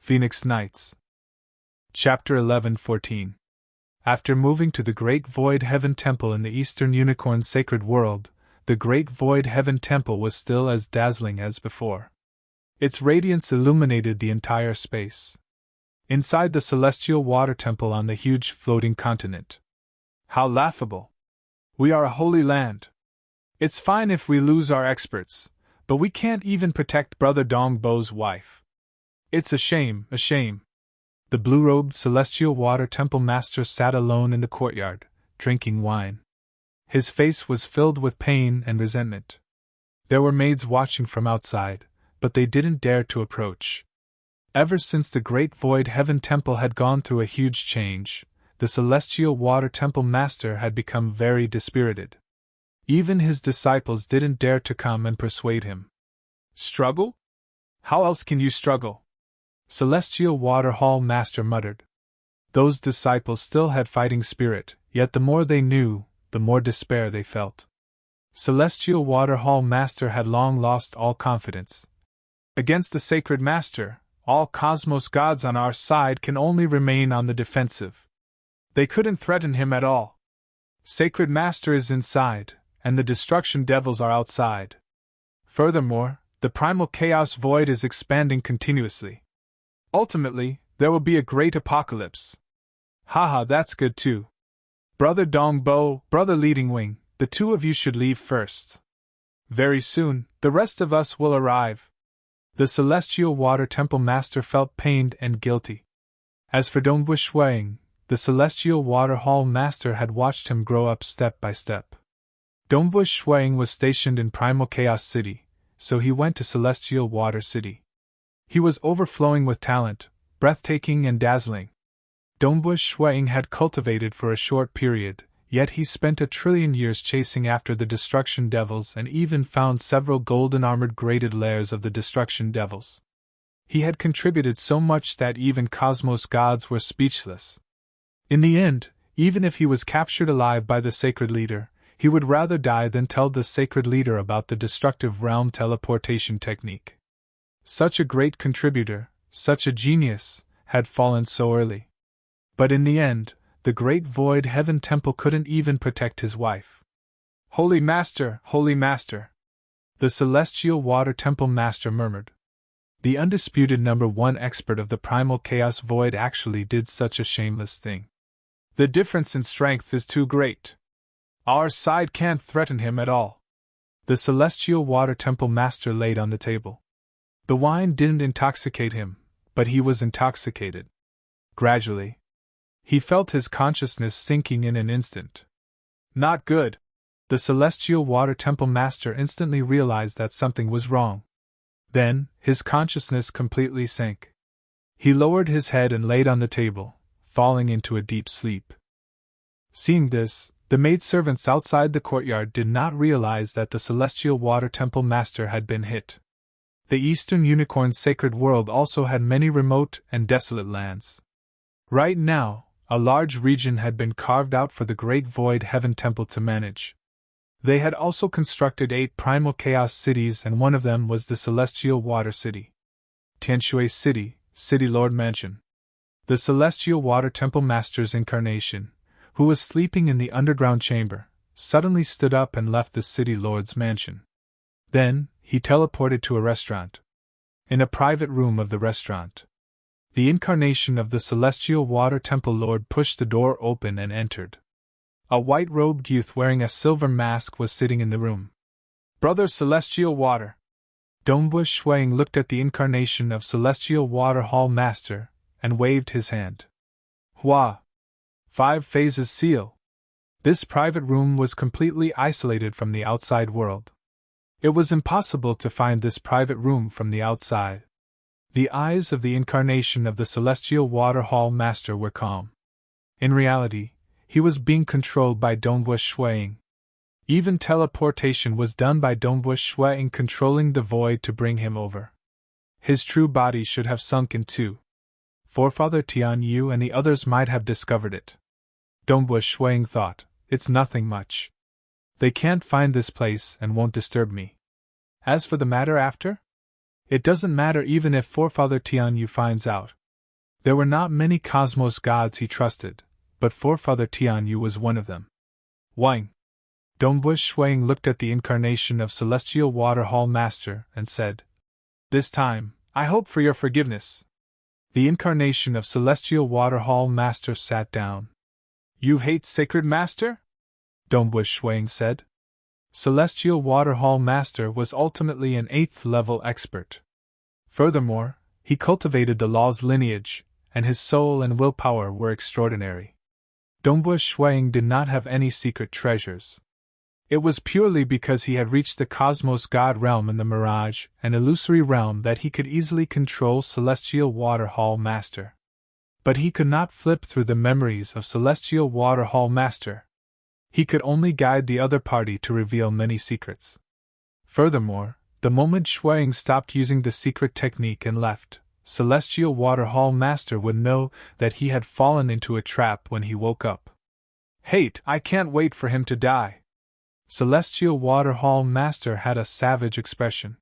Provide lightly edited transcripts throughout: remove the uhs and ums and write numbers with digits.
Phoenix Nights. Chapter 11-14. After moving to the Great Void Heaven Temple in the Eastern Unicorn's sacred world, the Great Void Heaven Temple was still as dazzling as before. Its radiance illuminated the entire space. Inside the celestial water temple on the huge floating continent. How laughable! We are a holy land. It's fine if we lose our experts, but we can't even protect Brother Dongbo's wife. It's a shame, a shame. The blue-robed celestial water temple master sat alone in the courtyard, drinking wine. His face was filled with pain and resentment. There were maids watching from outside, but they didn't dare to approach. Ever since the Great Void Heaven Temple had gone through a huge change, the celestial water temple master had become very dispirited. Even his disciples didn't dare to come and persuade him. Struggle? How else can you struggle? Celestial Water Hall Master muttered. Those disciples still had fighting spirit, yet the more they knew, the more despair they felt. Celestial Water Hall Master had long lost all confidence. Against the Sacred Master, all cosmos gods on our side can only remain on the defensive. They couldn't threaten him at all. Sacred Master is inside, and the destruction devils are outside. Furthermore, the primal chaos void is expanding continuously. Ultimately, there will be a great apocalypse. Haha, that's good too. Brother Dongbo, Brother Leading Wing, the two of you should leave first. Very soon, the rest of us will arrive. The Celestial Water Temple Master felt pained and guilty. As for Dongbo Shuang, the Celestial Water Hall Master had watched him grow up step by step. Dongbo Shuang was stationed in Primal Chaos City, so he went to Celestial Water City. He was overflowing with talent, breathtaking and dazzling. Dongbo Shuang had cultivated for a short period, yet he spent 1,000,000,000,000 years chasing after the destruction devils and even found several golden armored graded lairs of the destruction devils. He had contributed so much that even cosmos gods were speechless. In the end, even if he was captured alive by the sacred leader, he would rather die than tell the sacred leader about the destructive realm teleportation technique. Such a great contributor, such a genius, had fallen so early. But in the end, the Great Void Heaven Temple couldn't even protect his wife. Holy Master, Holy Master! The Celestial Water Temple Master murmured. The undisputed #1 expert of the Primal Chaos Void actually did such a shameless thing. The difference in strength is too great. Our side can't threaten him at all. The Celestial Water Temple Master laid on the table. The wine didn't intoxicate him, but he was intoxicated. Gradually, he felt his consciousness sinking in an instant. Not good. The Celestial Water Temple Master instantly realized that something was wrong. Then, his consciousness completely sank. He lowered his head and laid on the table, falling into a deep sleep. Seeing this, the maidservants outside the courtyard did not realize that the Celestial Water Temple Master had been hit. The Eastern Unicorn's sacred world also had many remote and desolate lands. Right now, a large region had been carved out for the Great Void Heaven Temple to manage. They had also constructed 8 Primal Chaos cities, and one of them was the Celestial Water City. Tianshui City, City Lord Mansion. The Celestial Water Temple Master's incarnation, who was sleeping in the underground chamber, suddenly stood up and left the City Lord's mansion. Then, he teleported to a restaurant. In a private room of the restaurant, the incarnation of the Celestial Water Temple Lord pushed the door open and entered. A white-robed youth wearing a silver mask was sitting in the room. Brother Celestial Water! Dongbo Shuang looked at the incarnation of Celestial Water Hall Master and waved his hand. Hua! 5 phases seal! This private room was completely isolated from the outside world. It was impossible to find this private room from the outside. The eyes of the incarnation of the Celestial Water Hall Master were calm. In reality, he was being controlled by Dongbo Shuang. Even teleportation was done by Dongbo Shuang controlling the void to bring him over. His true body should have sunk in 2. Forefather Tian Yu and the others might have discovered it. Dongbo Shuang thought, it's nothing much. They can't find this place and won't disturb me. As for the matter after? It doesn't matter even if Forefather Tian Yu finds out, There were not many cosmos gods he trusted, but Forefather Tianyu was one of them. Wang. Dongbu Shuang looked at the incarnation of Celestial Water Hall Master and said, "This time, I hope for your forgiveness." The incarnation of Celestial Water Hall Master sat down. "You hate Sacred Master?" Dongbu Shuang said. Celestial Water Hall Master was ultimately an 8th level expert. Furthermore, he cultivated the law's lineage, and his soul and willpower were extraordinary. Dongbu Shuang did not have any secret treasures. It was purely because he had reached the Cosmos God realm in the Mirage and Illusory realm that he could easily control Celestial Water Hall Master. But he could not flip through the memories of Celestial Water Hall Master. He could only guide the other party to reveal many secrets. Furthermore, the moment Shuang stopped using the secret technique and left, Celestial Water Hall Master would know that he had fallen into a trap when he woke up. "Hate, I can't wait for him to die." Celestial Water Hall Master had a savage expression.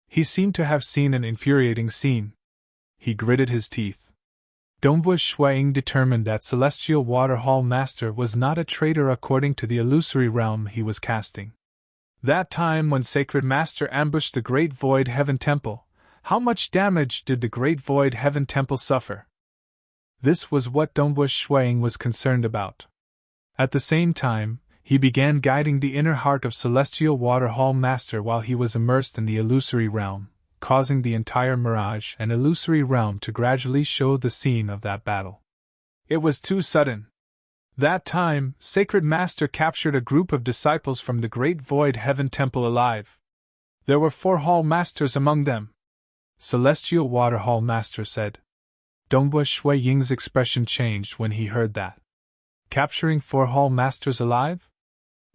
He seemed to have seen an infuriating scene. He gritted his teeth. Dongbu Shuang determined that Celestial Water Hall Master was not a traitor according to the illusory realm he was casting. That time when Sacred Master ambushed the Great Void Heaven Temple, how much damage did the Great Void Heaven Temple suffer? This was what Dongbu Shuang was concerned about. At the same time, he began guiding the inner heart of Celestial Water Hall Master while he was immersed in the illusory realm, causing the entire Mirage and Illusory realm to gradually show the scene of that battle. It was too sudden. That time, Sacred Master captured a group of disciples from the Great Void Heaven Temple alive. There were 4 Hall Masters among them. Celestial Water Hall Master said. Dongbu Ying's expression changed when he heard that. Capturing 4 Hall Masters alive?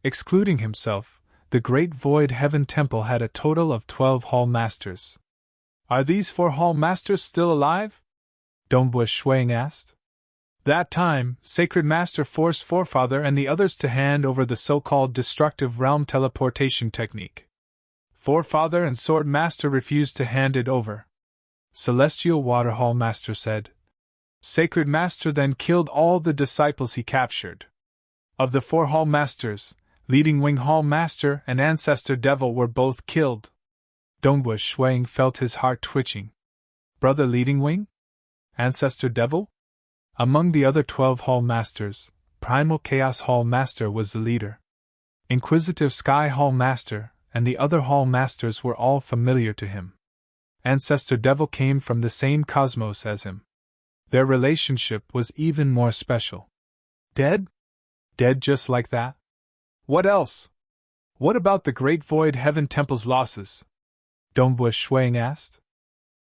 Excluding himself, the Great Void Heaven Temple had a total of 12 Hall Masters. "Are these 4 Hall Masters still alive?" Dongbu Shuang asked. That time, Sacred Master forced Forefather and the others to hand over the so-called destructive realm teleportation technique. Forefather and Sword Master refused to hand it over. Celestial Water Hall Master said. Sacred Master then killed all the disciples he captured. Of the 4 Hall Masters, Leading Wing Hall Master and Ancestor Devil were both killed. Dongbu Shuang felt his heart twitching. Brother Leading Wing? Ancestor Devil? Among the other 12 Hall Masters, Primal Chaos Hall Master was the leader. Inquisitive Sky Hall Master and the other Hall Masters were all familiar to him. Ancestor Devil came from the same cosmos as him. Their relationship was even more special. Dead? Dead just like that? What else? What about the Great Void Heaven Temple's losses? Dongbu Shuang asked.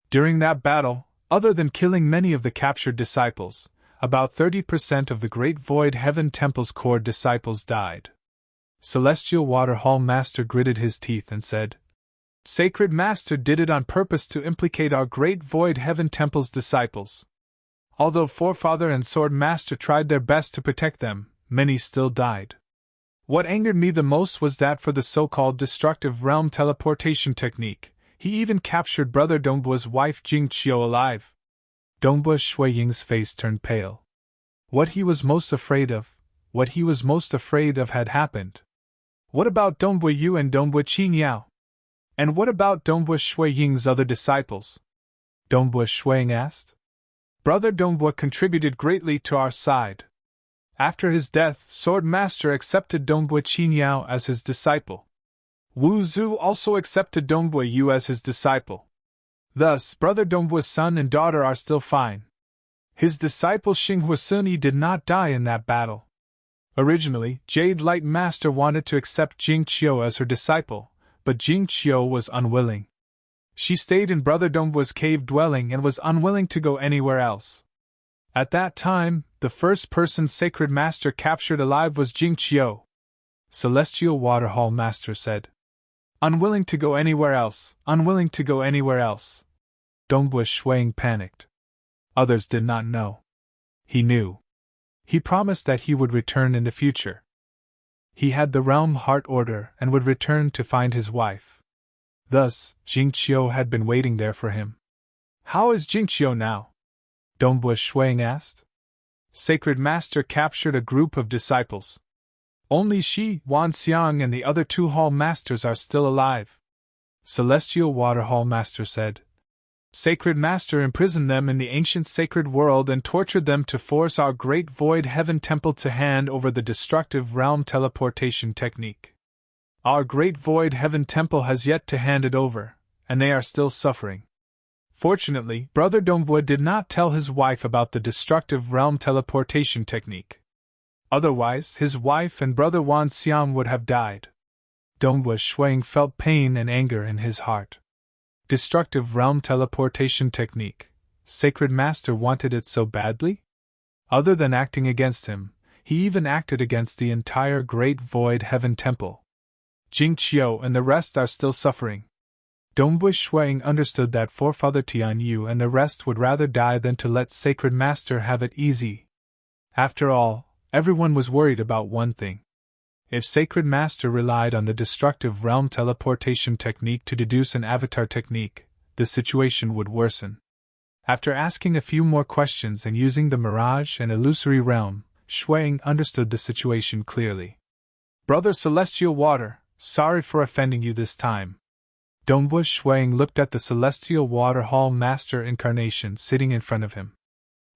During that battle, other than killing many of the captured disciples, about 30% of the Great Void Heaven Temple's core disciples died. Celestial Water Hall Master gritted his teeth and said, Sacred Master did it on purpose to implicate our Great Void Heaven Temple's disciples. Although Forefather and Sword Master tried their best to protect them, many still died. What angered me the most was that for the so-called destructive realm teleportation technique, he even captured Brother Dongbu's wife Jing Qiu alive. Dongbu Shuiying's face turned pale. What he was most afraid of had happened. What about Dongbu Yu and Dongbu Qingyao? And what about Dongbu Shuiying's other disciples? Dongbu Shuiying asked. Brother Dongbu contributed greatly to our side. After his death, Sword Master accepted Dongbu Qingyao as his disciple. Wu Zhu also accepted Dongbu Yu as his disciple. Thus, Brother Dongbu's son and daughter are still fine. His disciple Xing Huasuni did not die in that battle. Originally, Jade Light Master wanted to accept Jing Qiu as her disciple, but Jing Qiu was unwilling. She stayed in Brother Dongbu's cave dwelling and was unwilling to go anywhere else. At that time, the first person Sacred Master captured alive was Jing Qiu. Celestial Water Hall Master said. Unwilling to go anywhere else, unwilling to go anywhere else. Dongbu Shuiying panicked. Others did not know. He knew. He promised that he would return in the future. He had the realm heart order and would return to find his wife. Thus, Jing Qiu had been waiting there for him. How is Jing Qiu now? Dongbua Shuang asked. Sacred Master captured a group of disciples. Only Shi, Wan Xiang, and the other 2 Hall Masters are still alive, Celestial Water Hall Master said. Sacred Master imprisoned them in the ancient sacred world and tortured them to force our great void heaven temple to hand over the destructive realm teleportation technique. Our great void heaven temple has yet to hand it over, and they are still suffering. Fortunately, Brother Dongbua did not tell his wife about the destructive realm teleportation technique. Otherwise, his wife and Brother Wan Xiang would have died. Dongbua Shuang felt pain and anger in his heart. Destructive realm teleportation technique. Sacred Master wanted it so badly? Other than acting against him, he even acted against the entire Great Void Heaven Temple. Jing Qiu and the rest are still suffering. Dongbua Shuang understood that Forefather Tian Yu and the rest would rather die than to let Sacred Master have it easy. After all, everyone was worried about one thing. If Sacred Master relied on the destructive realm teleportation technique to deduce an avatar technique, the situation would worsen. After asking a few more questions and using the mirage and illusory realm, Shuang understood the situation clearly. Brother Celestial Water, sorry for offending you this time. Dongbua Shuang looked at the Celestial Water Hall Master incarnation sitting in front of him.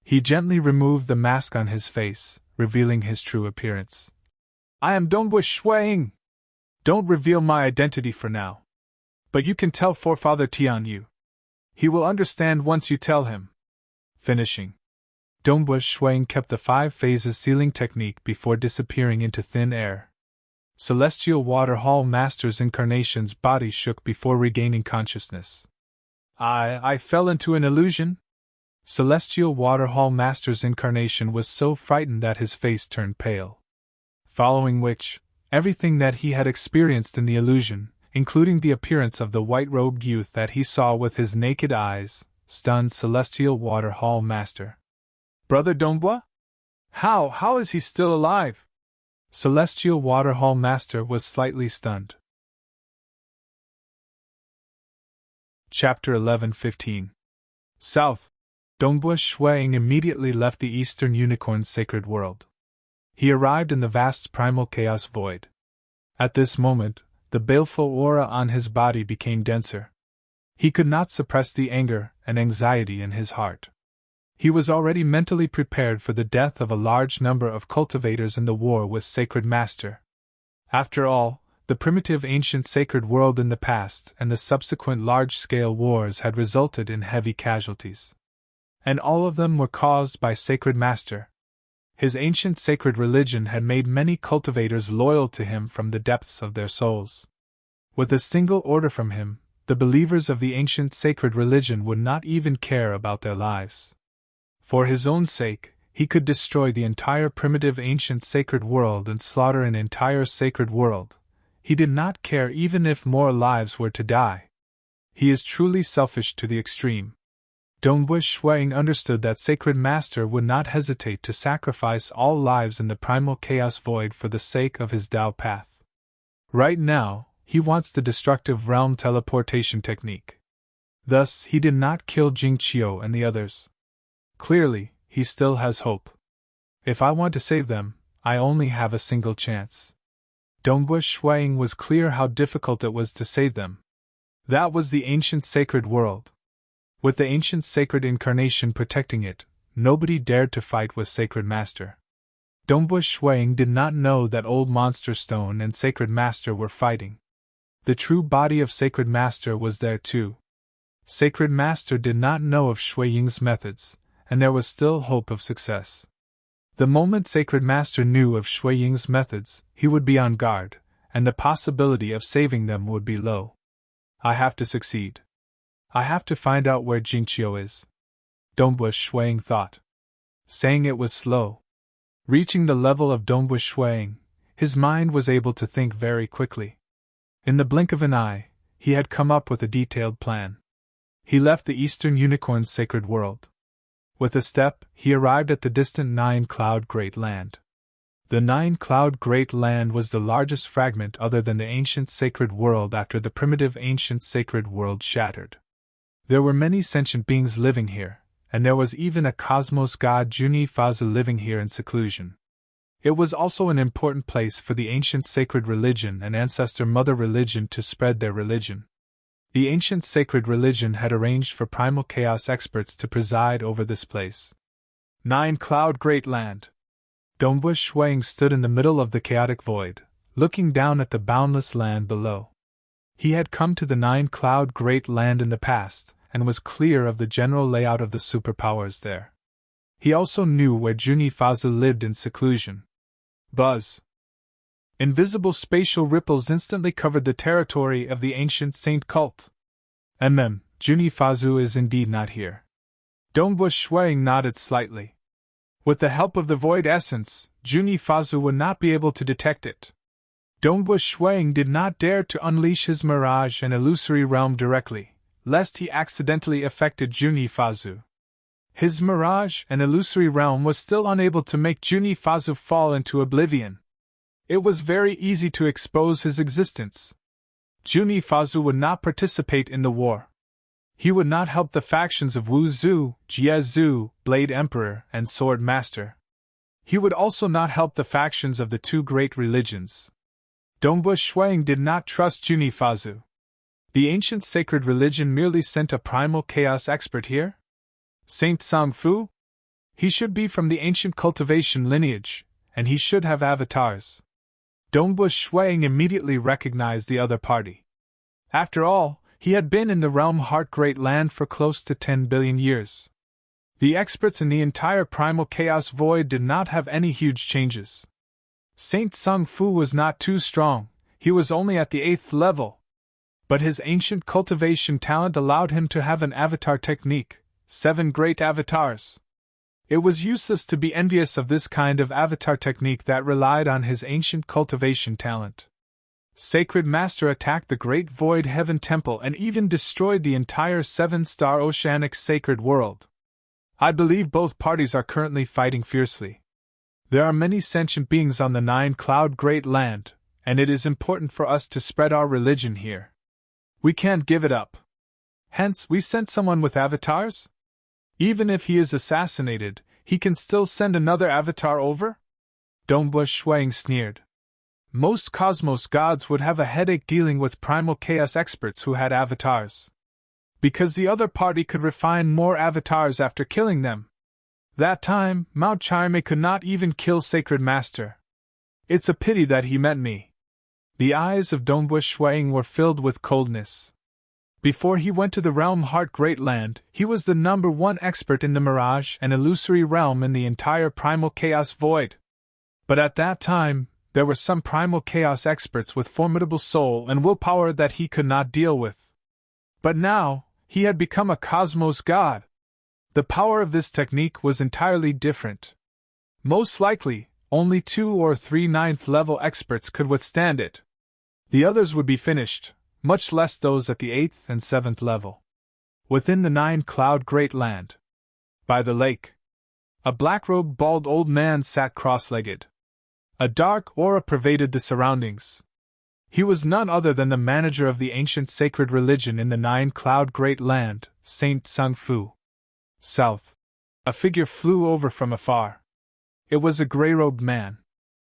He gently removed the mask on his face, revealing his true appearance. I am Dongbua Shuang. Don't reveal my identity for now. But you can tell Forefather Tian Yu. He will understand once you tell him. Finishing. Dongbua Shuang kept the 5 phases sealing technique before disappearing into thin air. Celestial Water Hall Master's incarnation's body shook before regaining consciousness. I fell into an illusion? Celestial Water Hall Master's incarnation was so frightened that his face turned pale. Following which, everything that he had experienced in the illusion, including the appearance of the white-robed youth that he saw with his naked eyes, stunned Celestial Water Hall Master. Brother Dongbua? How is he still alive? Celestial Water Hall Master was slightly stunned. Chapter 11:15. South. Dongbua Shuang immediately left the Eastern Unicorn's sacred world. He arrived in the vast primal chaos void. At this moment, the baleful aura on his body became denser. He could not suppress the anger and anxiety in his heart. He was already mentally prepared for the death of a large number of cultivators in the war with Sacred Master. After all, the primitive ancient sacred world in the past and the subsequent large-scale wars had resulted in heavy casualties. And all of them were caused by Sacred Master. His ancient sacred religion had made many cultivators loyal to him from the depths of their souls. With a single order from him, the believers of the ancient sacred religion would not even care about their lives. For his own sake, he could destroy the entire primitive ancient sacred world and slaughter an entire sacred world. He did not care even if more lives were to die. He is truly selfish to the extreme. Dongbua Shuang understood that Sacred Master would not hesitate to sacrifice all lives in the primal chaos void for the sake of his Tao path. Right now, he wants the destructive realm teleportation technique. Thus, he did not kill Jing Qiu and the others. Clearly, he still has hope. If I want to save them, I only have a single chance. Dongbua Shuang was clear how difficult it was to save them. That was the ancient sacred world. With the ancient sacred incarnation protecting it, nobody dared to fight with Sacred Master. Dongbua Shuang did not know that Old Monster Stone and Sacred Master were fighting. The true body of Sacred Master was there too. Sacred Master did not know of Shui Ying's methods, and there was still hope of success. The moment Sacred Master knew of Shui Ying's methods, he would be on guard, and the possibility of saving them would be low. I have to succeed. I have to find out where Jing Qiu is. Dongbua Shuang thought. Saying it was slow. Reaching the level of Dongbua Shuang, his mind was able to think very quickly. In the blink of an eye, he had come up with a detailed plan. He left the Eastern Unicorn's sacred world. With a step, he arrived at the distant Nine-Cloud Great Land. The Nine-Cloud Great Land was the largest fragment other than the ancient sacred world after the primitive ancient sacred world shattered. There were many sentient beings living here, and there was even a cosmos god Juni Fazu living here in seclusion. It was also an important place for the ancient sacred religion and ancestor mother religion to spread their religion. The ancient sacred religion had arranged for primal chaos experts to preside over this place. 9 Cloud Great Land. Dongbu Shuang stood in the middle of the chaotic void, looking down at the boundless land below. He had come to the 9 Cloud Great Land in the past, and was clear of the general layout of the superpowers there. He also knew where Juni Fazu lived in seclusion. Buzz. Invisible spatial ripples instantly covered the territory of the ancient saint cult. Juni Fazu is indeed not here. Dongbu Shuang nodded slightly. With the help of the void essence, Juni Fazu would not be able to detect it. Dongbu Shuang did not dare to unleash his mirage and illusory realm directly, lest he accidentally affected Juni Fazu. His mirage and illusory realm was still unable to make Juni Fazu fall into oblivion. It was very easy to expose his existence. Juni Fazu would not participate in the war. He would not help the factions of Wu Zhu, Jie Zhu, Blade Emperor, and Sword Master. He would also not help the factions of the 2 great religions. Dongbu Shuang did not trust Juni Fazu. The ancient sacred religion merely sent a primal chaos expert here? Saint Sangfu? He should be from the ancient cultivation lineage, and he should have avatars. Dongbu Shuang immediately recognized the other party. After all, he had been in the realm Heart Great Land for close to 10 billion years. The experts in the entire primal chaos void did not have any huge changes. Saint Sangfu was not too strong, he was only at the 8th level. But his ancient cultivation talent allowed him to have an avatar technique, 7 great avatars. It was useless to be envious of this kind of avatar technique that relied on his ancient cultivation talent. Sacred Master attacked the Great Void Heaven Temple and even destroyed the entire 7-star oceanic sacred world. I believe both parties are currently fighting fiercely. There are many sentient beings on the 9 Cloud Great Land, and it is important for us to spread our religion here. We can't give it up. Hence, we sent someone with avatars? Even if he is assassinated, he can still send another avatar over? Dongbu Shuang sneered. Most cosmos gods would have a headache dealing with primal chaos experts who had avatars. Because the other party could refine more avatars after killing them. That time, Mao Chaime could not even kill Sacred Master. It's a pity that he met me. The eyes of Dongbu Shuang were filled with coldness. Before he went to the realm Heart Great Land, he was the #1 expert in the mirage and illusory realm in the entire primal chaos void. But at that time, there were some primal chaos experts with formidable soul and willpower that he could not deal with. But now, he had become a cosmos god. The power of this technique was entirely different. Most likely, only 2 or 3 9th-level experts could withstand it. The others would be finished, much less those at the 8th and 7th level. Within the 9 Cloud Great Land. By the lake. A black-robed bald old man sat cross-legged. A dark aura pervaded the surroundings. He was none other than the manager of the ancient sacred religion in the 9 Cloud Great Land, Saint Sangfu. South. A figure flew over from afar. It was a gray-robed man.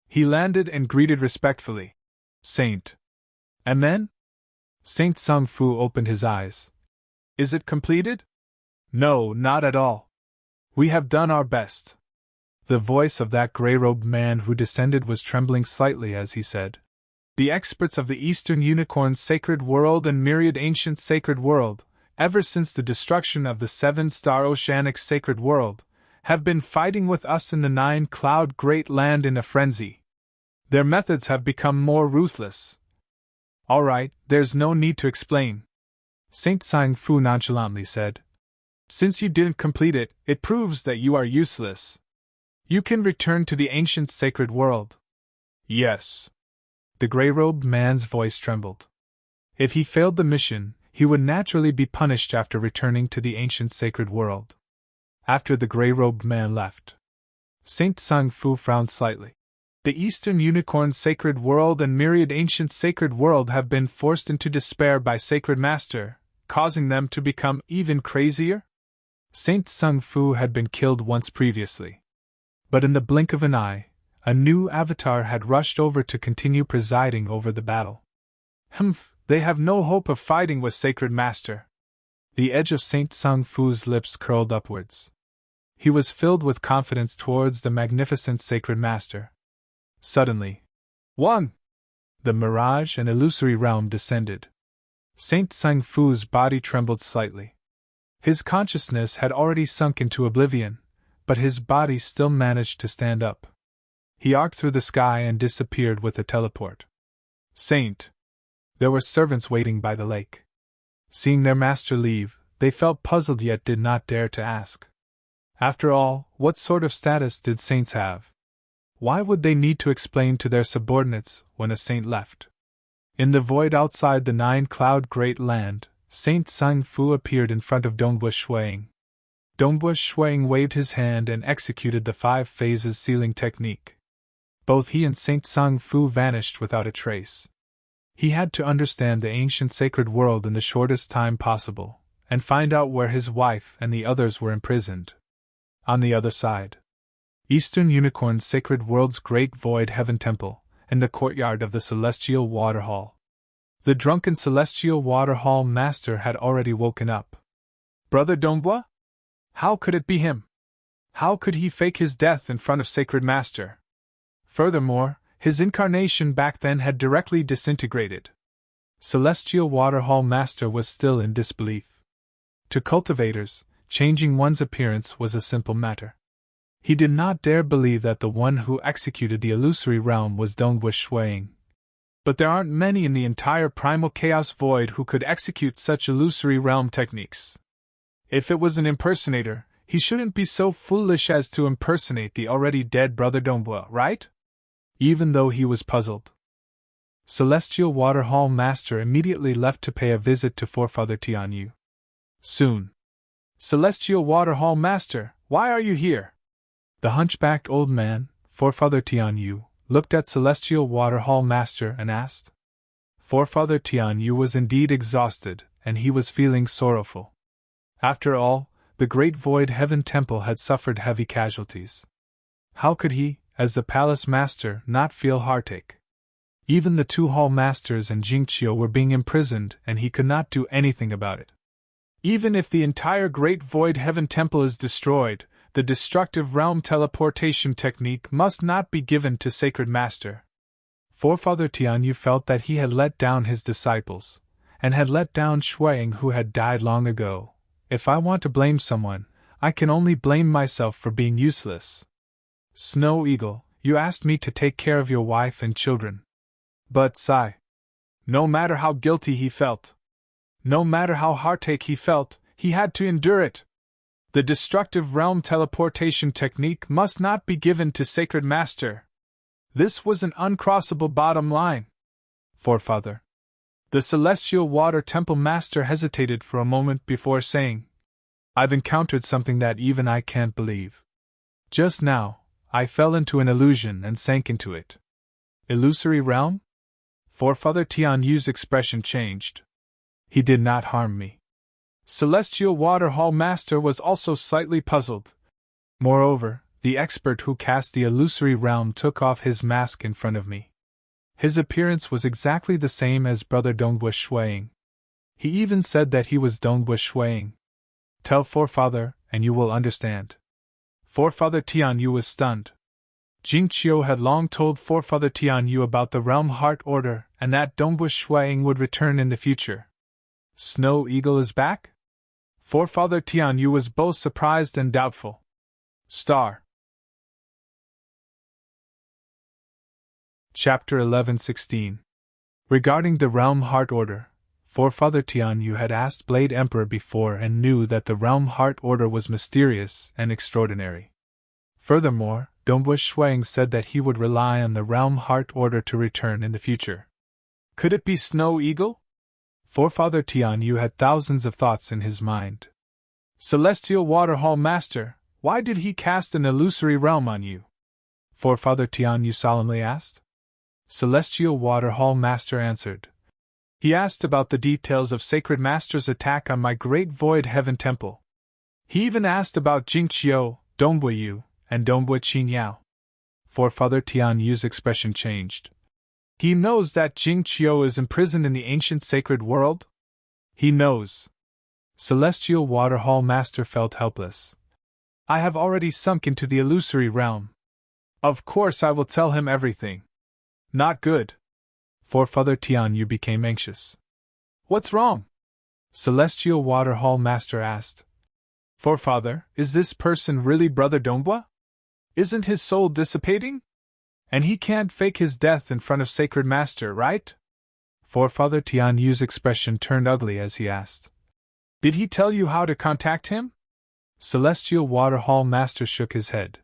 He landed and greeted respectfully. Saint. And then? Saint Sangfu opened his eyes. Is it completed? No, not at all. We have done our best. The voice of that gray-robed man who descended was trembling slightly as he said. The experts of the Eastern Unicorn Sacred World and Myriad Ancient Sacred World, ever since the destruction of the 7-star Oceanic Sacred World, have been fighting with us in the 9 Cloud Great Land in a frenzy. Their methods have become more ruthless. All right, there's no need to explain. Saint Sangfu nonchalantly said. Since you didn't complete it, it proves that you are useless. You can return to the ancient sacred world. Yes. The gray-robed man's voice trembled. If he failed the mission, he would naturally be punished after returning to the ancient sacred world. After the gray-robed man left, Saint Sangfu frowned slightly. The Eastern Unicorn Sacred World and Myriad Ancient Sacred World have been forced into despair by Sacred Master, causing them to become even crazier? Saint Sung Fu had been killed once previously. But in the blink of an eye, a new avatar had rushed over to continue presiding over the battle. Humph, they have no hope of fighting with Sacred Master. The edge of Saint Sung Fu's lips curled upwards. He was filled with confidence towards the magnificent Sacred Master. Suddenly, Wang! The mirage and illusory realm descended. Saint Sung Fu's body trembled slightly. His consciousness had already sunk into oblivion, but his body still managed to stand up. He arced through the sky and disappeared with a teleport. Saint! There were servants waiting by the lake. Seeing their master leave, they felt puzzled yet did not dare to ask. After all, what sort of status did saints have? Why would they need to explain to their subordinates when a saint left? In the void outside the 9-cloud great land, Saint Sung Fu appeared in front of Dongbua Shuang. Dongbua Shuang waved his hand and executed the 5 phases sealing technique. Both he and Saint Sung Fu vanished without a trace. He had to understand the ancient sacred world in the shortest time possible, and find out where his wife and the others were imprisoned. On the other side, Eastern Unicorn's sacred world's great void heaven temple, in the courtyard of the Celestial Water Hall. The drunken Celestial Water Hall master had already woken up. Brother Dongbua? How could it be him? How could he fake his death in front of Sacred Master? Furthermore, his incarnation back then had directly disintegrated. Celestial Water Hall master was still in disbelief. To cultivators, changing one's appearance was a simple matter. He did not dare believe that the one who executed the illusory realm was Dongbua Shuang. But there aren't many in the entire primal chaos void who could execute such illusory realm techniques. If it was an impersonator, he shouldn't be so foolish as to impersonate the already dead brother Dongbua, right? Even though he was puzzled. Celestial Water Hall master immediately left to pay a visit to Forefather Tianyu. Soon. Celestial Water Hall master, why are you here? The hunchbacked old man, Forefather Tianyu, looked at Celestial Water Hall master and asked. Forefather Tianyu was indeed exhausted, and he was feeling sorrowful. After all, the great void heaven temple had suffered heavy casualties. How could he, as the palace master, not feel heartache? Even the 2 hall masters and Jingqiu were being imprisoned, and he could not do anything about it. Even if the entire great void heaven temple is destroyed, the destructive realm teleportation technique must not be given to Sacred Master. Forefather Tianyu felt that he had let down his disciples, and had let down Shuang who had died long ago. If I want to blame someone, I can only blame myself for being useless. Snow Eagle, you asked me to take care of your wife and children. But Sai. No matter how guilty he felt, no matter how heartache he felt, he had to endure it. The destructive realm teleportation technique must not be given to Sacred Master. This was an uncrossable bottom line. Forefather. The Celestial Water Temple Master hesitated for a moment before saying, I've encountered something that even I can't believe. Just now, I fell into an illusion and sank into it. Illusory realm? Forefather Tianyu's expression changed. He did not harm me. Celestial Water Hall Master was also slightly puzzled. Moreover, the expert who cast the illusory realm took off his mask in front of me. His appearance was exactly the same as Brother Dongbua Shuang. He even said that he was Dongbua Shuang. Tell Forefather, and you will understand. Forefather Tianyu was stunned. Jingqiu had long told Forefather Tianyu about the Realm Heart Order and that Dongbua Shuang would return in the future. Snow Eagle is back? Forefather Tianyu was both surprised and doubtful. Star. Chapter 11:16. Regarding the Realm Heart Order, Forefather Tianyu had asked Blade Emperor before and knew that the Realm Heart Order was mysterious and extraordinary. Furthermore, Dongbua Shuang said that he would rely on the Realm Heart Order to return in the future. Could it be Snow Eagle? Forefather Tianyu had thousands of thoughts in his mind. Celestial Water Hall Master, why did he cast an illusory realm on you? Forefather Tianyu solemnly asked. Celestial Water Hall Master answered. He asked about the details of Sacred Master's attack on my great void heaven temple. He even asked about Jingqiu, Dongbui Yu, and Dongbui Qingyao. Forefather Tian Yu's expression changed. He knows that Jingqiu is imprisoned in the ancient sacred world? He knows. Celestial Waterhall Master felt helpless. I have already sunk into the illusory realm. Of course I will tell him everything. Not good. Forefather Tian Yu became anxious. What's wrong? Celestial Waterhall Master asked. Forefather, is this person really Brother Dongbua? Isn't his soul dissipating? And he can't fake his death in front of Sacred Master, right? Forefather Tian Yu's expression turned ugly as he asked. Did he tell you how to contact him? Celestial Waterhall Master shook his head.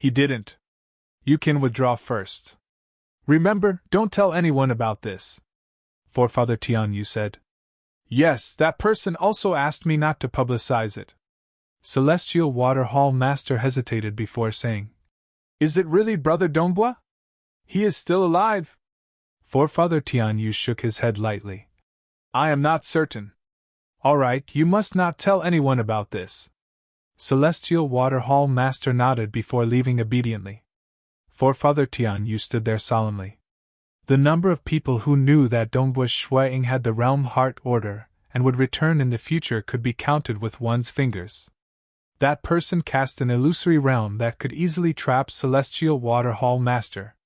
He didn't. You can withdraw first. Remember, don't tell anyone about this. Forefather Tian Yu said. Yes, that person also asked me not to publicize it. Celestial Waterhall Master hesitated before saying. Is it really Brother Dongbua? He is still alive? Forefather Tian Yu shook his head lightly. I am not certain. All right, you must not tell anyone about this. Celestial Waterhall Master nodded before leaving obediently. Forefather Tian Yu stood there solemnly. The number of people who knew that Dongbua Shuiying had the Realm Heart Order and would return in the future could be counted with one's fingers. That person cast an illusory realm that could easily trap Celestial Waterhall Master.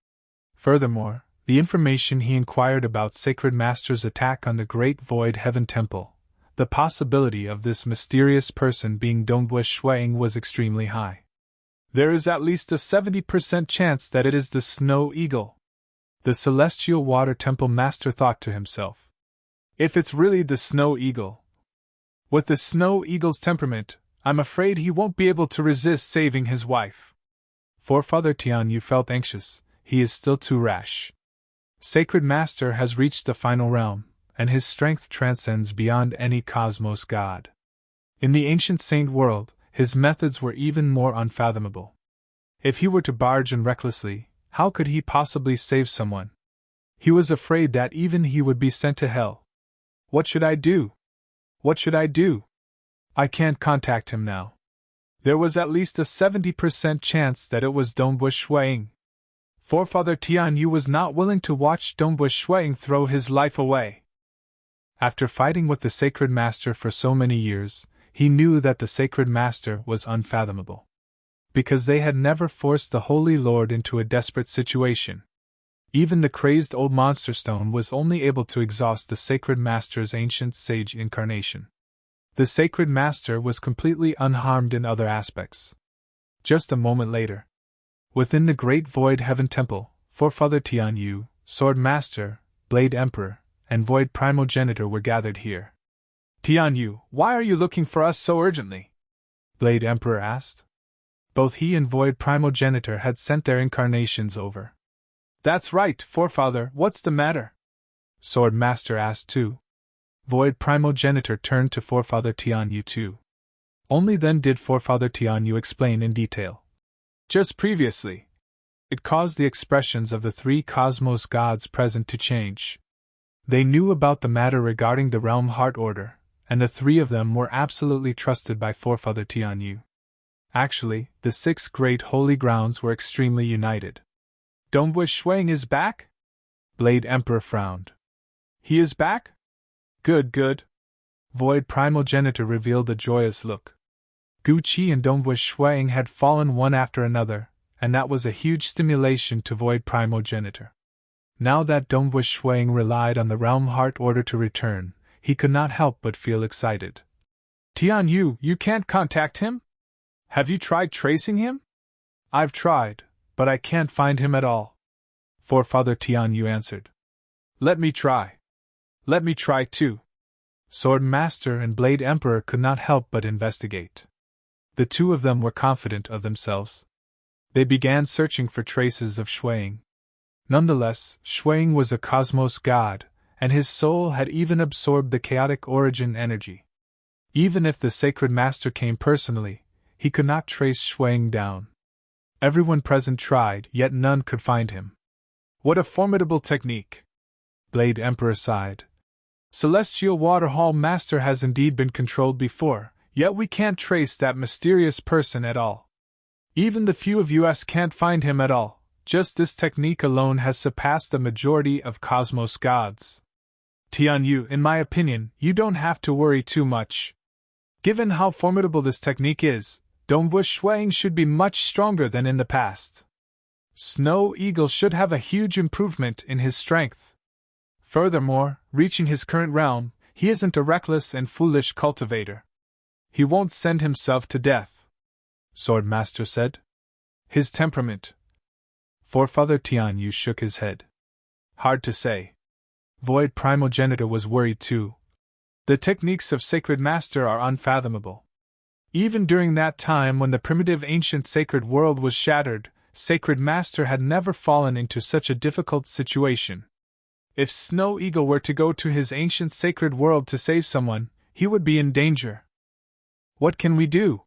Furthermore, the information he inquired about Sacred Master's attack on the Great Void Heaven Temple, the possibility of this mysterious person being Dongbua Shuiying was extremely high. There is at least a 70% chance that it is the Snow Eagle. The Celestial Water Temple Master thought to himself. If it's really the Snow Eagle. With the Snow Eagle's temperament, I'm afraid he won't be able to resist saving his wife. Forefather Tian Yu felt anxious. He is still too rash. Sacred Master has reached the final realm, and his strength transcends beyond any cosmos god. In the ancient saint world, his methods were even more unfathomable. If he were to barge in recklessly, how could he possibly save someone? He was afraid that even he would be sent to hell. What should I do? What should I do? I can't contact him now. There was at least a 70% chance that it was Dongbua Shuiying. Forefather Tian Yu was not willing to watch Dongbua Shuiying throw his life away. After fighting with the Sacred Master for so many years, he knew that the Sacred Master was unfathomable. Because they had never forced the Holy Lord into a desperate situation. Even the crazed old monster stone was only able to exhaust the Sacred Master's ancient sage incarnation. The Sacred Master was completely unharmed in other aspects. Just a moment later, within the Great Void Heaven Temple, Forefather Tian Yu, Sword Master, Blade Emperor, and Void Primogenitor were gathered here. Tian Yu, why are you looking for us so urgently? Blade Emperor asked. Both he and Void Primogenitor had sent their incarnations over. That's right, Forefather, what's the matter? Sword Master asked too. Void Primogenitor turned to Forefather Tian Yu too. Only then did Forefather Tian Yu explain in detail. Just previously, it caused the expressions of the three cosmos gods present to change. They knew about the matter regarding the Realm Heart Order, and the three of them were absolutely trusted by Forefather Tian Yu. Actually, the 6 great holy grounds were extremely united. Dongbua Shuiying is back? Blade Emperor frowned. He is back? Good, good. Void Primogenitor revealed a joyous look. Gu Qi and Dongbua Shuiying had fallen one after another, and that was a huge stimulation to Void Primogenitor. Now that Dongbua Shuiying relied on the Realm Heart Order to return, he could not help but feel excited. Tian Yu, you can't contact him? Have you tried tracing him? I've tried, but I can't find him at all. Forefather Tian Yu answered. Let me try. Let me try too. Sword Master and Blade Emperor could not help but investigate. The two of them were confident of themselves. They began searching for traces of Shuiying. Nonetheless, Shuiying was a cosmos god, and his soul had even absorbed the chaotic origin energy. Even if the Sacred Master came personally, he could not trace Shuiying down. Everyone present tried, yet none could find him. What a formidable technique! Blade Emperor sighed. Celestial Waterhall Master has indeed been controlled before, Yet we can't trace that mysterious person at all. Even the few of us can't find him at all. Just this technique alone has surpassed the majority of cosmos gods. Tianyu, in my opinion, you don't have to worry too much. Given how formidable this technique is, Dongwu Shuang should be much stronger than in the past. Snow Eagle should have a huge improvement in his strength. Furthermore, reaching his current realm, he isn't a reckless and foolish cultivator. He won't send himself to death, Swordmaster said. His temperament. Forefather Tianyu shook his head. Hard to say. Void Primogenitor was worried too. The techniques of Sacred Master are unfathomable. Even during that time when the primitive ancient sacred world was shattered, Sacred Master had never fallen into such a difficult situation. If Snow Eagle were to go to his ancient sacred world to save someone, he would be in danger. What can we do?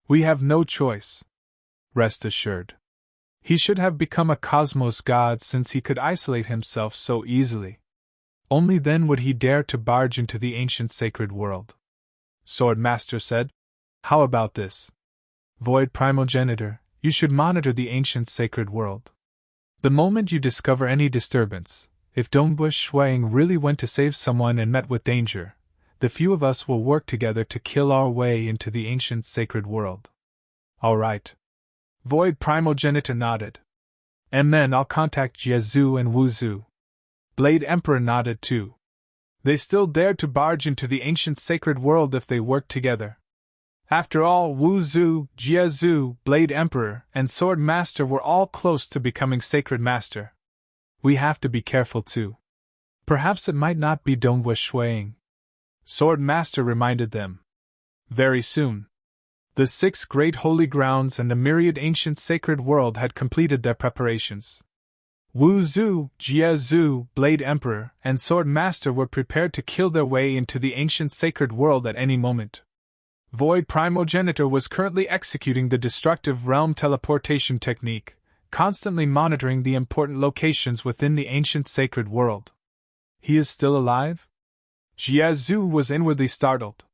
We have no choice. Rest assured. He should have become a cosmos god since he could isolate himself so easily. Only then would he dare to barge into the ancient sacred world. Swordmaster said. How about this? Void Primogenitor, you should monitor the ancient sacred world. The moment you discover any disturbance, if Dongwu Shuang really went to save someone and met with danger, the few of us will work together to kill our way into the ancient sacred world. All right. Void Primogenitor nodded. And then I'll contact Jiezu and Wuzhu. Blade Emperor nodded too. They still dared to barge into the ancient sacred world if they worked together. After all, Wuzhu, Jiezu, Blade Emperor, and Sword Master were all close to becoming Sacred Master. We have to be careful too. Perhaps it might not be Dongwu Shuang. Sword Master reminded them. Very soon. The 6 great holy grounds and the myriad ancient sacred world had completed their preparations. Wuzhu, Jiezu, Blade Emperor, and Sword Master were prepared to kill their way into the ancient sacred world at any moment. Void Primogenitor was currently executing the destructive realm teleportation technique, constantly monitoring the important locations within the ancient sacred world. He is still alive? Jiezu was inwardly startled.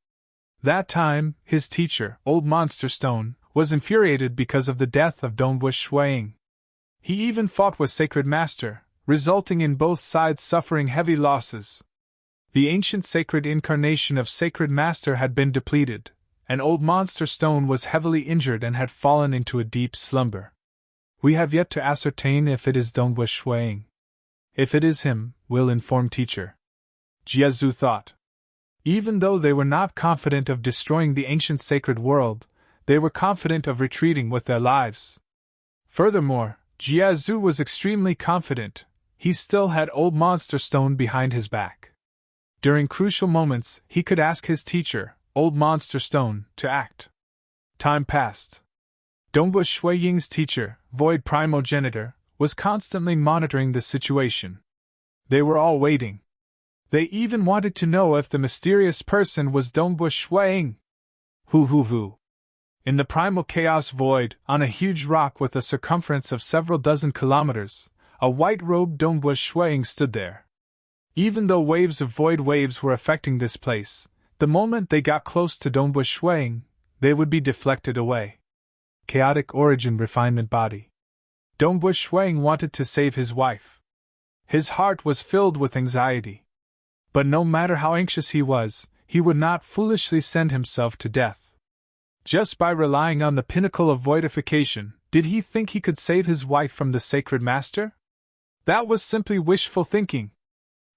That time, his teacher, Old Monster Stone, was infuriated because of the death of Dongwu Shuang. He even fought with Sacred Master, resulting in both sides suffering heavy losses. The ancient sacred incarnation of Sacred Master had been depleted, and Old Monster Stone was heavily injured and had fallen into a deep slumber. We have yet to ascertain if it is Dongwu Shuang. If it is him, we'll inform teacher. Jiezu thought. Even though they were not confident of destroying the ancient sacred world, they were confident of retreating with their lives. Furthermore, Jiezu was extremely confident. He still had Old Monster Stone behind his back. During crucial moments, he could ask his teacher, Old Monster Stone, to act. Time passed. Dongwu Shuiying's teacher, Void Primogenitor, was constantly monitoring the situation. They were all waiting. They even wanted to know if the mysterious person was Dongwu Shuiying. Hoo. In the primal chaos void, on a huge rock with a circumference of several dozen kilometers, a white-robed Dongwu Shuiying stood there. Even though waves of void waves were affecting this place, the moment they got close to Dongwu Shuiying, they would be deflected away. Chaotic origin refinement body. Dongwu Shuiying wanted to save his wife. His heart was filled with anxiety. But no matter how anxious he was, he would not foolishly send himself to death. Just by relying on the pinnacle of voidification, did he think he could save his wife from the Sacred Master? That was simply wishful thinking.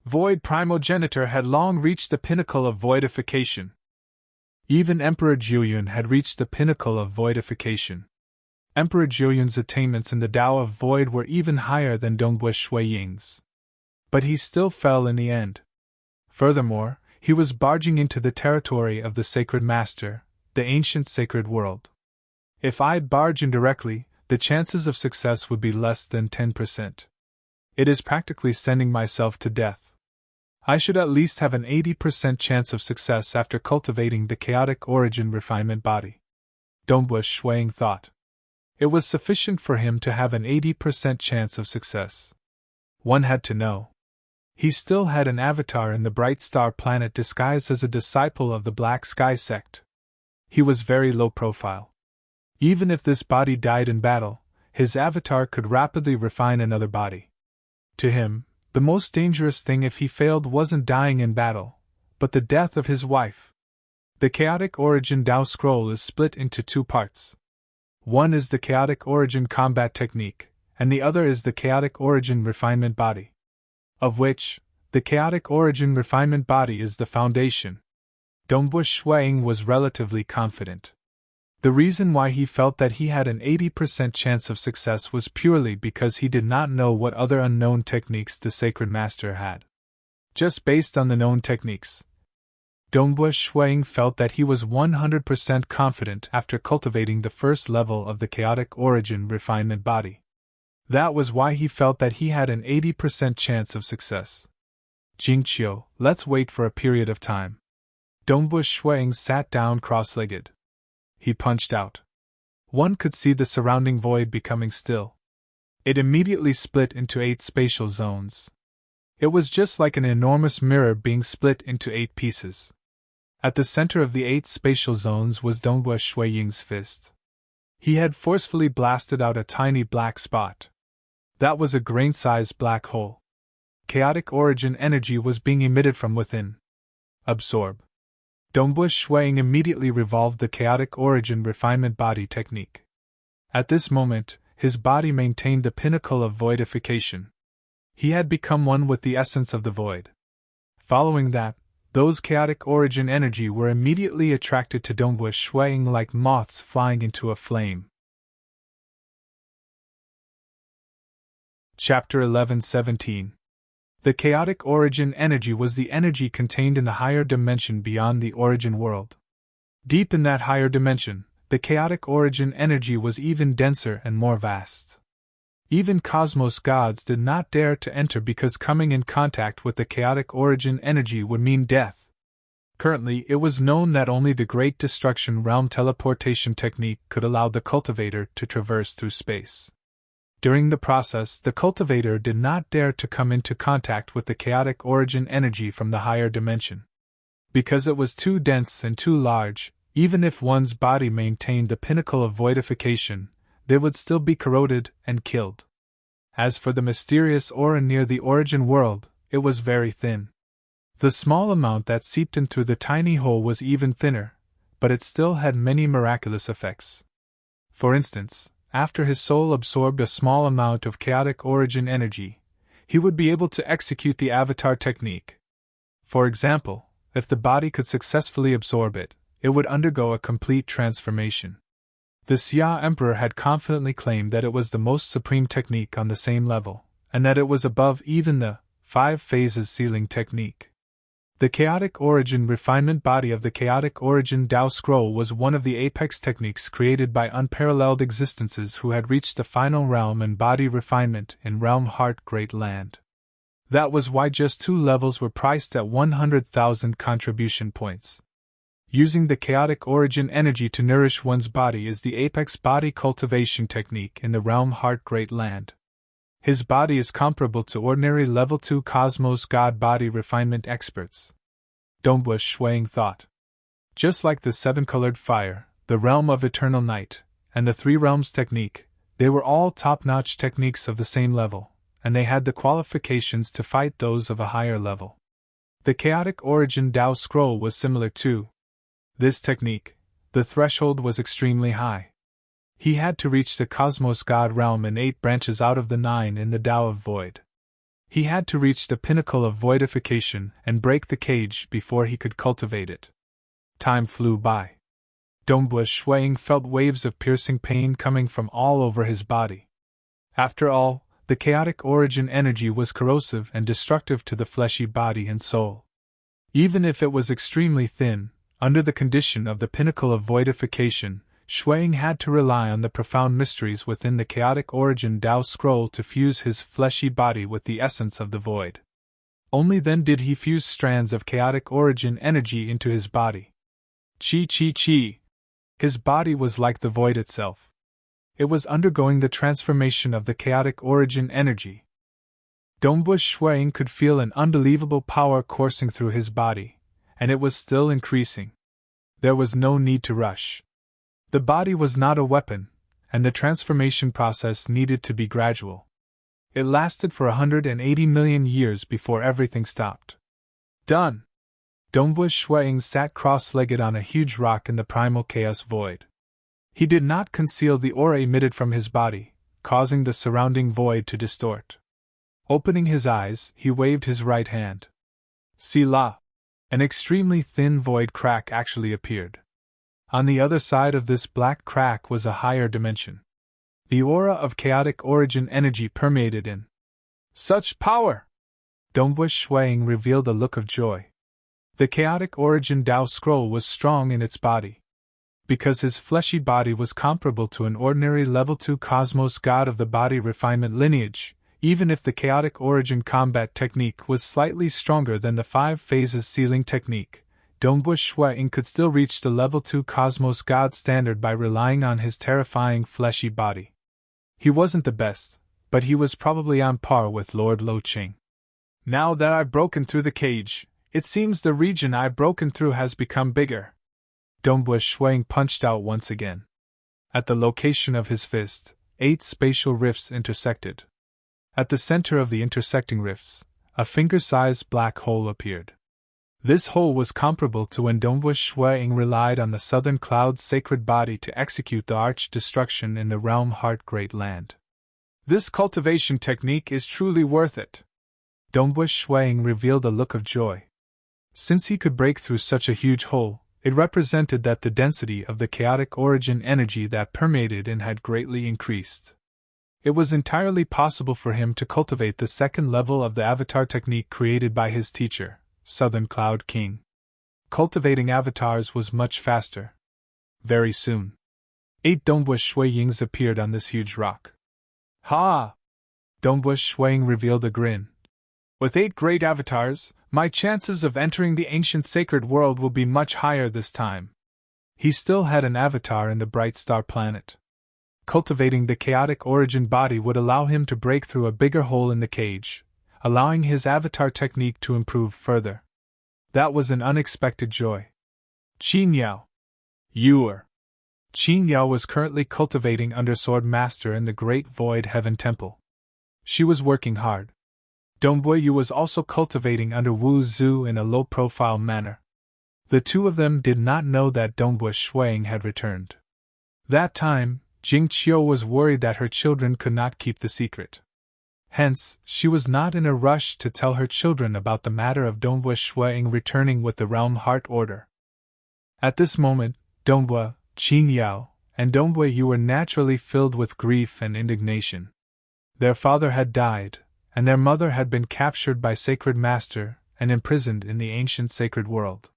Void Primogenitor had long reached the pinnacle of voidification. Even Emperor Jueyun had reached the pinnacle of voidification. Emperor Jueyun's attainments in the Tao of Void were even higher than Dongwu Shuiying's. But he still fell in the end. Furthermore, he was barging into the territory of the Sacred Master, the ancient sacred world. If I'd barge in directly, the chances of success would be less than 10%. It is practically sending myself to death. I should at least have an 80% chance of success after cultivating the chaotic origin refinement body. Dongwu Shuiying thought. It was sufficient for him to have an 80% chance of success. One had to know. He still had an avatar in the bright star planet disguised as a disciple of the Black Sky sect. he was very low profile. Even if this body died in battle, his avatar could rapidly refine another body. To him, the most dangerous thing if he failed wasn't dying in battle, but the death of his wife. The Chaotic Origin Tao Scroll is split into two parts. One is the Chaotic Origin Combat Technique, and the other is the Chaotic Origin Refinement Body. Of which, the Chaotic Origin Refinement Body is the foundation. Dongbu Shuang was relatively confident. The reason why he felt that he had an 80% chance of success was purely because he did not know what other unknown techniques the Sacred Master had. Just based on the known techniques, Dongbu Shuang felt that he was 100% confident after cultivating the first level of the Chaotic Origin Refinement Body. That was why he felt that he had an 80% chance of success. Jingqiu, let's wait for a period of time. Dongbu Shuang sat down cross-legged. He punched out. One could see the surrounding void becoming still. It immediately split into 8 spatial zones. It was just like an enormous mirror being split into 8 pieces. At the center of the 8 spatial zones was Dongbu Shuiying's fist. He had forcefully blasted out a tiny black spot. That was a grain-sized black hole. Chaotic origin energy was being emitted from within. Absorb. Dongbu Shuiying immediately revolved the Chaotic Origin Refinement Body technique. At this moment, his body maintained the pinnacle of voidification. He had become one with the essence of the void. Following that, those chaotic origin energy were immediately attracted to Dongbu Shuiying like moths flying into a flame. Chapter 11:17. The chaotic origin energy was the energy contained in the higher dimension beyond the origin world. Deep in that higher dimension, the chaotic origin energy was even denser and more vast. Even cosmos gods did not dare to enter because coming in contact with the chaotic origin energy would mean death. Currently, it was known that only the Great Destruction Realm teleportation technique could allow the cultivator to traverse through space. During the process, the cultivator did not dare to come into contact with the chaotic origin energy from the higher dimension. Because it was too dense and too large, even if one's body maintained the pinnacle of voidification, they would still be corroded and killed. As for the mysterious aura near the origin world, it was very thin. The small amount that seeped in through the tiny hole was even thinner, but it still had many miraculous effects. For instance, after his soul absorbed a small amount of chaotic origin energy, he would be able to execute the avatar technique. For example, if the body could successfully absorb it, it would undergo a complete transformation. The Xia Emperor had confidently claimed that it was the most supreme technique on the same level, and that it was above even the 5 phases sealing technique. The chaotic origin refinement body of the chaotic origin Tao Scroll was one of the apex techniques created by unparalleled existences who had reached the final realm and body refinement in Realm Heart Great Land. That was why just 2 levels were priced at 100,000 contribution points. Using the chaotic origin energy to nourish one's body is the apex body cultivation technique in the Realm Heart Great Land. His body is comparable to ordinary level 2 cosmos god body refinement experts. Dongbu Shuiying thought. Just like the 7-colored fire, the realm of eternal night, and the 3 realms technique, they were all top-notch techniques of the same level, and they had the qualifications to fight those of a higher level. The chaotic origin Tao Scroll was similar too. This technique, the threshold was extremely high. He had to reach the Cosmos God realm in 8 branches out of the 9 in the Tao of Void. He had to reach the pinnacle of voidification and break the cage before he could cultivate it. Time flew by. Dongbu Shuiying felt waves of piercing pain coming from all over his body. After all, the chaotic origin energy was corrosive and destructive to the fleshy body and soul. Even if it was extremely thin, under the condition of the pinnacle of voidification, Shuiying had to rely on the profound mysteries within the chaotic origin Tao Scroll to fuse his fleshy body with the essence of the void. Only then did he fuse strands of chaotic origin energy into his body. Chi. His body was like the void itself. It was undergoing the transformation of the chaotic origin energy. Dongbu Shuiying could feel an unbelievable power coursing through his body, and it was still increasing. There was no need to rush. The body was not a weapon, and the transformation process needed to be gradual. It lasted for 180 million years before everything stopped. Done! Dongbui Shuiying sat cross-legged on a huge rock in the primal chaos void. He did not conceal the aura emitted from his body, causing the surrounding void to distort. Opening his eyes, he waved his right hand. Sila! An extremely thin void crack actually appeared. On the other side of this black crack was a higher dimension. The aura of chaotic origin energy permeated in. Such power! Dongbui Shuiying revealed a look of joy. The chaotic origin Tao scroll was strong in its body. Because his fleshy body was comparable to an ordinary level 2 cosmos god of the body refinement lineage, even if the chaotic origin combat technique was slightly stronger than the 5 phases sealing technique, Dongbui Shuiying could still reach the level 2 cosmos god standard by relying on his terrifying fleshy body. He wasn't the best, but he was probably on par with Lord Lo Qing. Now that I've broken through the cage, it seems the region I've broken through has become bigger. Dongbui Shuiying punched out once again. At the location of his fist, 8 spatial rifts intersected. At the center of the intersecting rifts, a finger-sized black hole appeared. This hole was comparable to when Dongbui Shuiying relied on the Southern Cloud's sacred body to execute the arch-destruction in the realm Heart Great Land. This cultivation technique is truly worth it. Dongbui Shuiying revealed a look of joy. Since he could break through such a huge hole, it represented that the density of the chaotic origin energy that permeated in had greatly increased. It was entirely possible for him to cultivate the second level of the avatar technique created by his teacher, Southern Cloud King. Cultivating avatars was much faster. Very soon, 8 Dongbui Shuiyings appeared on this huge rock. Ha! Dongbui Shuiying revealed a grin. With 8 great avatars, my chances of entering the ancient sacred world will be much higher this time. He still had an avatar in the bright star planet. Cultivating the chaotic origin body would allow him to break through a bigger hole in the cage, allowing his avatar technique to improve further. That was an unexpected joy. Qin Yao. You are. Qin Yao was currently cultivating Undersword Master in the Great Void Heaven Temple. She was working hard. Dongbui Yu was also cultivating under Wu Zhu in a low-profile manner. The two of them did not know that Dongbui Shuiying had returned. That time, Jing Qiu was worried that her children could not keep the secret. Hence, she was not in a rush to tell her children about the matter of Dongbui Shuiying returning with the Realm Heart Order. At this moment, Dongbui, Qin Yao, and Dongbui Yu were naturally filled with grief and indignation. Their father had died, and their mother had been captured by Sacred Master and imprisoned in the ancient sacred world.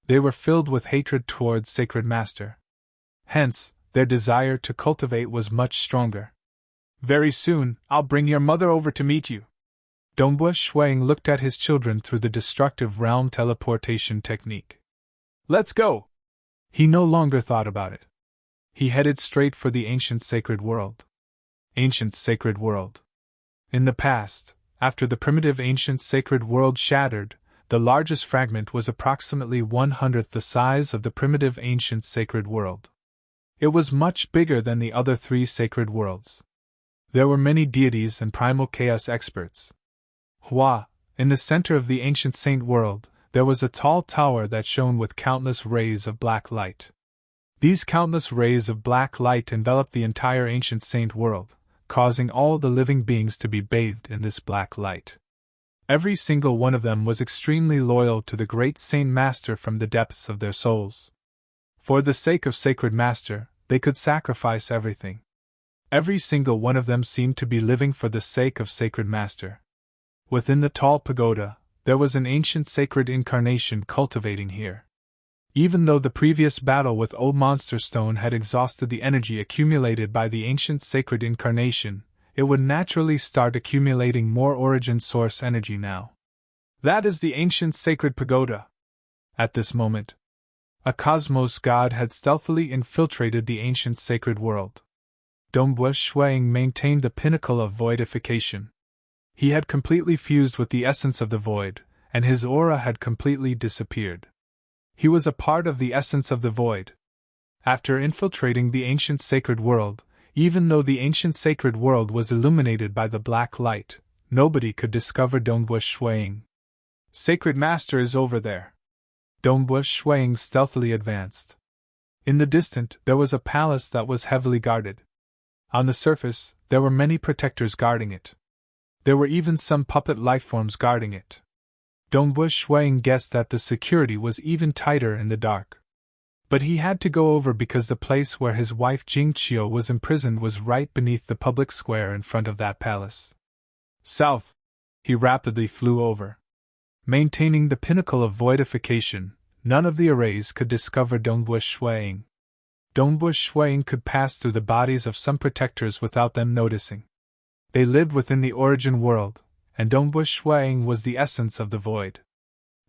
They were filled with hatred towards Sacred Master. Hence, their desire to cultivate was much stronger. Very soon, I'll bring your mother over to meet you. Dongbui Shuiying looked at his children through the destructive realm teleportation technique. Let's go! He no longer thought about it. He headed straight for the ancient sacred world. Ancient sacred world. In the past, after the primitive ancient sacred world shattered, the largest fragment was approximately 1/100th the size of the primitive ancient sacred world. It was much bigger than the other 3 sacred worlds. There were many deities and primal chaos experts. Hua, in the center of the ancient saint world, there was a tall tower that shone with countless rays of black light. These countless rays of black light enveloped the entire ancient saint world, causing all the living beings to be bathed in this black light. Every single one of them was extremely loyal to the great Saint Master from the depths of their souls. For the sake of Sacred Master, they could sacrifice everything. Every single one of them seemed to be living for the sake of Sacred Master. Within the tall pagoda, there was an ancient sacred incarnation cultivating here. Even though the previous battle with Old Monster Stone had exhausted the energy accumulated by the ancient sacred incarnation, it would naturally start accumulating more origin source energy now. That is the ancient sacred pagoda. At this moment, a cosmos god had stealthily infiltrated the ancient sacred world. Dongbui Shuiying maintained the pinnacle of voidification. He had completely fused with the essence of the void, and his aura had completely disappeared. He was a part of the essence of the void. After infiltrating the ancient sacred world, even though the ancient sacred world was illuminated by the black light, nobody could discover Dongbu Shuiying. Sacred Master is over there. Dongbu Shuiying stealthily advanced. In the distance, there was a palace that was heavily guarded. On the surface, there were many protectors guarding it. There were even some puppet lifeforms guarding it. Dongbu Shuiying guessed that the security was even tighter in the dark. But he had to go over because the place where his wife Jingqiu was imprisoned was right beneath the public square in front of that palace. South. He rapidly flew over. Maintaining the pinnacle of voidification, none of the arrays could discover Dongbu Shuiying. Dongbu Shuiying could pass through the bodies of some protectors without them noticing. They lived within the origin world, and Dongbu Shuiying was the essence of the void.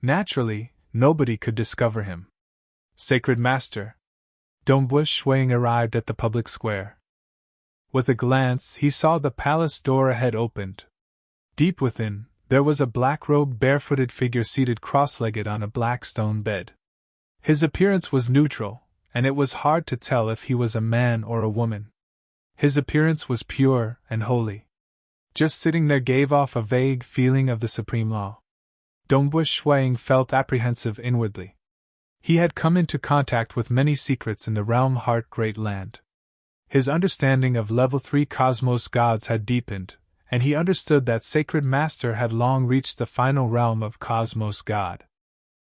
Naturally, nobody could discover him. Sacred Master. Dongbu Shuiying arrived at the public square. With a glance, he saw the palace door ahead opened. Deep within, there was a black-robed barefooted figure seated cross-legged on a black stone bed. His appearance was neutral, and it was hard to tell if he was a man or a woman. His appearance was pure and holy. Just sitting there gave off a vague feeling of the supreme law. Dongbu Shuiying felt apprehensive inwardly. He had come into contact with many secrets in the realm Heart Great Land. His understanding of level 3 cosmos gods had deepened, and he understood that Sacred Master had long reached the final realm of Cosmos God.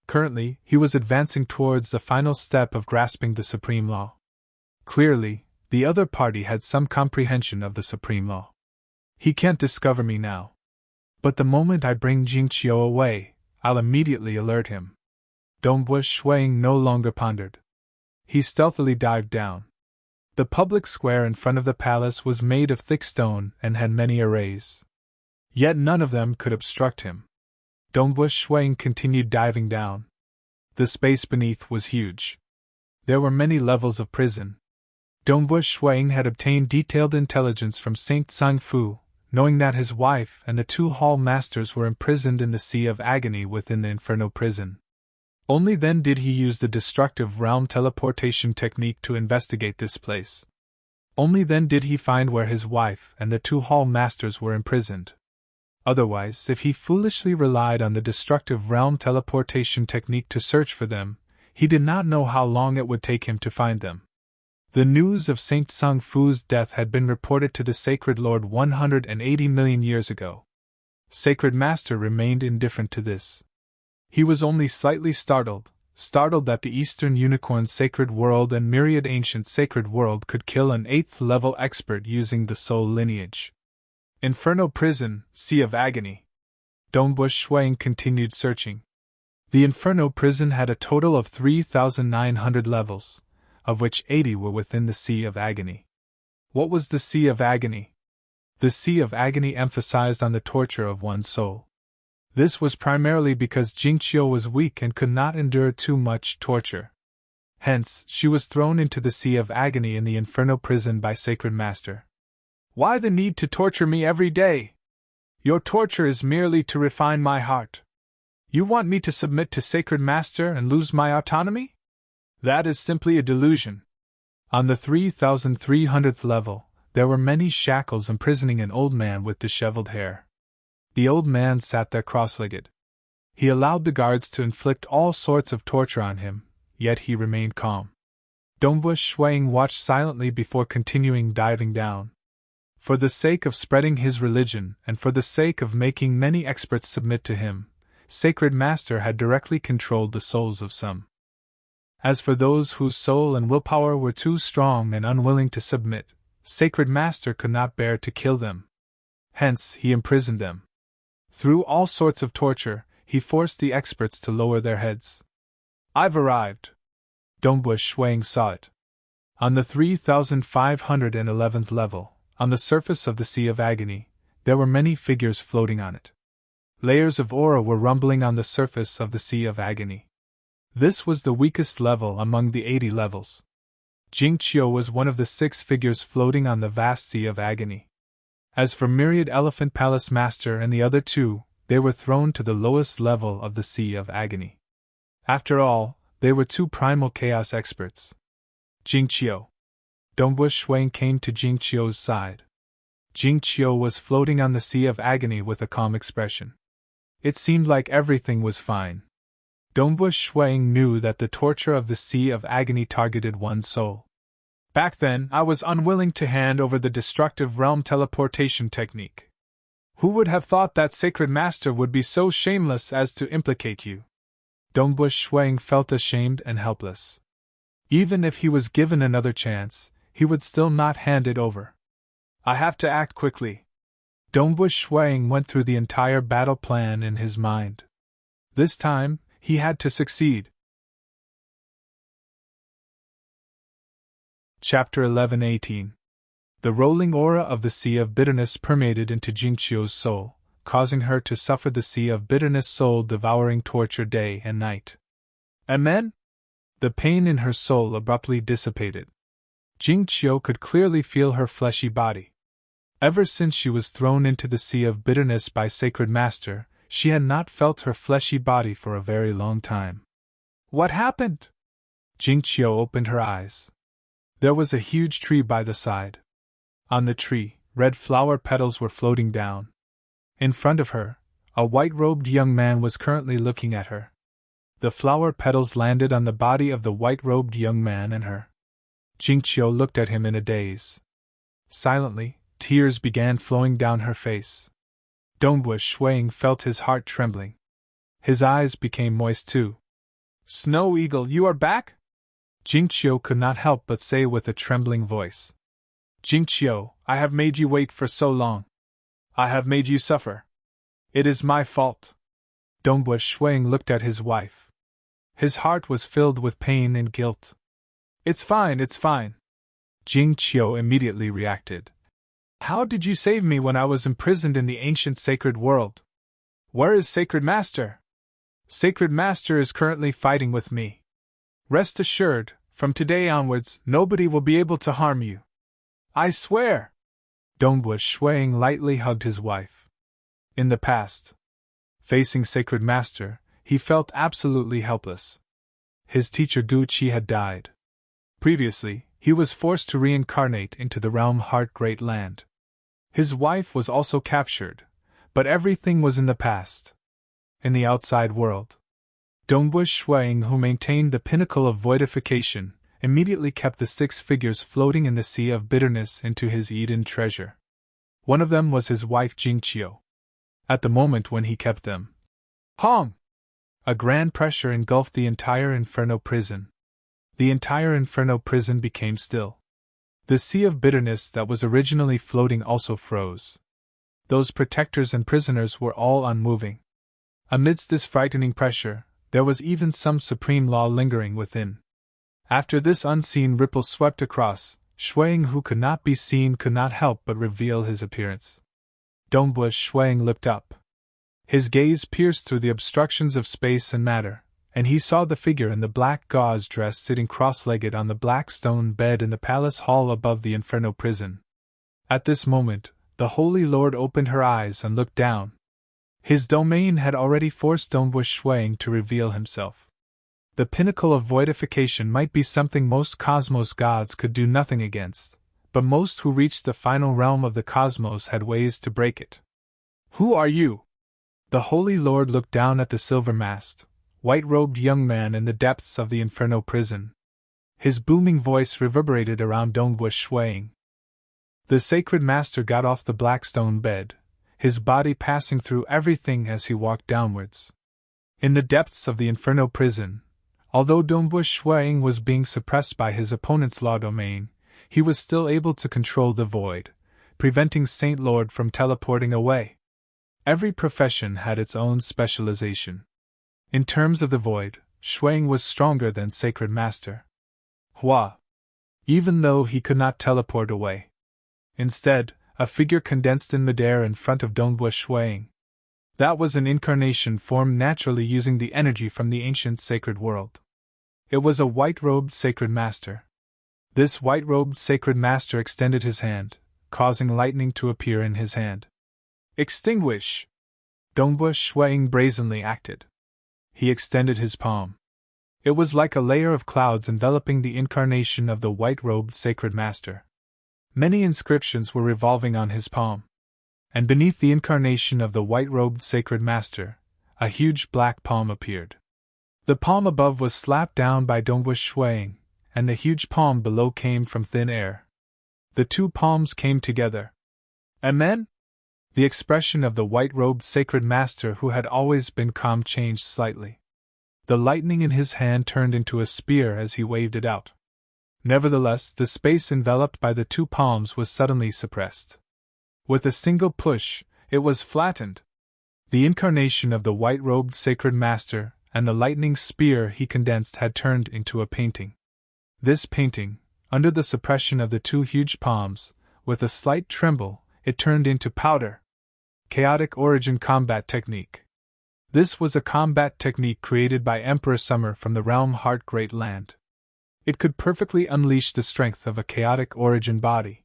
Currently, he was advancing towards the final step of grasping the Supreme Law. Clearly, the other party had some comprehension of the Supreme Law. He can't discover me now. But the moment I bring Jingqiu away, I'll immediately alert him. Dongbu Shuiying no longer pondered. He stealthily dived down. The public square in front of the palace was made of thick stone and had many arrays. Yet none of them could obstruct him. Dongbu Shuiying continued diving down. The space beneath was huge. There were many levels of prison. Dongbu Shuiying had obtained detailed intelligence from Saint Tsang Fu, knowing that his wife and the 2 hall masters were imprisoned in the Sea of Agony within the Inferno prison. Only then did he use the destructive realm teleportation technique to investigate this place. Only then did he find where his wife and the 2 hall masters were imprisoned. Otherwise, if he foolishly relied on the destructive realm teleportation technique to search for them, he did not know how long it would take him to find them. The news of Saint Tsang Fu's death had been reported to the Sacred Lord 180 million years ago. Sacred Master remained indifferent to this. He was only slightly startled that the Eastern Unicorn Sacred World and Myriad Ancient Sacred World could kill an 8th-level expert using the soul lineage. Inferno Prison, Sea of Agony. Dongbu Shuiying continued searching. The Inferno Prison had a total of 3,900 levels, of which 80 were within the Sea of Agony. What was the Sea of Agony? The Sea of Agony emphasized on the torture of one's soul. This was primarily because Jingqiu was weak and could not endure too much torture. Hence, she was thrown into the Sea of Agony in the Inferno Prison by Sacred Master. Why the need to torture me every day? Your torture is merely to refine my heart. You want me to submit to Sacred Master and lose my autonomy? That is simply a delusion. On the 3,300th level, there were many shackles imprisoning an old man with disheveled hair. The old man sat there cross-legged. He allowed the guards to inflict all sorts of torture on him, yet he remained calm. Dongbu Shuiying watched silently before continuing diving down. For the sake of spreading his religion and for the sake of making many experts submit to him, Sacred Master had directly controlled the souls of some. As for those whose soul and willpower were too strong and unwilling to submit, Sacred Master could not bear to kill them. Hence, he imprisoned them. Through all sorts of torture, he forced the experts to lower their heads. I've arrived. Dongbu Shuiying saw it. On the 3,511th level, on the surface of the Sea of Agony, there were many figures floating on it. Layers of aura were rumbling on the surface of the Sea of Agony. This was the weakest level among the 80 levels. Jingqiu was one of the 6 figures floating on the vast Sea of Agony. As for Myriad Elephant Palace Master and the other 2, they were thrown to the lowest level of the Sea of Agony. After all, They were two primal chaos experts. Jingqiu. Dongwu Shuang came to Jingqiu's side. Jingqiu was floating on the sea of agony with a calm expression. It seemed like everything was fine. Dongwu Shuang knew that the torture of the sea of agony targeted one's soul. Back then, I was unwilling to hand over the destructive realm teleportation technique. Who would have thought that Sacred Master would be so shameless as to implicate you? Dongwu Shuang felt ashamed and helpless. Even if he was given another chance, he would still not hand it over. I have to act quickly. Dongwu Shuang went through the entire battle plan in his mind. This time, he had to succeed. Chapter 11:18. The rolling aura of the Sea of Bitterness permeated into Jingqiu's soul, causing her to suffer the Sea of Bitterness soul-devouring torture day and night. Amen? The pain in her soul abruptly dissipated. Jingqiu could clearly feel her fleshy body. Ever since she was thrown into the Sea of Bitterness by Sacred Master, she had not felt her fleshy body for a very long time. What happened? Jingqiu opened her eyes. There was a huge tree by the side. On the tree, red flower petals were floating down. In front of her, a white-robed young man was currently looking at her. The flower petals landed on the body of the white-robed young man and her. Jingqiu looked at him in a daze. Silently, tears began flowing down her face. Dongwu Shuang felt his heart trembling. His eyes became moist too. Snow Eagle, you are back? Jingqiu could not help but say with a trembling voice. Jingqiu, I have made you wait for so long. I have made you suffer. It is my fault. Dongwu Shuang looked at his wife. His heart was filled with pain and guilt. It's fine, it's fine. Jingqiu immediately reacted. How did you save me when I was imprisoned in the ancient sacred world? Where is Sacred Master? Sacred Master is currently fighting with me. Rest assured, from today onwards, nobody will be able to harm you. I swear! Dongwu Shuang lightly hugged his wife. In the past, facing Sacred Master, he felt absolutely helpless. His teacher Gu Qi had died. Previously, he was forced to reincarnate into the realm Heart Great Land. His wife was also captured, but everything was in the past. In the outside world, Dongwu Shuang, who maintained the pinnacle of voidification, immediately kept the 6 figures floating in the Sea of Bitterness into his Eden treasure. One of them was his wife Jingqiu. At the moment when he kept them, Hong! A grand pressure engulfed the entire Inferno prison. The entire Inferno prison became still. The Sea of Bitterness that was originally floating also froze. Those protectors and prisoners were all unmoving. Amidst this frightening pressure, there was even some supreme law lingering within. After this unseen ripple swept across, Shuang, who could not be seen, could not help but reveal his appearance. Dongwu Shuang looked up. His gaze pierced through the obstructions of space and matter, and he saw the figure in the black gauze dress sitting cross-legged on the black stone bed in the palace hall above the Inferno prison. At this moment, the Holy Lord opened her eyes and looked down. His domain had already forced Dongwu Shuang to reveal himself. The pinnacle of voidification might be something most cosmos gods could do nothing against, but most who reached the final realm of the cosmos had ways to break it. Who are you? The Holy Lord looked down at the silver-masked, white-robed young man in the depths of the Inferno prison. His booming voice reverberated around Dongwu Shuang. The Sacred Master got off the black stone bed, his body passing through everything as he walked downwards. In the depths of the Inferno prison, although Dongwu Shuang was being suppressed by his opponent's law domain, he was still able to control the void, preventing Saint Lord from teleporting away. Every profession had its own specialization. In terms of the void, Shuang was stronger than Sacred Master. Hua! Even though he could not teleport away. Instead, a figure condensed in midair in front of Dongwu Shuang. That was an incarnation formed naturally using the energy from the ancient sacred world. It was a white-robed Sacred Master. This white-robed Sacred Master extended his hand, causing lightning to appear in his hand. Extinguish! Dongwu Shuang brazenly acted. He extended his palm. It was like a layer of clouds enveloping the incarnation of the white-robed sacred master. Many inscriptions were revolving on his palm. And beneath the incarnation of the white-robed sacred master, a huge black palm appeared. The palm above was slapped down by Dongwu Shuang, and the huge palm below came from thin air. The two palms came together. Amen? The expression of the white-robed sacred master who had always been calm changed slightly. The lightning in his hand turned into a spear as he waved it out. Nevertheless, the space enveloped by the two palms was suddenly suppressed. With a single push, it was flattened. The incarnation of the white-robed sacred master and the lightning spear he condensed had turned into a painting. This painting, under the suppression of the two huge palms, with a slight tremble, it turned into powder. Chaotic Origin Combat Technique. This was a combat technique created by Emperor Summer from the realm Heart Great Land. It could perfectly unleash the strength of a chaotic origin body.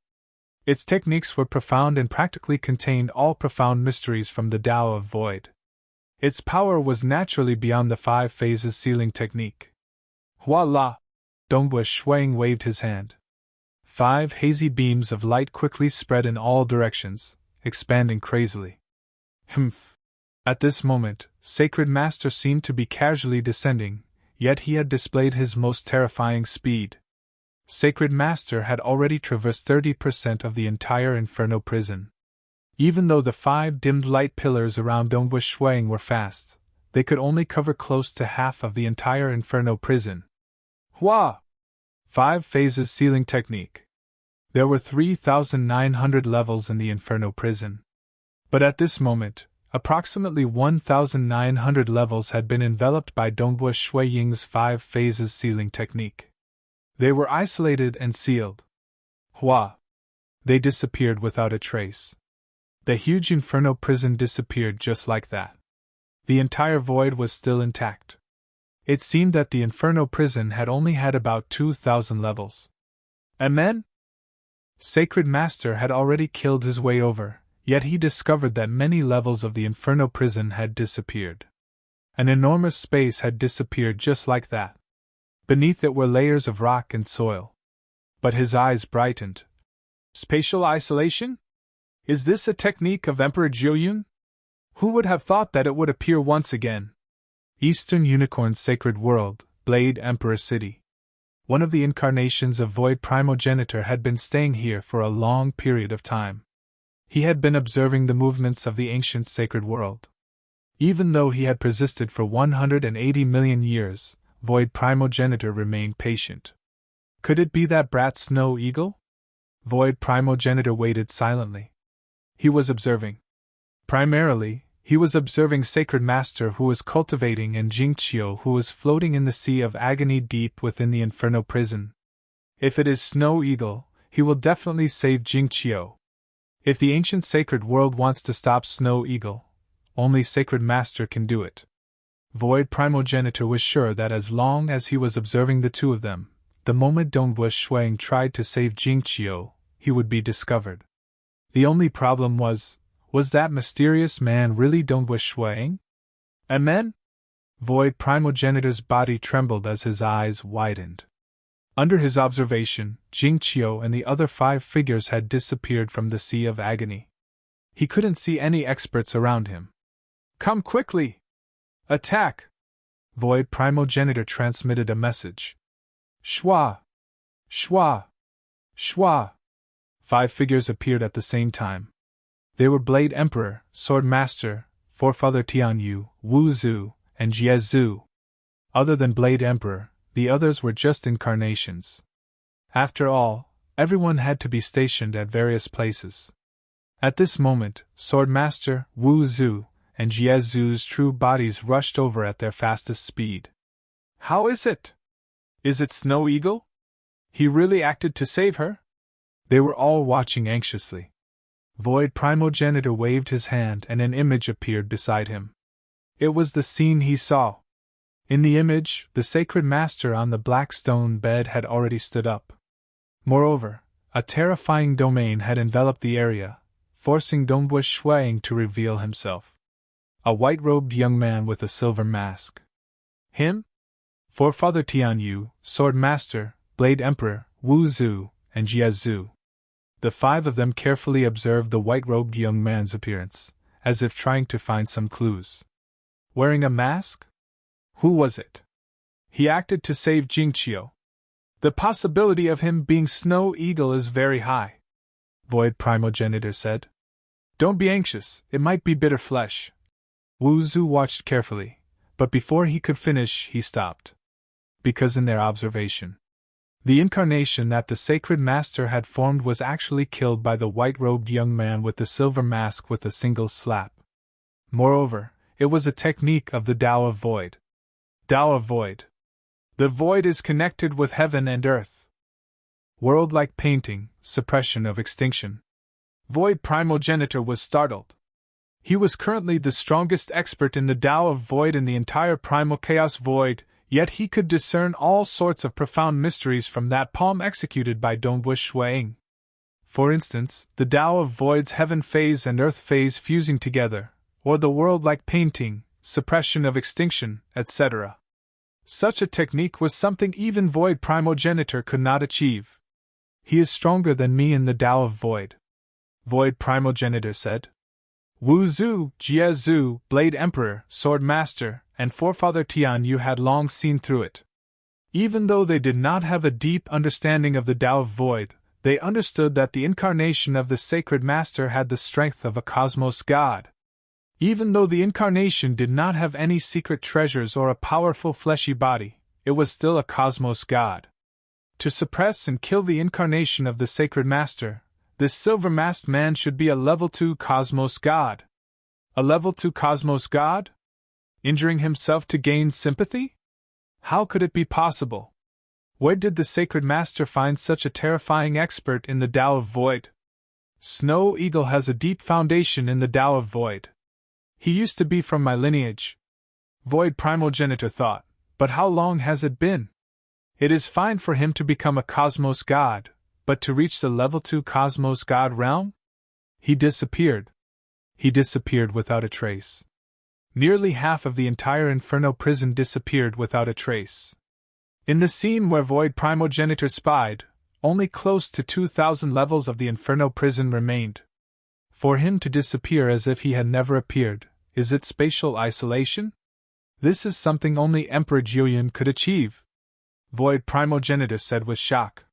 Its techniques were profound and practically contained all profound mysteries from the Tao of Void. Its power was naturally beyond the 5 phases sealing technique. Voila! Dongwu Shuang waved his hand. 5 hazy beams of light quickly spread in all directions, expanding crazily. Humph! At this moment, Sacred Master seemed to be casually descending, yet he had displayed his most terrifying speed. Sacred Master had already traversed 30% of the entire Inferno prison. Even though the 5 dimmed light pillars around Dongwu Shuang were fast, they could only cover close to half of the entire Inferno prison. Hua! 5 phases sealing technique. There were 3,900 levels in the Inferno prison. But at this moment, approximately 1,900 levels had been enveloped by Dongwu Shuiying's 5 phases sealing technique. They were isolated and sealed. Hua! They disappeared without a trace. The huge Inferno prison disappeared just like that. The entire void was still intact. It seemed that the Inferno prison had only had about 2,000 levels. Amen? Sacred Master had already killed his way over, yet he discovered that many levels of the Inferno prison had disappeared. An enormous space had disappeared just like that. Beneath it were layers of rock and soil. But his eyes brightened. Spatial isolation? Is this a technique of Emperor Jiuyun? Who would have thought that it would appear once again? Eastern Unicorn's Sacred World, Blade Emperor City. One of the incarnations of Void Primogenitor had been staying here for a long period of time. He had been observing the movements of the ancient sacred world. Even though he had persisted for 180 million years, Void Primogenitor remained patient. Could it be that brat Snow Eagle? Void Primogenitor waited silently. He was observing. Primarily, he was observing Sacred Master who was cultivating and Jingqiu who was floating in the sea of agony deep within the Inferno prison. If it is Snow Eagle, he will definitely save Jingqiu. If the ancient sacred world wants to stop Snow Eagle, only Sacred Master can do it. Void Primogenitor was sure that as long as he was observing the two of them, the moment Dongwu Shuang tried to save Jingqiu, he would be discovered. The only problem was that mysterious man really Dongwu Shuang? Amen? Void Primogenitor's body trembled as his eyes widened. Under his observation, Jingqiu and the other 5 figures had disappeared from the sea of agony. He couldn't see any experts around him. Come quickly! Attack! Void Primogenitor transmitted a message. Shwa! Shwa! Shwa! 5 figures appeared at the same time. They were Blade Emperor, Sword Master, Forefather Tianyu, Wu Zhu, and Jie Zhu. Other than Blade Emperor, the others were just incarnations. After all, everyone had to be stationed at various places. At this moment, Sword Master, Wu Zhu, and Jie Zhu's true bodies rushed over at their fastest speed. How is it? Is it Snow Eagle? He really acted to save her? They were all watching anxiously. Void Primogenitor waved his hand and an image appeared beside him. It was the scene he saw. In the image, the Sacred Master on the black stone bed had already stood up. Moreover, a terrifying domain had enveloped the area, forcing Dongwu Shuang to reveal himself. A white-robed young man with a silver mask. Him? Forefather Tianyu, Sword Master, Blade Emperor, Wu Zu, and Jie Zhu. The five of them carefully observed the white-robed young man's appearance, as if trying to find some clues. Wearing a mask? Who was it? He acted to save Jingqiu. The possibility of him being Snow Eagle is very high, Void Primogenitor said. Don't be anxious, it might be bitter flesh. Wu Zu watched carefully, but before he could finish he stopped. Because in their observation, the incarnation that the sacred master had formed was actually killed by the white-robed young man with the silver mask with a single slap. Moreover, it was a technique of the Tao of Void. Tao of Void. The void is connected with heaven and earth. World-like painting, suppression of extinction. Void Primogenitor was startled. He was currently the strongest expert in the Tao of Void in the entire primal chaos void, yet he could discern all sorts of profound mysteries from that palm executed by Dongwu Shuang. For instance, the Tao of Void's heaven phase and earth phase fusing together, or the world-like painting, suppression of extinction, etc. Such a technique was something even Void Primogenitor could not achieve. He is stronger than me in the Tao of Void, Void Primogenitor said. Wu Zu, Jie Zhu, Blade Emperor, Sword Master, and Forefather Tianyu had long seen through it. Even though they did not have a deep understanding of the Tao of Void, they understood that the incarnation of the sacred master had the strength of a cosmos god. Even though the incarnation did not have any secret treasures or a powerful fleshy body, it was still a cosmos god. To suppress and kill the incarnation of the sacred master, this silver-masked man should be a level 2 cosmos god. A level 2 cosmos god? Injuring himself to gain sympathy? How could it be possible? Where did the sacred master find such a terrifying expert in the Tao of Void? Snow Eagle has a deep foundation in the Tao of Void. He used to be from my lineage, Void Primogenitor thought, but how long has it been? It is fine for him to become a cosmos god, but to reach the level 2 cosmos god realm? He disappeared. He disappeared without a trace. Nearly half of the entire Inferno prison disappeared without a trace. In the scene where Void Primogenitor spied, only close to 2,000 levels of the Inferno prison remained. For him to disappear as if he had never appeared, is it spatial isolation? This is something only Emperor Julian could achieve, Void Primogenitor said with shock.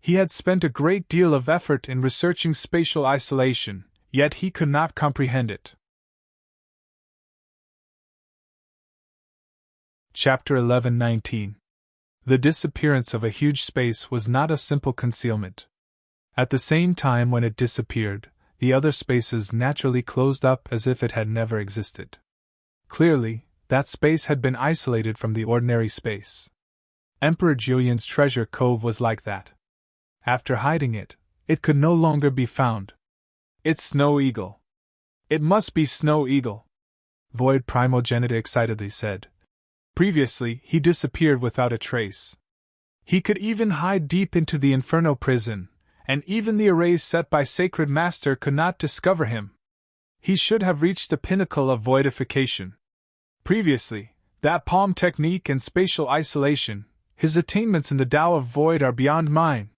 He had spent a great deal of effort in researching spatial isolation, yet he could not comprehend it. Chapter 11:19. The disappearance of a huge space was not a simple concealment. At the same time when it disappeared, the other spaces naturally closed up as if it had never existed. Clearly, that space had been isolated from the ordinary space. Emperor Julian's treasure cove was like that. After hiding it, it could no longer be found. It's Snow Eagle. It must be Snow Eagle, Void Primogenitor excitedly said. Previously, he disappeared without a trace. He could even hide deep into the Inferno prison, and even the arrays set by Sacred Master could not discover him. He should have reached the pinnacle of voidification. Previously, that palm technique and spatial isolation, his attainments in the Tao of Void are beyond mine.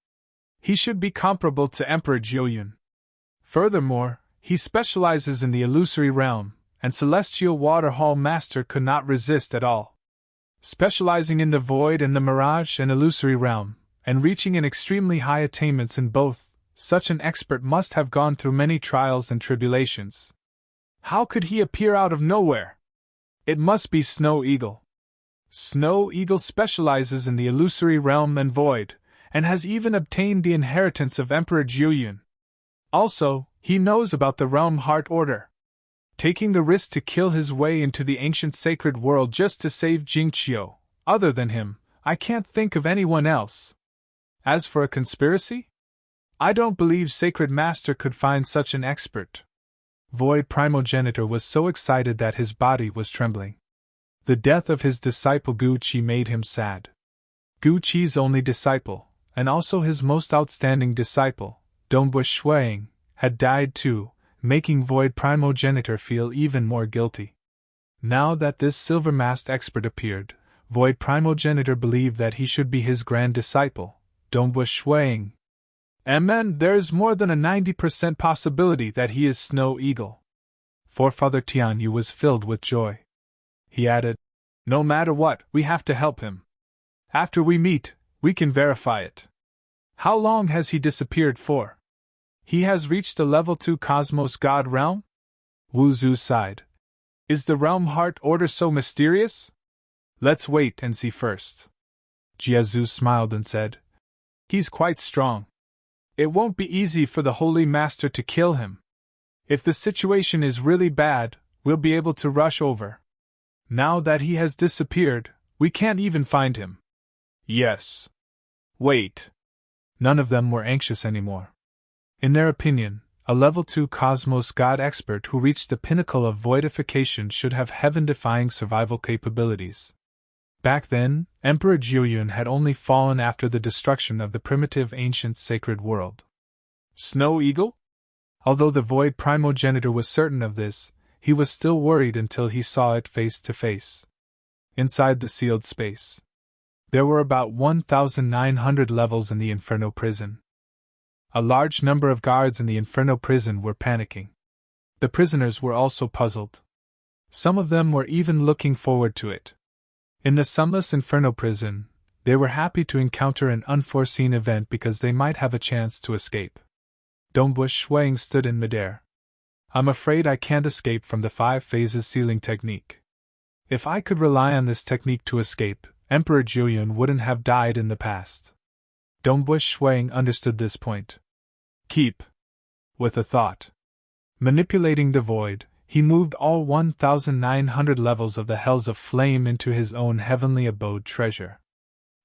He should be comparable to Emperor Julian. Furthermore, he specializes in the illusory realm, and Celestial Waterhall Master could not resist at all. Specializing in the void and the mirage and illusory realm, and reaching in extremely high attainments in both, such an expert must have gone through many trials and tribulations. How could he appear out of nowhere? It must be Snow Eagle. Snow Eagle specializes in the illusory realm and void, and has even obtained the inheritance of Emperor Julian. Also, he knows about the Realm Heart Order. Taking the risk to kill his way into the ancient sacred world just to save Jingqiu, other than him, I can't think of anyone else. As for a conspiracy? I don't believe Sacred Master could find such an expert. Void Primogenitor was so excited that his body was trembling. The death of his disciple Gu Qi made him sad. Gu Qi's only disciple, and also his most outstanding disciple, Dongwu Shuang, had died too, making Void Primogenitor feel even more guilty. Now that this silver-masked expert appeared, Void Primogenitor believed that he should be his grand disciple, Dongbush Shuang. And there's more than a 90% possibility that he is Snow Eagle. Forefather Tianyu was filled with joy. He added, "No matter what, we have to help him. After we meet, we can verify it." "How long has he disappeared for?" "He has reached the level 2 Cosmos God realm?" Wu Zu sighed. "Is the realm heart order so mysterious?" "Let's wait and see first." Jiazu smiled and said, "He's quite strong. It won't be easy for the Holy Master to kill him. If the situation is really bad, we'll be able to rush over. Now that he has disappeared, we can't even find him." "Yes. Wait." None of them were anxious anymore. In their opinion, a level 2 Cosmos God expert who reached the pinnacle of voidification should have heaven-defying survival capabilities. Back then, Emperor Jiuyun had only fallen after the destruction of the primitive ancient sacred world. Snow Eagle? Although the Void Primogenitor was certain of this, he was still worried until he saw it face to face. Inside the sealed space, there were about 1,900 levels in the Inferno prison. A large number of guards in the Inferno prison were panicking. The prisoners were also puzzled. Some of them were even looking forward to it. In the sunless Inferno prison, they were happy to encounter an unforeseen event because they might have a chance to escape. Dongbush Shuang stood in midair. "I'm afraid I can't escape from the 5 phases sealing technique. If I could rely on this technique to escape, Emperor Jiuyun wouldn't have died in the past." Dongbush Shuang understood this point. "Keep." With a thought. Manipulating the void, he moved all 1,900 levels of the Hells of Flame into his own heavenly abode treasure.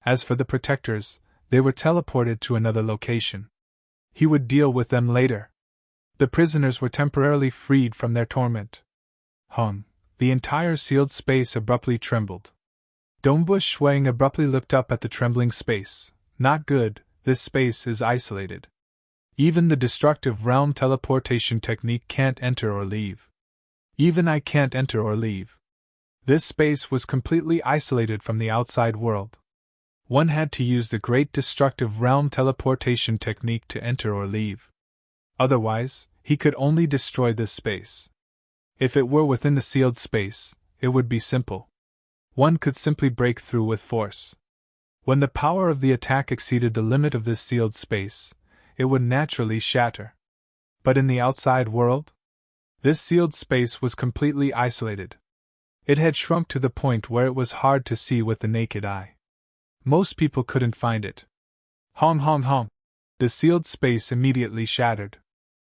As for the protectors, they were teleported to another location. He would deal with them later. The prisoners were temporarily freed from their torment. The entire sealed space abruptly trembled. Dongbush Shuang abruptly looked up at the trembling space. "Not good, this space is isolated. Even the destructive realm teleportation technique can't enter or leave. Even I can't enter or leave." This space was completely isolated from the outside world. One had to use the great destructive realm teleportation technique to enter or leave. Otherwise, he could only destroy this space. If it were within the sealed space, it would be simple. One could simply break through with force. When the power of the attack exceeded the limit of this sealed space, it would naturally shatter. But in the outside world? This sealed space was completely isolated. It had shrunk to the point where it was hard to see with the naked eye. Most people couldn't find it. Hong. The sealed space immediately shattered.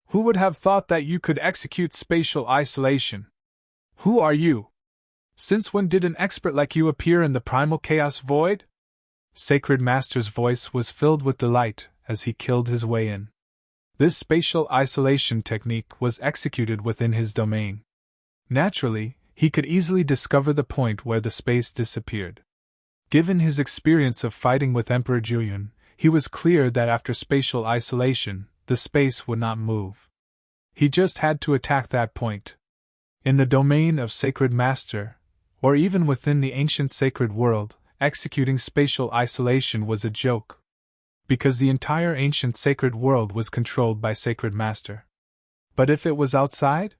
"Who would have thought that you could execute spatial isolation? Who are you? Since when did an expert like you appear in the primal chaos void?" Sacred Master's voice was filled with delight as he killed his way in. This spatial isolation technique was executed within his domain. Naturally, he could easily discover the point where the space disappeared. Given his experience of fighting with Emperor Jiuyun, he was clear that after spatial isolation, the space would not move. He just had to attack that point. In the domain of Sacred Master, or even within the ancient sacred world, executing spatial isolation was a joke. Because the entire ancient sacred world was controlled by Sacred Master. But if it was outside?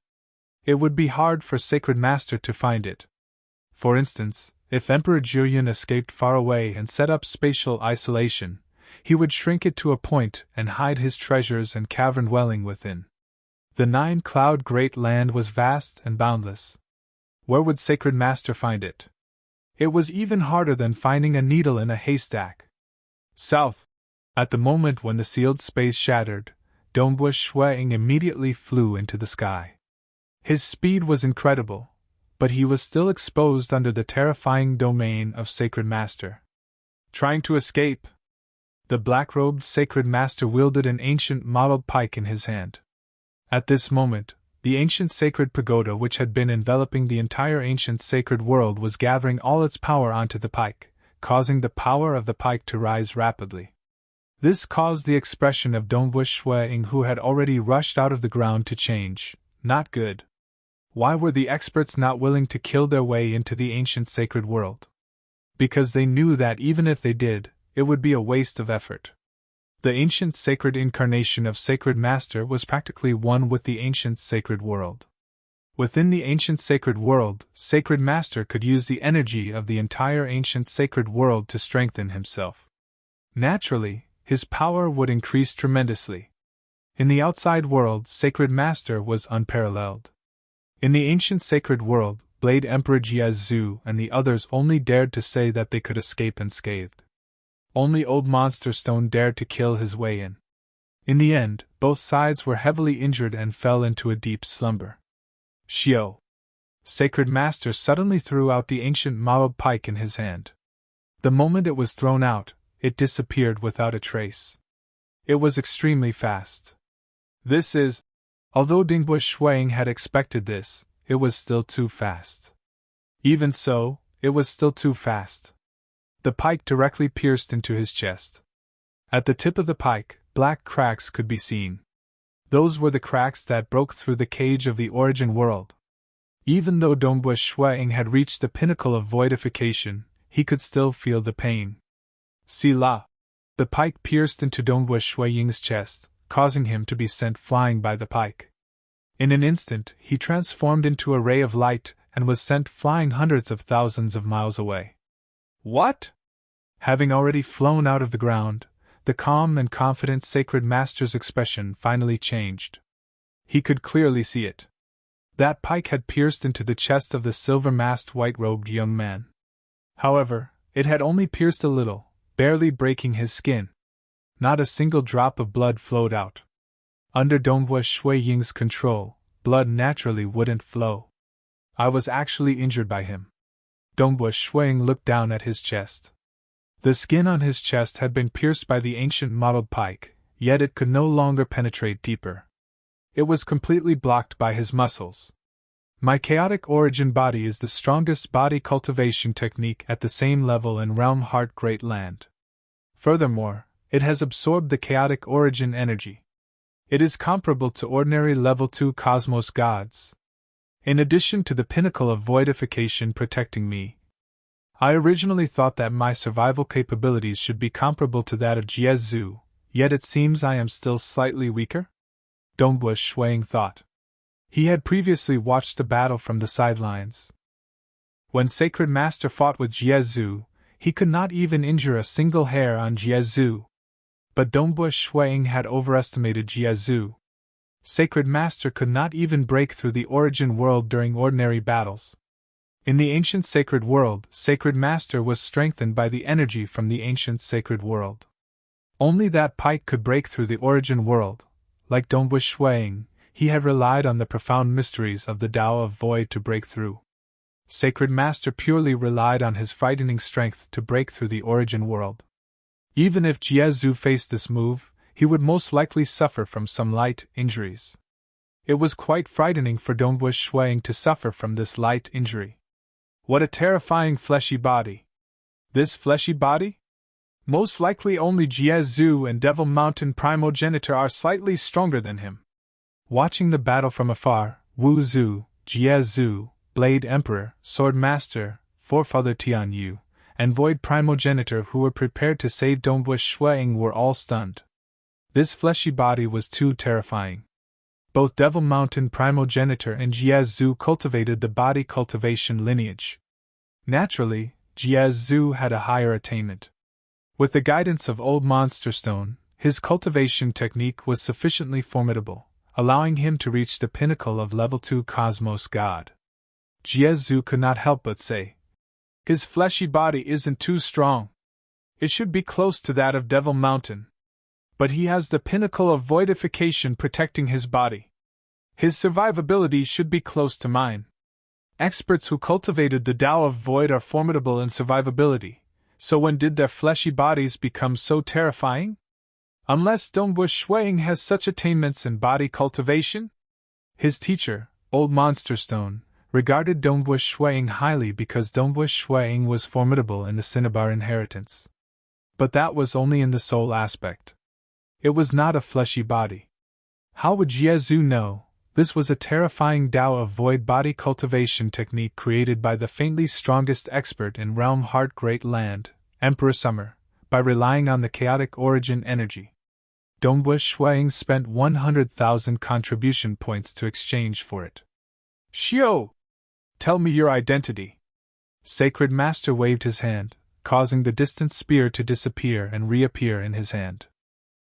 It would be hard for Sacred Master to find it. For instance, if Emperor Jiuyun escaped far away and set up spatial isolation, he would shrink it to a point and hide his treasures and cavern dwelling within. The 9-cloud great land was vast and boundless. Where would Sacred Master find it? It was even harder than finding a needle in a haystack. South. At the moment when the sealed space shattered, Dongbush Shuang immediately flew into the sky. His speed was incredible, but he was still exposed under the terrifying domain of Sacred Master. Trying to escape? The black-robed Sacred Master wielded an ancient mottled pike in his hand. At this moment, the ancient sacred pagoda which had been enveloping the entire ancient sacred world was gathering all its power onto the pike, causing the power of the pike to rise rapidly. This caused the expression of Dongbush Shuang, who had already rushed out of the ground, to change. Not good. Why were the experts not willing to kill their way into the ancient sacred world? because they knew that even if they did, it would be a waste of effort. The ancient sacred incarnation of Sacred Master was practically one with the ancient sacred world. Within the ancient sacred world, Sacred Master could use the energy of the entire ancient sacred world to strengthen himself. Naturally, his power would increase tremendously. In the outside world, Sacred Master was unparalleled. In the ancient sacred world, Blade Emperor Jiazu and the others only dared to say that they could escape unscathed. Only Old Monster Stone dared to kill his way in. In the end, both sides were heavily injured and fell into a deep slumber. Shio! Sacred Master suddenly threw out the ancient modeled pike in his hand. The moment it was thrown out, it disappeared without a trace. It was extremely fast. Although Dingbua Shuang had expected this, it was still too fast. Even so, it was still too fast. The pike directly pierced into his chest. At the tip of the pike, black cracks could be seen. Those were the cracks that broke through the cage of the origin world. Even though Dongbua Shuang had reached the pinnacle of voidification, he could still feel the pain. Sila! The pike pierced into Dongbua Shuang's chest, causing him to be sent flying by the pike. In an instant, he transformed into a ray of light and was sent flying hundreds of thousands of miles away. What? Having already flown out of the ground, the calm and confident Sacred Master's expression finally changed. He could clearly see it. That pike had pierced into the chest of the silver-masked white-robed young man. However, it had only pierced a little, barely breaking his skin. Not a single drop of blood flowed out. Under Donghua Shuiying's control, blood naturally wouldn't flow. I was actually injured by him. Donghua Shuiying looked down at his chest. The skin on his chest had been pierced by the ancient mottled pike, yet it could no longer penetrate deeper. It was completely blocked by his muscles. My chaotic origin body is the strongest body cultivation technique at the same level in Realm Heart Great Land. Furthermore, it has absorbed the chaotic origin energy. It is comparable to ordinary level 2 cosmos gods. In addition to the pinnacle of voidification protecting me, I originally thought that my survival capabilities should be comparable to that of Jiezu, yet it seems I am still slightly weaker? Donghua Shuiying thought. He had previously watched the battle from the sidelines. When Sacred Master fought with Jiezu, he could not even injure a single hair on Jiezu. But Donghua Shuiying had overestimated Jiezu. Sacred Master could not even break through the origin world during ordinary battles. In the ancient sacred world, Sacred Master was strengthened by the energy from the ancient sacred world. Only that pike could break through the origin world. Like Donghua Shuiying, he had relied on the profound mysteries of the Tao of Void to break through. Sacred Master purely relied on his frightening strength to break through the origin world. Even if Jiezu faced this move, he would most likely suffer from some light injuries. It was quite frightening for Donghua Shuiying to suffer from this light injury. What a terrifying fleshy body! This fleshy body? Most likely only Jiezu and Devil Mountain Primogenitor are slightly stronger than him. Watching the battle from afar, Wu Zu, Jiezu, Blade Emperor, Sword Master, Forefather Tianyu, and Void Primogenitor who were prepared to save Donghua Shuiying were all stunned. This fleshy body was too terrifying. Both Devil Mountain Primogenitor and Jiezu cultivated the body cultivation lineage. Naturally, Jiezu had a higher attainment. With the guidance of Old Monster Stone, his cultivation technique was sufficiently formidable, allowing him to reach the pinnacle of level 2 Cosmos God. Jiezu could not help but say, "His fleshy body isn't too strong. It should be close to that of Devil Mountain. But he has the pinnacle of voidification protecting his body. His survivability should be close to mine. Experts who cultivated the Tao of Void are formidable in survivability, so when did their fleshy bodies become so terrifying? Unless Donghua Shuiying has such attainments in body cultivation?" His teacher, Old Monster Stone, regarded Donghua Shuiying highly because Donghua Shuiying was formidable in the Cinnabar inheritance. But that was only in the soul aspect. It was not a fleshy body. How would Jiezu know, This was a terrifying Tao of void body cultivation technique created by the faintly strongest expert in Realm Heart Great Land, Emperor Summer, by relying on the chaotic origin energy. Dongbua Shuiying spent 100,000 contribution points to exchange for it. Xiao! Tell me your identity. Sacred Master waved his hand, causing the distant spear to disappear and reappear in his hand.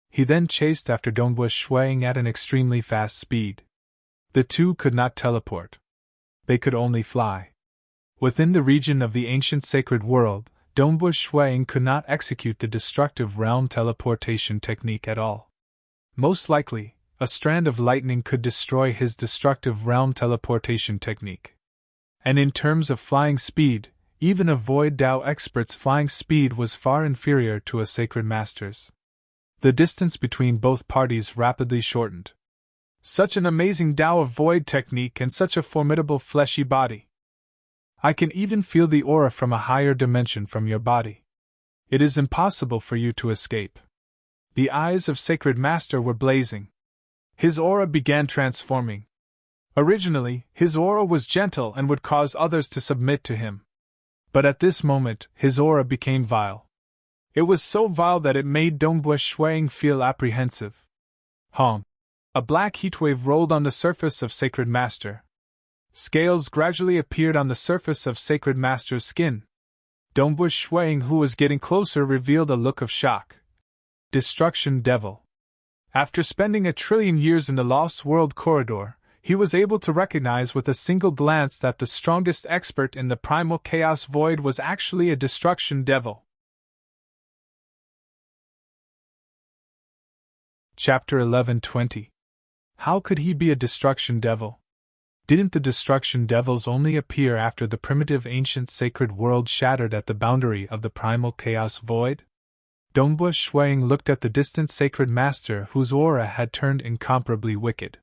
He then chased after Dongbua Shuiying at an extremely fast speed. The two could not teleport. They could only fly. Within the region of the ancient sacred world, Dongbua Shuiying could not execute the destructive realm teleportation technique at all. Most likely, a strand of lightning could destroy his destructive realm teleportation technique. And in terms of flying speed, even a Void Dao expert's flying speed was far inferior to a Sacred Master's. The distance between both parties rapidly shortened. Such an amazing Tao of Void technique and such a formidable fleshy body. I can even feel the aura from a higher dimension from your body. It is impossible for you to escape. The eyes of Sacred Master were blazing. His aura began transforming. Originally, his aura was gentle and would cause others to submit to him. But at this moment, his aura became vile. It was so vile that it made Dongbua Shuiying feel apprehensive. Hong. A black heatwave rolled on the surface of Sacred Master. Scales gradually appeared on the surface of Sacred Master's skin. Dongbua Shuiying, who was getting closer, revealed a look of shock. Destruction Devil. After spending 1,000,000,000,000 years in the Lost World corridor, he was able to recognize with a single glance that the strongest expert in the primal chaos void was actually a Destruction Devil. Chapter 11:20. How could he be a Destruction Devil? Didn't the Destruction Devils only appear after the primitive ancient sacred world shattered at the boundary of the primal chaos void? Dongbua Shuiying looked at the distant Sacred Master, whose aura had turned incomparably wicked.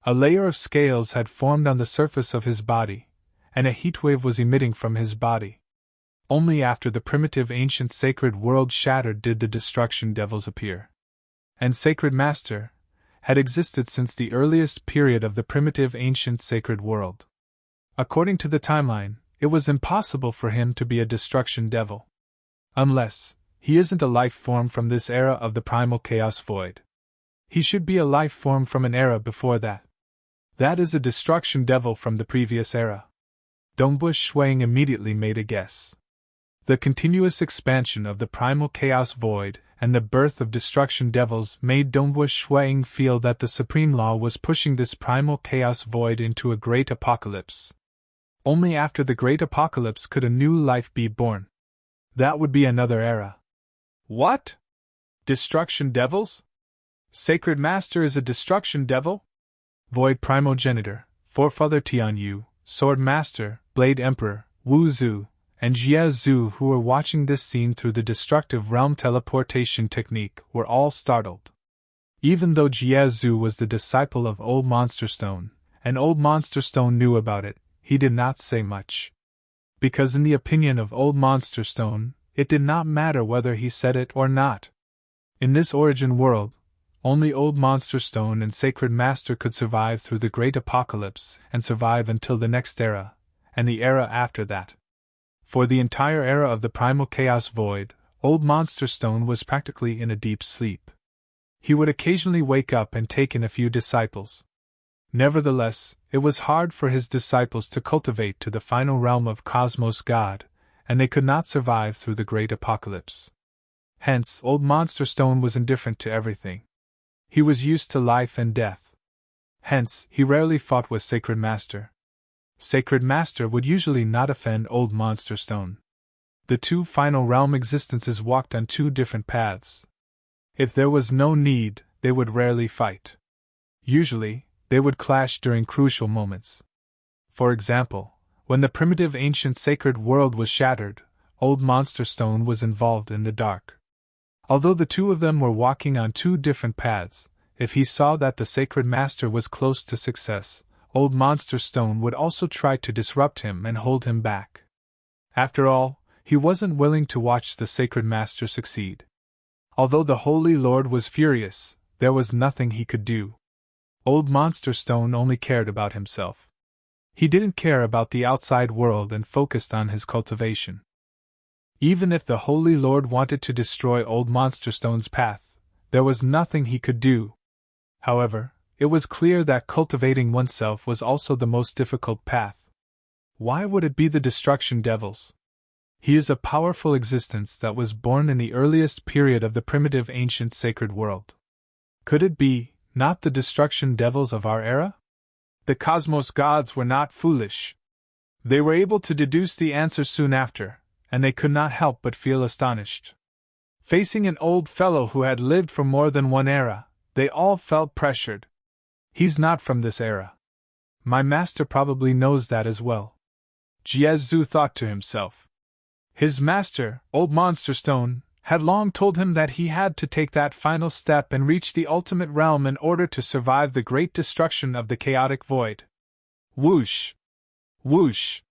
A layer of scales had formed on the surface of his body, and a heatwave was emitting from his body. Only after the primitive ancient sacred world shattered did the Destruction Devils appear. And Sacred Master had existed since the earliest period of the primitive ancient sacred world. According to the timeline, it was impossible for him to be a Destruction Devil. Unless he isn't a life form from this era of the primal chaos void. He should be a life form from an era before that. That is a Destruction Devil from the previous era. Dongbua Shuiying immediately made a guess. The continuous expansion of the primal chaos void and the birth of Destruction Devils made Dongbua Shuiying feel that the Supreme Law was pushing this primal chaos void into a great apocalypse. Only after the great apocalypse could a new life be born. That would be another era. What? Destruction Devils? Sacred Master is a Destruction Devil? Void Primogenitor, Forefather Tianyu, Sword Master, Blade Emperor, Wu Zhu, and Jie Zhu, who were watching this scene through the destructive realm teleportation technique, were all startled. Even though Jie Zhu was the disciple of Old Monster Stone, and Old Monster Stone knew about it, he did not say much. Because in the opinion of Old Monster Stone, it did not matter whether he said it or not. In this origin world, only Old Monster Stone and Sacred Master could survive through the Great Apocalypse and survive until the next era, and the era after that. For the entire era of the Primal Chaos Void, Old Monster Stone was practically in a deep sleep. He would occasionally wake up and take in a few disciples. Nevertheless, it was hard for his disciples to cultivate to the final realm of Cosmos God, and they could not survive through the Great Apocalypse. Hence, Old Monster Stone was indifferent to everything. He was used to life and death. Hence, he rarely fought with Sacred Master. Sacred Master would usually not offend Old Monster Stone. The two final realm existences walked on two different paths. If there was no need, they would rarely fight. Usually, they would clash during crucial moments. For example, when the primitive ancient sacred world was shattered, Old Monster Stone was involved in the dark. Although the two of them were walking on two different paths, if he saw that the Sacred Master was close to success, Old Monster Stone would also try to disrupt him and hold him back. After all, he wasn't willing to watch the Sacred Master succeed. Although the Holy Lord was furious, there was nothing he could do. Old Monster Stone only cared about himself. He didn't care about the outside world and focused on his cultivation. Even if the Holy Lord wanted to destroy Old Monster Stone's path, there was nothing he could do. However, it was clear that cultivating oneself was also the most difficult path. Why would it be the destruction devils? He is a powerful existence that was born in the earliest period of the primitive ancient sacred world. Could it be, not the destruction devils of our era? The cosmos gods were not foolish. They were able to deduce the answer soon after, and they could not help but feel astonished. Facing an old fellow who had lived for more than one era, they all felt pressured. He's not from this era. My master probably knows that as well. Jiezu thought to himself. His master, Old Monster Stone, had long told him that he had to take that final step and reach the ultimate realm in order to survive the great destruction of the chaotic void. Whoosh! Whoosh!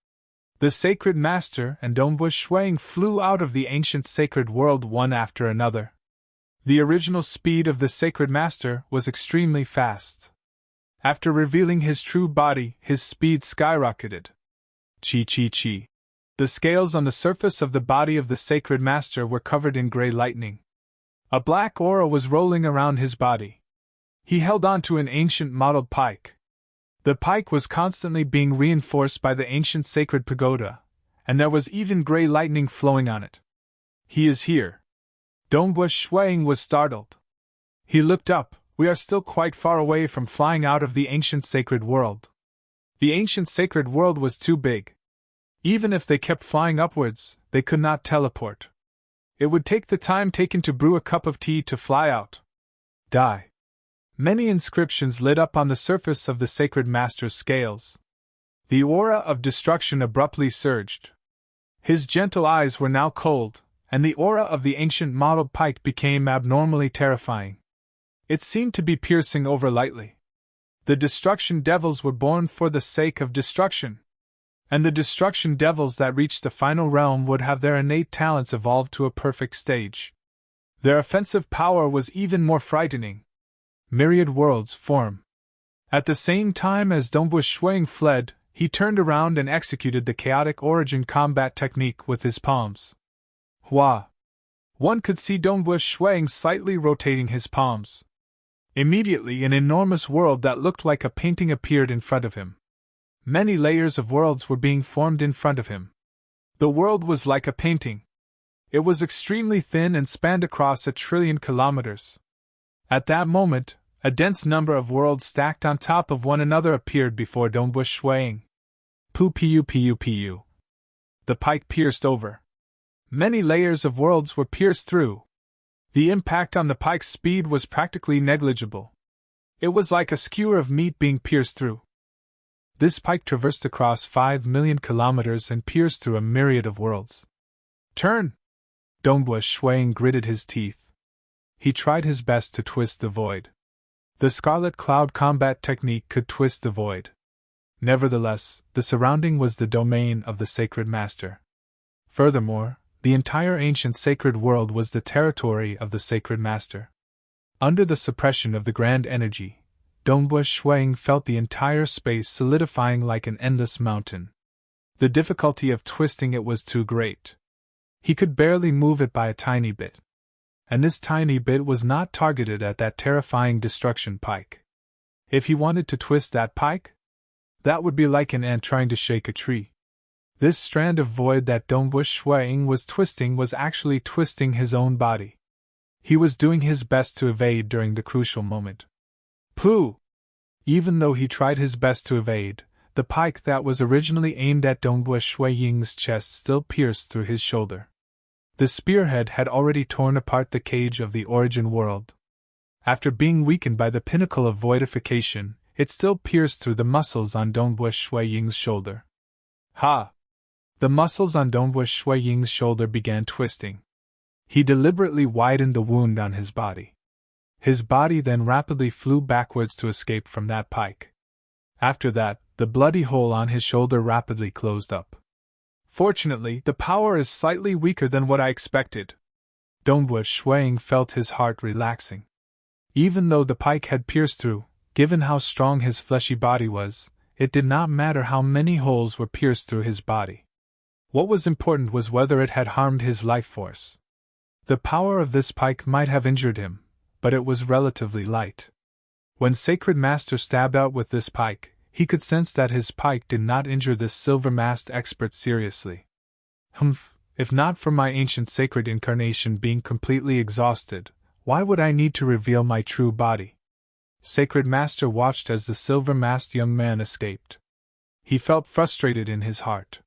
The sacred master and Dongbua Shuang flew out of the ancient sacred world one after another. The original speed of the sacred master was extremely fast. After revealing his true body, his speed skyrocketed. Chi. The scales on the surface of the body of the sacred master were covered in gray lightning. A black aura was rolling around his body. He held on to an ancient modeled pike. The pike was constantly being reinforced by the ancient sacred pagoda, and there was even gray lightning flowing on it. He is here. Dongbua Shuang was startled. He looked up. We are still quite far away from flying out of the ancient sacred world. The ancient sacred world was too big. Even if they kept flying upwards, they could not teleport. It would take the time taken to brew a cup of tea to fly out. Die. Many inscriptions lit up on the surface of the sacred master's scales. The aura of destruction abruptly surged. His gentle eyes were now cold, and the aura of the ancient modeled pike became abnormally terrifying. It seemed to be piercing over lightly. The destruction devils were born for the sake of destruction. And the destruction devils that reached the final realm would have their innate talents evolved to a perfect stage. Their offensive power was even more frightening. Myriad worlds form. At the same time as Dongbua Shuang fled, he turned around and executed the chaotic origin combat technique with his palms. Hua! One could see Dongbua Shuang slightly rotating his palms. Immediately, an enormous world that looked like a painting appeared in front of him. Many layers of worlds were being formed in front of him. The world was like a painting. It was extremely thin and spanned across 1 trillion kilometers. At that moment, a dense number of worlds stacked on top of one another appeared before Dongbua Shuang. Pu. The pike pierced over. Many layers of worlds were pierced through. The impact on the pike's speed was practically negligible. It was like a skewer of meat being pierced through. This pike traversed across 5 million kilometers and pierced through a myriad of worlds. Turn! Dongbua Shuang gritted his teeth. He tried his best to twist the void. The Scarlet Cloud combat technique could twist the void. Nevertheless, the surrounding was the domain of the Sacred Master. Furthermore, the entire ancient sacred world was the territory of the Sacred Master. Under the suppression of the grand energy, Dongbua Shuang felt the entire space solidifying like an endless mountain. The difficulty of twisting it was too great. He could barely move it by a tiny bit. And this tiny bit was not targeted at that terrifying destruction pike. If he wanted to twist that pike, that would be like an ant trying to shake a tree. This strand of void that Dongbua Shuang was twisting was actually twisting his own body. He was doing his best to evade during the crucial moment. Pooh! Even though he tried his best to evade, the pike that was originally aimed at Dongbua Shuang's chest still pierced through his shoulder. The spearhead had already torn apart the cage of the origin world. After being weakened by the pinnacle of voidification, it still pierced through the muscles on Dongbua Shuang's shoulder. Ha! The muscles on Dongbua Shuang's shoulder began twisting. He deliberately widened the wound on his body. His body then rapidly flew backwards to escape from that pike. After that, the bloody hole on his shoulder rapidly closed up. Fortunately, the power is slightly weaker than what I expected. Dongbua Shuang felt his heart relaxing. Even though the pike had pierced through, Given how strong his fleshy body was, it did not matter how many holes were pierced through his body. What was important was whether it had harmed his life force. The power of this pike might have injured him, but it was relatively light. When Sacred Master stabbed out with this pike, he could sense that his pike did not injure this silver-masked expert seriously. Humph, if not for my ancient sacred incarnation being completely exhausted, why would I need to reveal my true body? Sacred Master watched as the silver-masked young man escaped. He felt frustrated in his heart.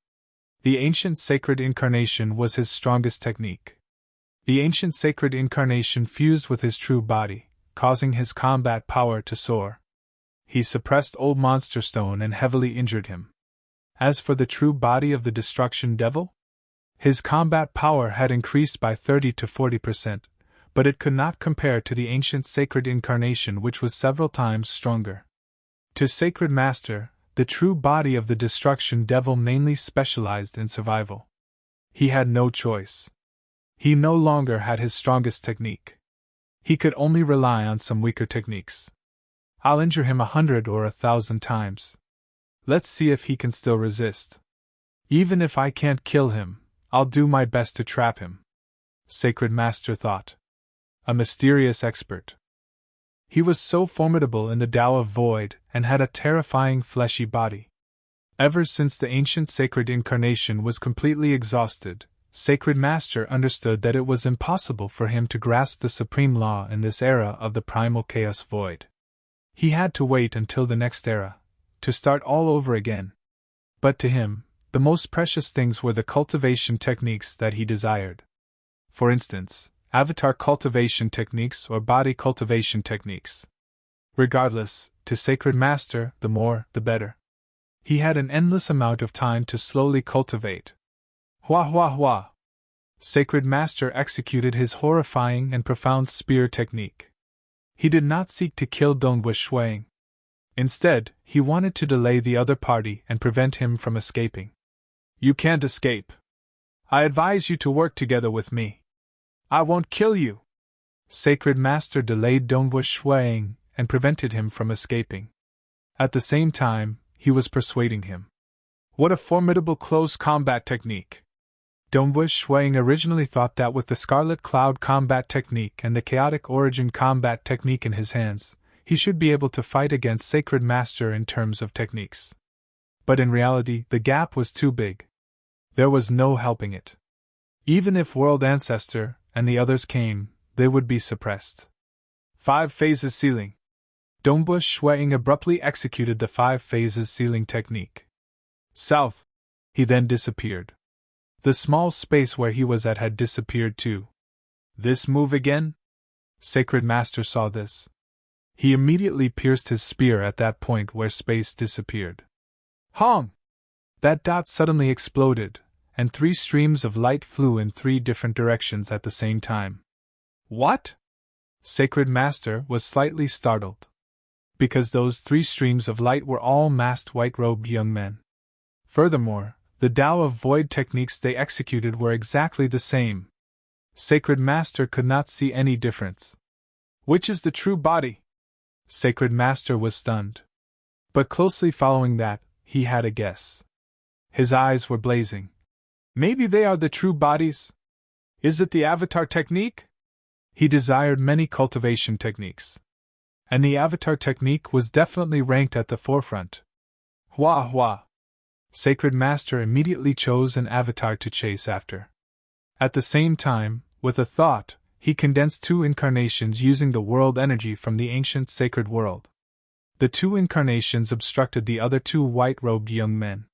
The ancient sacred incarnation was his strongest technique. The ancient sacred incarnation fused with his true body, causing his combat power to soar. He suppressed Old Monster Stone and heavily injured him. As for the true body of the Destruction Devil, his combat power had increased by 30 to 40%, but it could not compare to the ancient sacred incarnation, which was several times stronger. To Sacred Master, the true body of the Destruction Devil mainly specialized in survival. He had no choice. He no longer had his strongest technique. He could only rely on some weaker techniques. I'll injure him 100 or 1,000 times. Let's see if he can still resist. Even if I can't kill him, I'll do my best to trap him. Sacred Master thought. A mysterious expert. He was so formidable in the Tao of Void and had a terrifying fleshy body. Ever since the ancient sacred incarnation was completely exhausted, Sacred Master understood that it was impossible for him to grasp the supreme law in this era of the primal chaos void. He had to wait until the next era, to start all over again. But to him, the most precious things were the cultivation techniques that he desired. For instance, avatar cultivation techniques or body cultivation techniques. Regardless, to Sacred Master, the more, the better. He had an endless amount of time to slowly cultivate. Hua hua hua! Sacred Master executed his horrifying and profound spear technique. He did not seek to kill Dongwu Shuang. Instead, he wanted to delay the other party and prevent him from escaping. You can't escape. I advise you to work together with me. I won't kill you. Sacred Master delayed Dongwu Shuang and prevented him from escaping. At the same time, he was persuading him. What a formidable close combat technique! Dongwu Shuang originally thought that with the Scarlet Cloud combat technique and the Chaotic Origin combat technique in his hands, he should be able to fight against Sacred Master in terms of techniques. But in reality, the gap was too big. There was no helping it. Even if World Ancestor and the others came, they would be suppressed. 5 phases sealing. Dongwu Shuang abruptly executed the 5 phases sealing technique. South. He then disappeared. The small space where he was at had disappeared too. This move again? Sacred Master saw this. He immediately pierced his spear at that point where space disappeared. Hong! That dot suddenly exploded, and 3 streams of light flew in 3 different directions at the same time. What? Sacred Master was slightly startled. Because those 3 streams of light were all masked white-robed young men. Furthermore, the Tao of Void techniques they executed were exactly the same. Sacred Master could not see any difference. Which is the true body? Sacred Master was stunned. But closely following that, he had a guess. His eyes were blazing. Maybe they are the true bodies? Is it the avatar technique? He desired many cultivation techniques. And the avatar technique was definitely ranked at the forefront. Hua hua! Sacred Master immediately chose an avatar to chase after. At the same time, with a thought, he condensed 2 incarnations using the world energy from the ancient sacred world. The 2 incarnations obstructed the other 2 white-robed young men.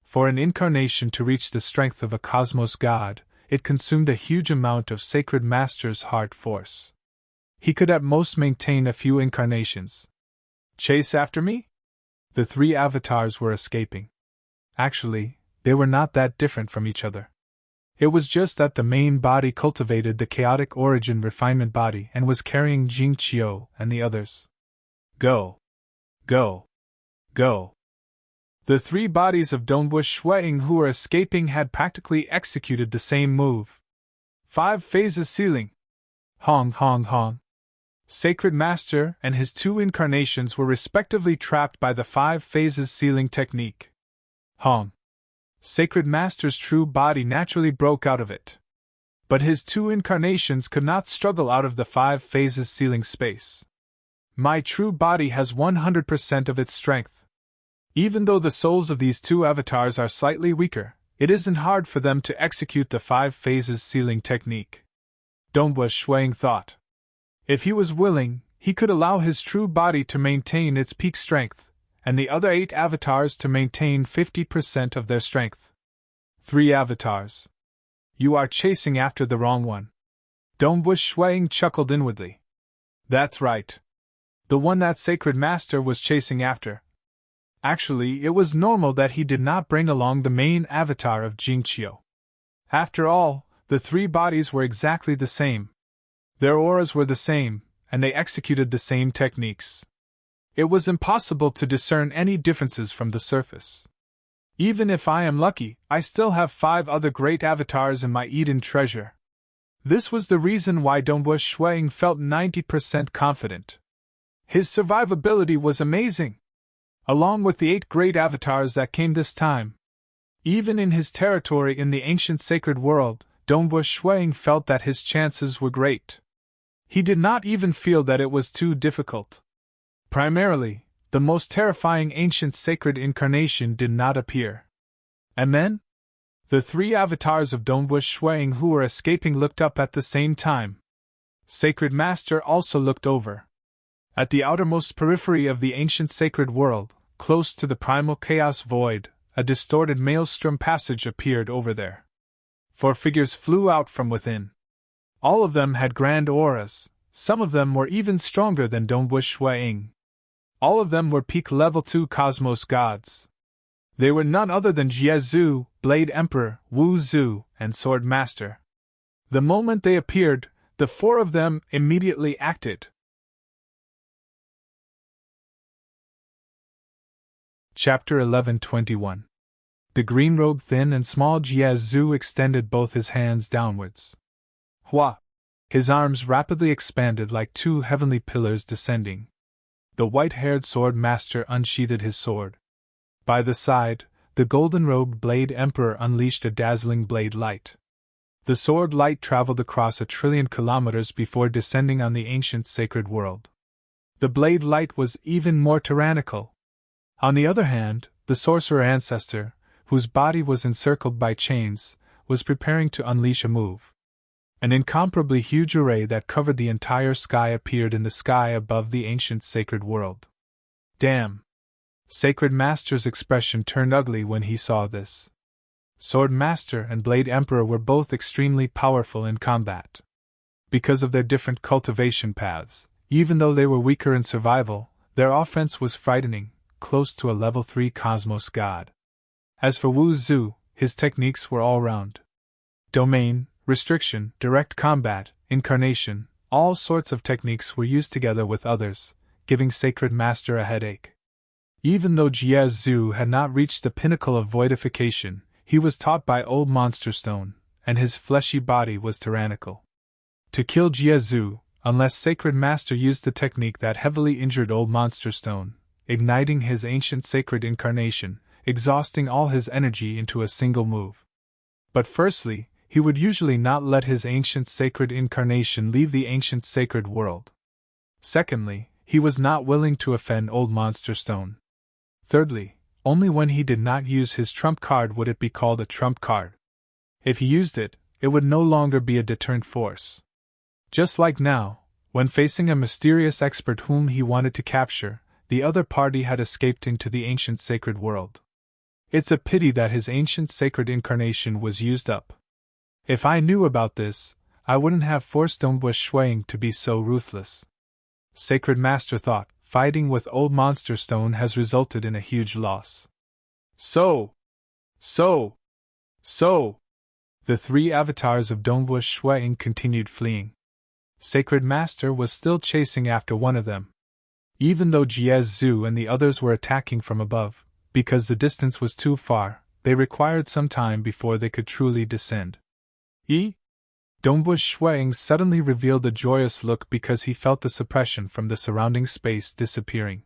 For an incarnation to reach the strength of a cosmos god, it consumed a huge amount of Sacred Master's heart force. He could at most maintain a few incarnations. Chase after me? The 3 avatars were escaping. Actually, they were not that different from each other. It was just that the main body cultivated the Chaotic Origin refinement body and was carrying Jing Qiu and the others. Go! Go! Go! The 3 bodies of Dongwu Shuang who were escaping had practically executed the same move. 5 phases sealing. Hong hong hong. Sacred Master and his two incarnations were respectively trapped by the 5 phases sealing technique. Sacred Master's true body naturally broke out of it. But his two incarnations could not struggle out of the 5 phases sealing space. My true body has 100% of its strength. Even though the souls of these two avatars are slightly weaker, it isn't hard for them to execute the 5 phases sealing technique. Donghua Shuang thought. If he was willing, he could allow his true body to maintain its peak strength, and the other 8 avatars to maintain 50% of their strength. 3 avatars. You are chasing after the wrong one. Donghua Shuang chuckled inwardly. That's right. The one that Sacred Master was chasing after. Actually, it was normal that he did not bring along the main avatar of Jingqiu. After all, the 3 bodies were exactly the same. Their auras were the same, and they executed the same techniques. It was impossible to discern any differences from the surface. Even if I am lucky, I still have 5 other great avatars in my Eden treasure. This was the reason why Donghua Shuang felt 90% confident. His survivability was amazing. Along with the 8 great avatars that came this time. Even in his territory in the ancient sacred world, Donghua Shuang felt that his chances were great. He did not even feel that it was too difficult. Primarily, the most terrifying ancient sacred incarnation did not appear. And then? The 3 avatars of Donghua Shuang who were escaping looked up at the same time. Sacred Master also looked over. At the outermost periphery of the ancient sacred world, close to the primal chaos void, a distorted maelstrom passage appeared over there. 4 figures flew out from within. All of them had grand auras, some of them were even stronger than Donghua Shuang. All of them were peak level 2 cosmos gods. They were none other than Jiezu, Blade Emperor, Wu Zu, and Sword Master. The moment they appeared, the 4 of them immediately acted. Chapter 11:21. The green-robed thin and small Jiezu extended both his hands downwards. Hua! His arms rapidly expanded like 2 heavenly pillars descending. The white-haired sword master unsheathed his sword. By the side, the golden-robed Blade Emperor unleashed a dazzling blade light. The sword light traveled across 1,000,000,000,000 kilometers before descending on the ancient sacred world. The blade light was even more tyrannical. On the other hand, the sorcerer ancestor, whose body was encircled by chains, was preparing to unleash a move. An incomparably huge array that covered the entire sky appeared in the sky above the ancient sacred world. Damn! Sacred Master's expression turned ugly when he saw this. Sword Master and Blade Emperor were both extremely powerful in combat. Because of their different cultivation paths, even though they were weaker in survival, their offense was frightening, close to a level 3 cosmos god. As for Wu Zu, his techniques were all round. Domain, restriction, direct combat, incarnation, all sorts of techniques were used together with others, giving Sacred Master a headache. Even though Jiezu had not reached the pinnacle of voidification, he was taught by Old Monster Stone, and his fleshy body was tyrannical. To kill Jiezu, unless Sacred Master used the technique that heavily injured Old Monster Stone, igniting his ancient sacred incarnation, exhausting all his energy into a single move. But firstly, he would usually not let his ancient sacred incarnation leave the ancient sacred world. Secondly, he was not willing to offend Old Monster Stone. Thirdly, only when he did not use his trump card would it be called a trump card. If he used it, it would no longer be a deterrent force. Just like now, when facing a mysterious expert whom he wanted to capture, the other party had escaped into the ancient sacred world. It's a pity that his ancient sacred incarnation was used up. If I knew about this, I wouldn't have forced Donghua Shuang to be so ruthless. Sacred Master thought, fighting with Old Monster Stone has resulted in a huge loss. So! The 3 avatars of Donghua Shuang continued fleeing. Sacred Master was still chasing after one of them. Even though Jiezu and the others were attacking from above, because the distance was too far, they required some time before they could truly descend. Dongbu Shuang suddenly revealed a joyous look because he felt the suppression from the surrounding space disappearing.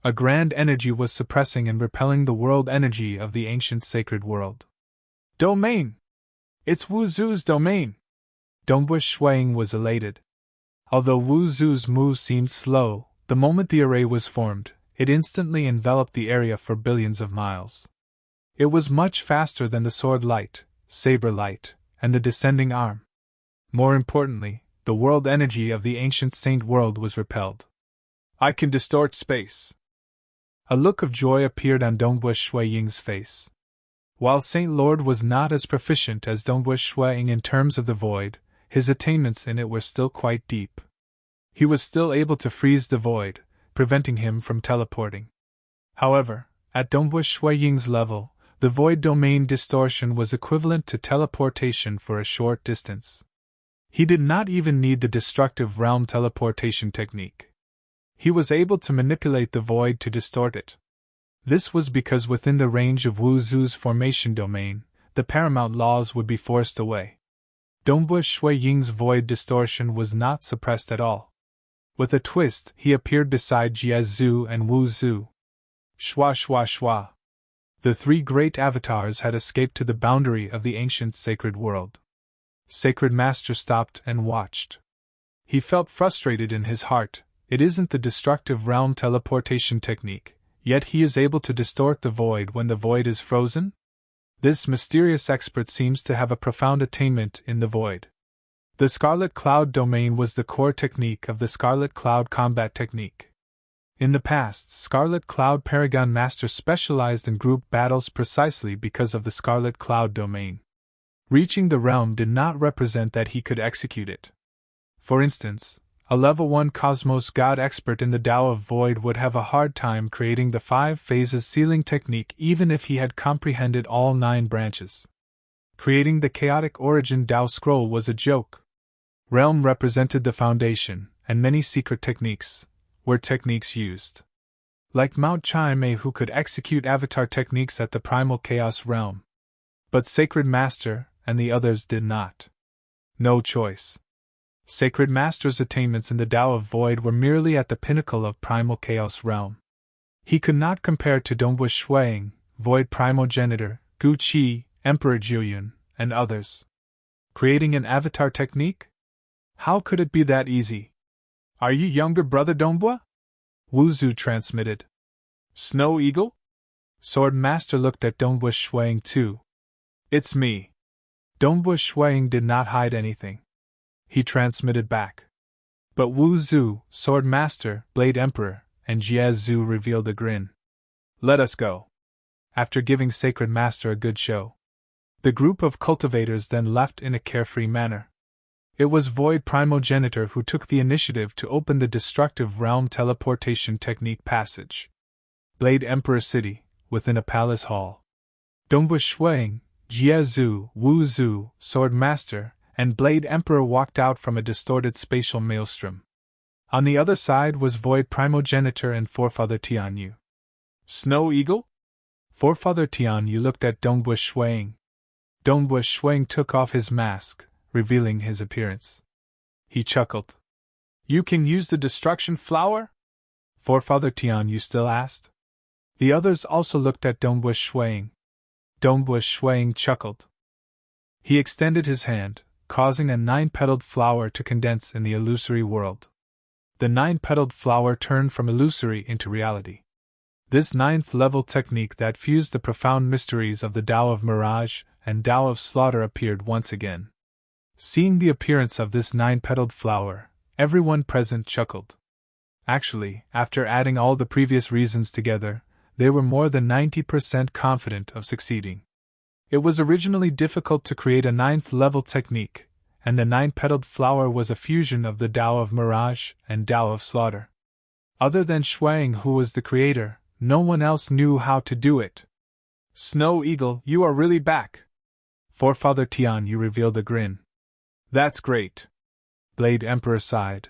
A grand energy was suppressing and repelling the world energy of the ancient sacred world. Domain! It's Wu Zu's domain! Dongbu Shuang was elated. Although Wu Zu's move seemed slow, the moment the array was formed, it instantly enveloped the area for billions of miles. It was much faster than the sword light, saber light, and the descending arm. More importantly, the world energy of the ancient saint world was repelled. I can distort space. A look of joy appeared on Dongbu Shuiying's face. While Saint Lord was not as proficient as Dongbu Shuiying in terms of the void, his attainments in it were still quite deep. He was still able to freeze the void, preventing him from teleporting. However, at Dongbu Shuiying's level, the void domain distortion was equivalent to teleportation for a short distance. He did not even need the destructive realm teleportation technique. He was able to manipulate the void to distort it. This was because within the range of Wu Zu's formation domain, the paramount laws would be forced away. Dongbu Shuiying's void distortion was not suppressed at all. With a twist, he appeared beside Jie Zhu and Wu Zu. Shua shua shua. The three great avatars had escaped to the boundary of the ancient sacred world. Sacred Master stopped and watched. He felt frustrated in his heart. It isn't the destructive realm teleportation technique, yet he is able to distort the void when the void is frozen? This mysterious expert seems to have a profound attainment in the void. The Scarlet Cloud domain was the core technique of the Scarlet Cloud combat technique. In the past, Scarlet Cloud Paragon Master specialized in group battles precisely because of the Scarlet Cloud domain. Reaching the realm did not represent that he could execute it. For instance, a level 1 Cosmos God expert in the Tao of Void would have a hard time creating the 5 phases sealing technique even if he had comprehended all 9 branches. Creating the Chaotic Origin Tao scroll was a joke. Realm represented the foundation, and many secret techniques were techniques used. Like Mount Chai-Mei, who could execute avatar techniques at the primal chaos realm. But Sacred Master and the others did not. No choice. Sacred Master's attainments in the Tao of Void were merely at the pinnacle of primal chaos realm. He could not compare to Dongbu Shuiying, Void Primogenitor, Gu Qi, Emperor Jiuyun, and others. Creating an avatar technique? How could it be that easy? Are you younger brother Dongbu? Wu Zu transmitted. Snow Eagle? Sword Master looked at Dongbu Shuiying too. It's me. Dongbu Shuiying did not hide anything. He transmitted back. But Wu Zu, Sword Master, Blade Emperor, and Jie Zhu revealed a grin. Let us go. After giving Sacred Master a good show, the group of cultivators then left in a carefree manner. It was Void Primogenitor who took the initiative to open the destructive realm teleportation technique passage. Blade Emperor City, within a palace hall. Dongbu Shuiying, Jie Zhu, Wu Zu, Sword Master, and Blade Emperor walked out from a distorted spatial maelstrom. On the other side was Void Primogenitor and Forefather Tianyu. Snow Eagle? Forefather Tianyu looked at Dongbu Shuiying. Dongbu Shuiying took off his mask, revealing his appearance. He chuckled. You can use the destruction flower? Forefather Tianyu still asked. The others also looked at Dongbu Shuiying. Dongbu Shuiying chuckled. He extended his hand, causing a 9-petaled flower to condense in the illusory world. The 9-petaled flower turned from illusory into reality. This 9th-level technique that fused the profound mysteries of the Tao of Mirage and Tao of Slaughter appeared once again. Seeing the appearance of this 9-petaled flower, everyone present chuckled. Actually, after adding all the previous reasons together, they were more than 90% confident of succeeding. It was originally difficult to create a 9th-level technique, and the 9-petaled flower was a fusion of the Tao of Mirage and Tao of Slaughter. Other than Shuiying, who was the creator, no one else knew how to do it. Snow Eagle, you are really back! Forefather Tianyu revealed a grin. That's great. Blade Emperor sighed.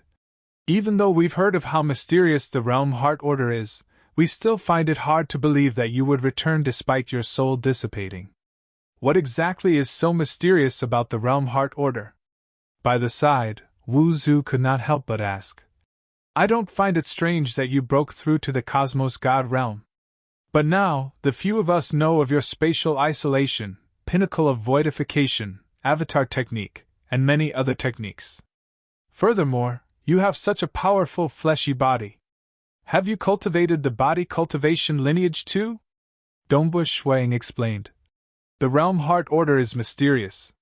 Even though we've heard of how mysterious the Realm Heart Order is, we still find it hard to believe that you would return despite your soul dissipating. What exactly is so mysterious about the Realm Heart Order? By the side, Wu Zu could not help but ask. I don't find it strange that you broke through to the cosmos god realm. But now, the few of us know of your spatial isolation, pinnacle of voidification, avatar technique, and many other techniques. Furthermore, you have such a powerful fleshy body. Have you cultivated the body cultivation lineage too? Dongbui Shuang explained. The realm heart order is mysterious.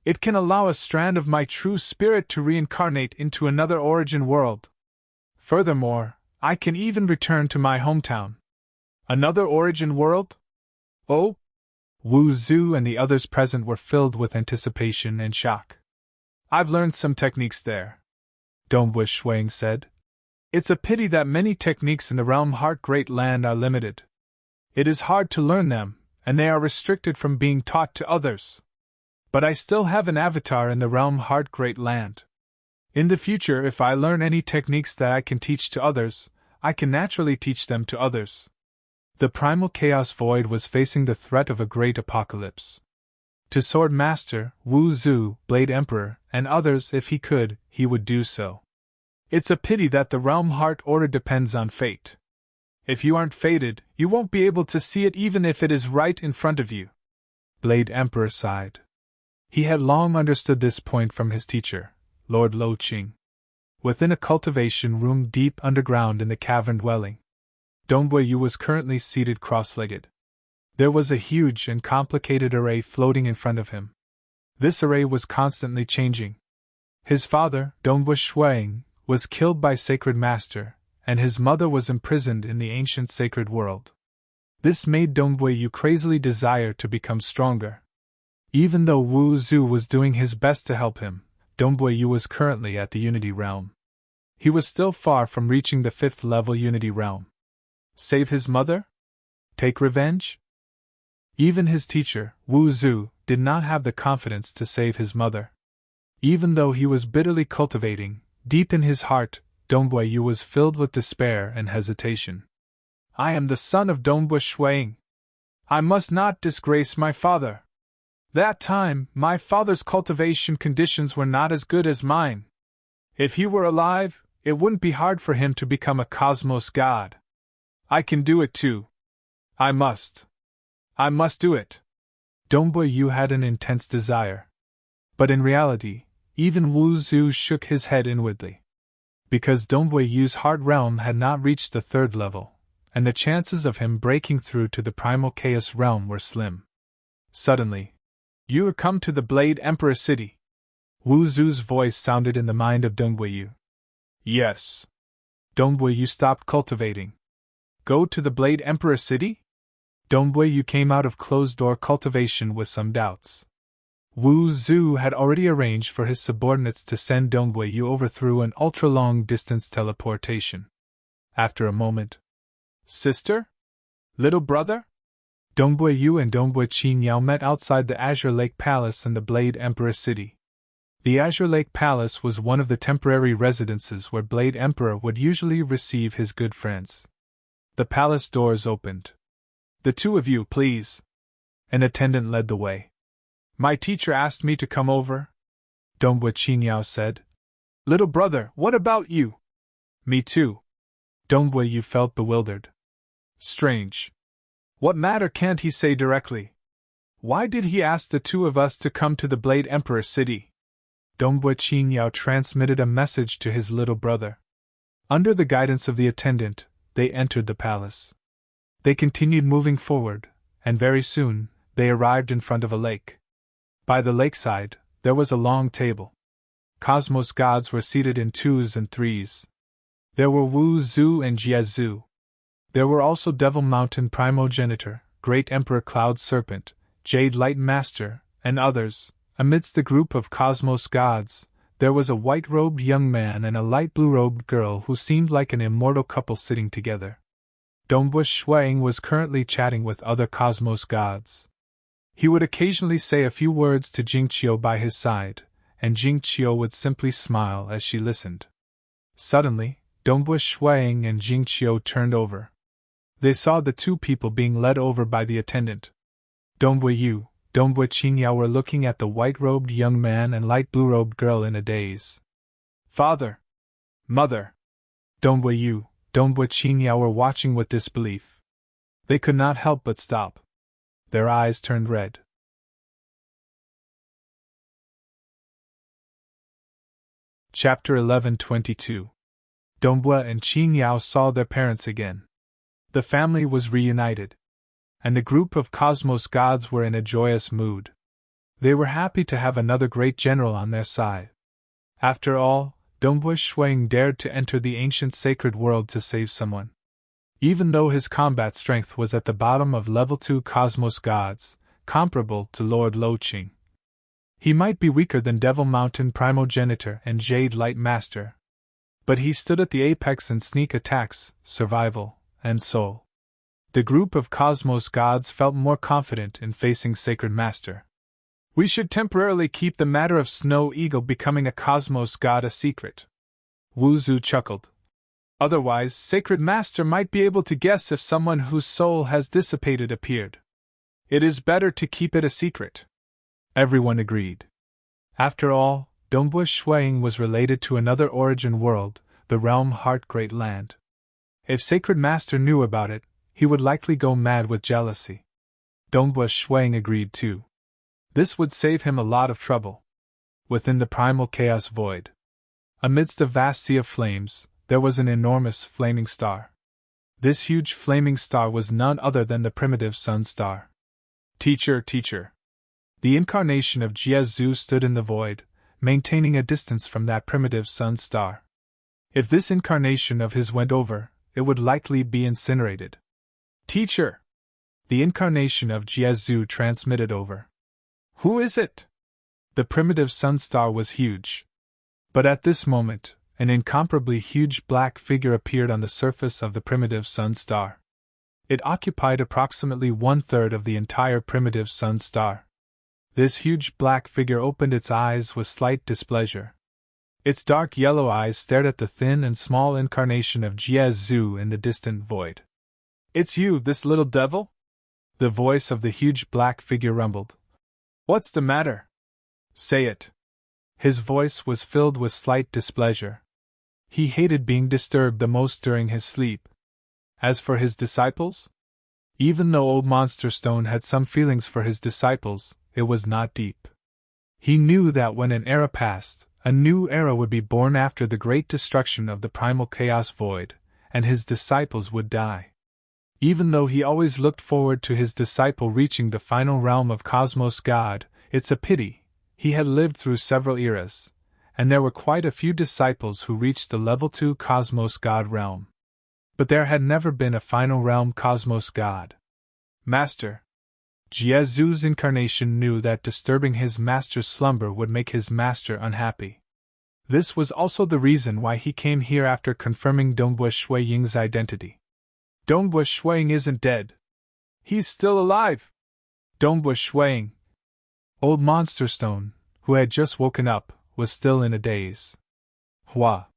It can allow a strand of my true spirit to reincarnate into another origin world. Furthermore, I can even return to my hometown. Another origin world? Oh? Wu Zu and the others present were filled with anticipation and shock. I've learned some techniques there, Dongbui Shuang said. It's a pity that many techniques in the realm Heart Great Land are limited. It is hard to learn them, and they are restricted from being taught to others. But I still have an avatar in the realm Heart Great Land. In the future, if I learn any techniques that I can teach to others, I can naturally teach them to others. The primal chaos void was facing the threat of a great apocalypse. To Sword Master, Wu Zu, Blade Emperor, and others, if he could, he would do so. It's a pity that the realm heart order depends on fate. If you aren't fated, you won't be able to see it even if it is right in front of you. Blade Emperor sighed. He had long understood this point from his teacher, Lord Lo Qing. Within a cultivation room deep underground in the cavern dwelling, Dongbui Yu was currently seated cross-legged. There was a huge and complicated array floating in front of him. This array was constantly changing. His father, Dongbui Shuang, was killed by Sacred Master, and his mother was imprisoned in the ancient sacred world. This made Dongbui Yu crazily desire to become stronger. Even though Wu Zu was doing his best to help him, Dongbui Yu was currently at the Unity Realm. He was still far from reaching the 5th level Unity Realm. Save his mother? Take revenge? Even his teacher, Wu Zu, did not have the confidence to save his mother. Even though he was bitterly cultivating, deep in his heart, Dongbui Yu was filled with despair and hesitation. I am the son of Dongbui Shuang. I must not disgrace my father. That time, my father's cultivation conditions were not as good as mine. If he were alive, it wouldn't be hard for him to become a cosmos god. I can do it too. I must do it. Dongbui Yu had an intense desire. But in reality, even Wu Zu shook his head inwardly. Because Dongbui Yu's heart realm had not reached the 3rd level, and the chances of him breaking through to the primal chaos realm were slim. Suddenly, you are come to the Blade Emperor city. Wu Zu's voice sounded in the mind of Dongbui Yu. Yes. Dongbui Yu stopped cultivating. Go to the Blade Emperor city? Dongbui Yu came out of closed-door cultivation with some doubts. Wu Zu had already arranged for his subordinates to send Dongbui Yu over through an ultra-long-distance teleportation. After a moment, Sister? Little brother? Dongbui Yu and Dongbui Qinyao met outside the Azure Lake Palace in the Blade Emperor city. The Azure Lake Palace was one of the temporary residences where Blade Emperor would usually receive his good friends. The palace doors opened. The two of you, please. An attendant led the way. My teacher asked me to come over, Dongbui Qinyao said. Little brother, what about you? Me too. Dongbui Yu felt bewildered. Strange. What matter can't he say directly? Why did he ask the two of us to come to the Blade Emperor city? Dongbui Qinyao transmitted a message to his little brother. Under the guidance of the attendant, they entered the palace. They continued moving forward, and very soon, they arrived in front of a lake. By the lakeside, there was a long table. Cosmos gods were seated in 2s and 3s. There were Wu Zu and Jie Zu. There were also Devil Mountain Primogenitor, Great Emperor Cloud Serpent, Jade Light Master, and others. Amidst the group of cosmos gods, there was a white-robed young man and a light blue-robed girl who seemed like an immortal couple sitting together. Dongbui Shuang was currently chatting with other cosmos gods. He would occasionally say a few words to Jingqiu by his side, and Jingqiu would simply smile as she listened. Suddenly, Dongbui Shuang and Jingqiu turned over. They saw the two people being led over by the attendant. Dongbui Yu, Dongbui Qingyao were looking at the white-robed young man and light blue-robed girl in a daze. Father! Mother! Dongbui Qingyao were watching with disbelief. They could not help but stop. Their eyes turned red. Chapter 11:22. Dongbui and Qingyao saw their parents again. The family was reunited, and the group of cosmos gods were in a joyous mood. They were happy to have another great general on their side. After all, Dongbui Shuang dared to enter the ancient sacred world to save someone. Even though his combat strength was at the bottom of level 2 cosmos gods, comparable to Lord Loqing. He might be weaker than Devil Mountain Primogenitor and Jade Light Master, but he stood at the apex in sneak attacks, survival, and soul. The group of cosmos gods felt more confident in facing Sacred Master. We should temporarily keep the matter of Snow Eagle becoming a cosmos god a secret. Wu Zu chuckled. Otherwise, Sacred Master might be able to guess if someone whose soul has dissipated appeared. It is better to keep it a secret. Everyone agreed. After all, Dongbui Shuang was related to another origin world, the realm Heart Great Land. If Sacred Master knew about it, he would likely go mad with jealousy. Dongbui Shuang agreed too. This would save him a lot of trouble. Within the primal chaos void, amidst a vast sea of flames, there was an enormous flaming star. This huge flaming star was none other than the primitive sun star. Teacher! The incarnation of Jiezu stood in the void, maintaining a distance from that primitive sun star. If this incarnation of his went over, it would likely be incinerated. Teacher! The incarnation of Jiezu transmitted over. Who is it? The primitive sun star was huge. But at this moment, an incomparably huge black figure appeared on the surface of the primitive sun star. It occupied approximately 1/3 of the entire primitive sun star. This huge black figure opened its eyes with slight displeasure. Its dark yellow eyes stared at the thin and small incarnation of Jiezu in the distant void. It's you, this little devil? The voice of the huge black figure rumbled. What's the matter? Say it. His voice was filled with slight displeasure. He hated being disturbed the most during his sleep. As for his disciples? Even though Old Monster Stone had some feelings for his disciples, it was not deep. He knew that when an era passed, a new era would be born after the great destruction of the primal chaos void, and his disciples would die. Even though he always looked forward to his disciple reaching the final realm of Cosmos God, it's a pity. He had lived through several eras, and there were quite a few disciples who reached the level 2 Cosmos God realm. But there had never been a final realm Cosmos God. Master. Jiezu's incarnation knew that disturbing his master's slumber would make his master unhappy. This was also the reason why he came here after confirming Dongbui Shuang's identity. Dongbui Shuang isn't dead. He's still alive. Dongbui Shuang. Old Monster Stone, who had just woken up, was still in a daze. Hua!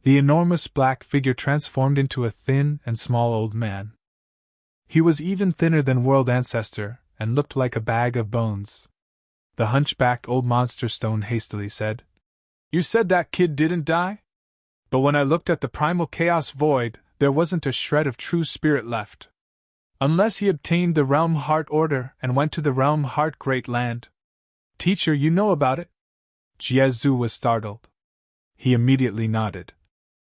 The enormous black figure transformed into a thin and small old man. He was even thinner than World Ancestor, and looked like a bag of bones. The hunchbacked Old Monster Stone hastily said, You said that kid didn't die? But when I looked at the primal chaos void, there wasn't a shred of true spirit left. Unless he obtained the Realm Heart Order and went to the Realm Heart Great Land. Teacher, you know about it? Jiezu was startled. He immediately nodded.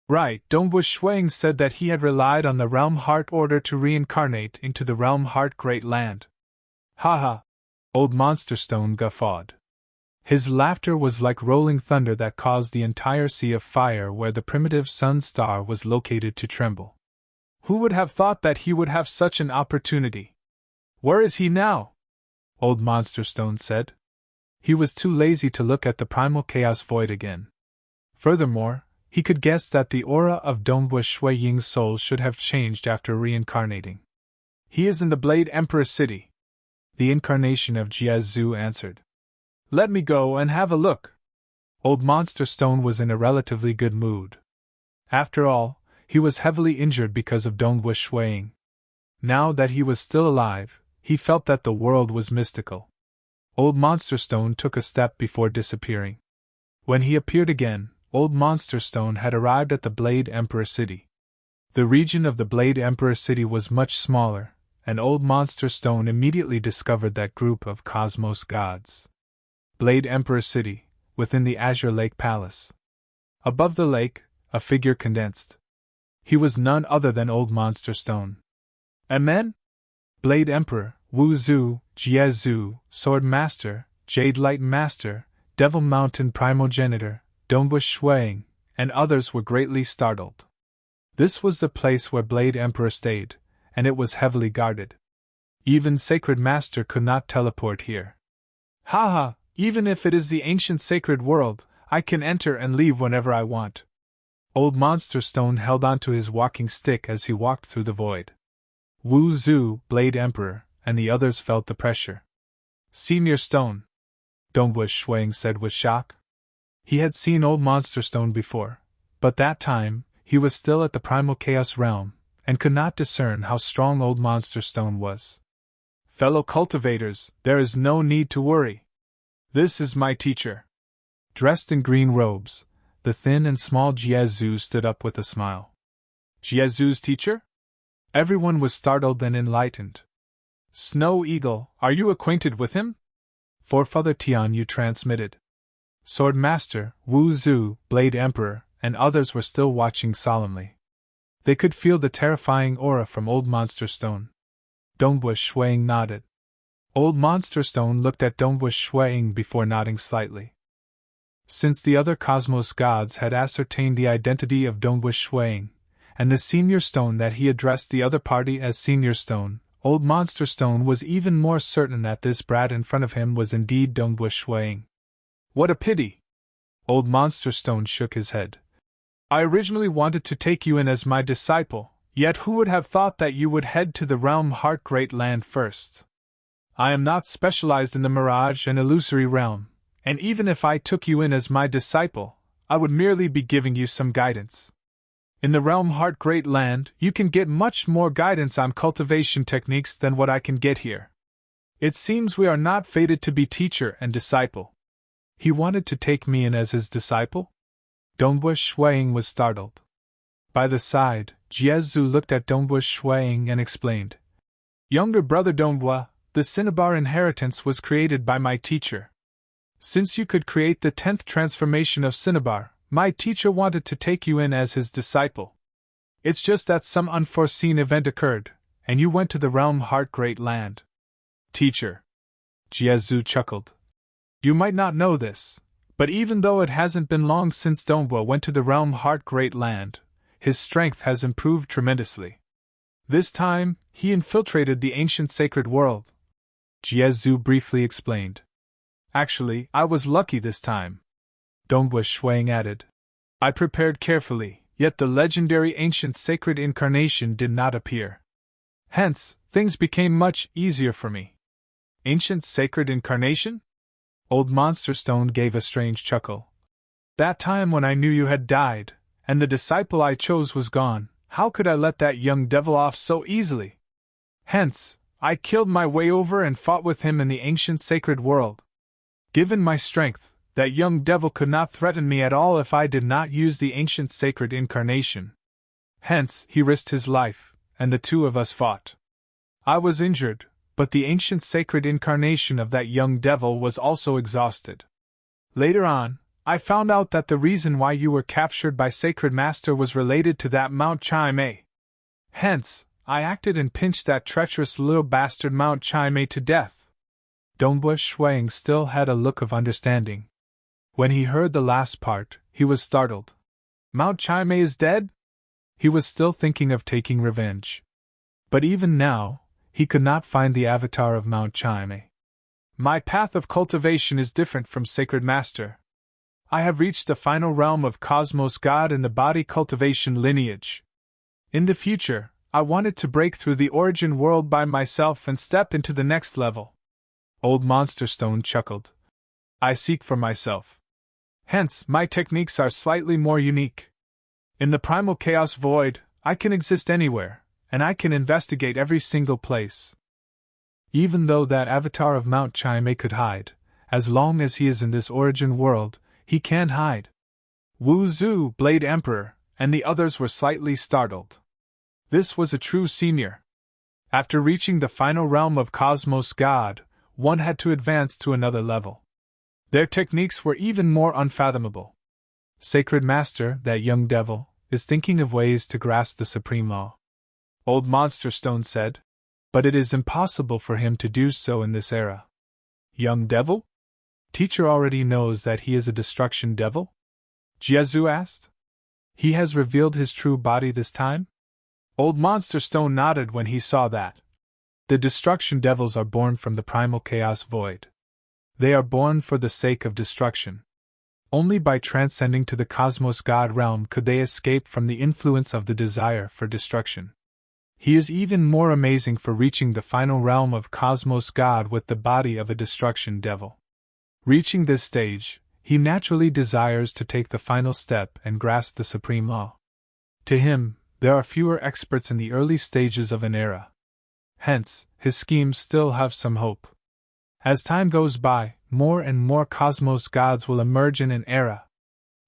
Right, Dongbui Shuang said that he had relied on the Realm Heart Order to reincarnate into the Realm Heart Great Land. Ha! Old Monster Stone guffawed. His laughter was like rolling thunder that caused the entire sea of fire where the primitive sun star was located to tremble. Who would have thought that he would have such an opportunity? Where is he now? Old Monster Stone said. He was too lazy to look at the primal chaos void again. Furthermore, he could guess that the aura of Dongbui Shuang's soul should have changed after reincarnating. He is in the Blade Emperor City. The incarnation of Jiezu answered. Let me go and have a look. Old Monster Stone was in a relatively good mood. After all, he was heavily injured because of Dongbui Shuang. Now that he was still alive, he felt that the world was mystical. Old Monster Stone took a step before disappearing. When he appeared again, Old Monster Stone had arrived at the Blade Emperor City. The region of the Blade Emperor City was much smaller, and Old Monster Stone immediately discovered that group of cosmos gods. Blade Emperor City, within the Azure Lake Palace. Above the lake, a figure condensed. He was none other than Old Monster Stone. Amen? Blade Emperor, Wu Zu, Jie Zu, Sword Master, Jade Light Master, Devil Mountain Primogenitor, Domebush Shuang, and others were greatly startled. This was the place where Blade Emperor stayed, and it was heavily guarded. Even Sacred Master could not teleport here. Ha! Even if it is the ancient sacred world, I can enter and leave whenever I want. Old Monster Stone held onto his walking stick as he walked through the void. Wu Zu, Blade Emperor, and the others felt the pressure. Senior Stone, Domebush Shuang said with shock. He had seen Old Monster Stone before, but that time, he was still at the Primal Chaos Realm, and could not discern how strong Old Monster Stone was. Fellow cultivators, there is no need to worry. This is my teacher. Dressed in green robes, the thin and small Jie Zu stood up with a smile. Jie Zu's teacher? Everyone was startled and enlightened. Snow Eagle, are you acquainted with him? Forefather Tian Yu transmitted. Sword Master, Wu Zu, Blade Emperor, and others were still watching solemnly. They could feel the terrifying aura from Old Monster Stone. Domebush Shuang nodded. Old Monster Stone looked at Domebush Shuang before nodding slightly. Since the other cosmos gods had ascertained the identity of Domebush Shuang, and the Senior Stone that he addressed the other party as Senior Stone, Old Monster Stone was even more certain that this brat in front of him was indeed Domebush Shuang. What a pity! Old Monster Stone shook his head. I originally wanted to take you in as my disciple, yet who would have thought that you would head to the Realm Heart Great Land first? I am not specialized in the Mirage and Illusory Realm, and even if I took you in as my disciple, I would merely be giving you some guidance. In the Realm Heart Great Land, you can get much more guidance on cultivation techniques than what I can get here. It seems we are not fated to be teacher and disciple. He wanted to take me in as his disciple? Domebush Shuang was startled. By the side, Jie Zu looked at Domebush Shuang and explained. Younger brother Domebua, the Cinnabar inheritance was created by my teacher. Since you could create the 10th transformation of Cinnabar, my teacher wanted to take you in as his disciple. It's just that some unforeseen event occurred, and you went to the Realm Heart Great Land. Teacher. Jie Zu chuckled. You might not know this, but even though it hasn't been long since Domebua went to the Realm Heart Great Land, his strength has improved tremendously. This time, he infiltrated the ancient sacred world. Jie Zu briefly explained. Actually, I was lucky this time. Domebush Shuang added. I prepared carefully, yet the legendary ancient sacred incarnation did not appear. Hence, things became much easier for me. Ancient sacred incarnation? Old Monster Stone gave a strange chuckle. That time when I knew you had died, and the disciple I chose was gone, how could I let that young devil off so easily? Hence, I killed my way over and fought with him in the ancient sacred world. Given my strength, that young devil could not threaten me at all if I did not use the ancient sacred incarnation. Hence, he risked his life, and the two of us fought. I was injured, but the ancient sacred incarnation of that young devil was also exhausted. Later on, I found out that the reason why you were captured by Sacred Master was related to that Mount Chai-Mei. Hence, I acted and pinched that treacherous little bastard Mount Chai-Mei to death. Domebush Shuang still had a look of understanding. When he heard the last part, he was startled. Mount Chai-Mei is dead? He was still thinking of taking revenge. But even now, he could not find the avatar of Mount Chai-Mei. My path of cultivation is different from Sacred Master. I have reached the final realm of Cosmos God in the body cultivation lineage. In the future, I wanted to break through the origin world by myself and step into the next level. Old Monster Stone chuckled. I seek for myself. Hence, my techniques are slightly more unique. In the primal chaos void, I can exist anywhere, and I can investigate every single place. Even though that avatar of Mount Chime could hide, as long as he is in this origin world, he can't hide. Wu Zhu, Blade Emperor, and the others were slightly startled. This was a true senior. After reaching the final realm of Cosmos God, one had to advance to another level. Their techniques were even more unfathomable. Sacred Master, that young devil, is thinking of ways to grasp the supreme law. Old Monster Stone said, but it is impossible for him to do so in this era. Young devil? Teacher already knows that he is a destruction devil? Jiezu asked. He has revealed his true body this time? Old Monster Stone nodded when he saw that. The destruction devils are born from the primal chaos void. They are born for the sake of destruction. Only by transcending to the Cosmos God realm could they escape from the influence of the desire for destruction. He is even more amazing for reaching the final realm of Cosmos God with the body of a destruction devil. Reaching this stage, he naturally desires to take the final step and grasp the supreme law. To him, there are fewer experts in the early stages of an era. Hence, his schemes still have some hope. As time goes by, more and more Cosmos gods will emerge in an era.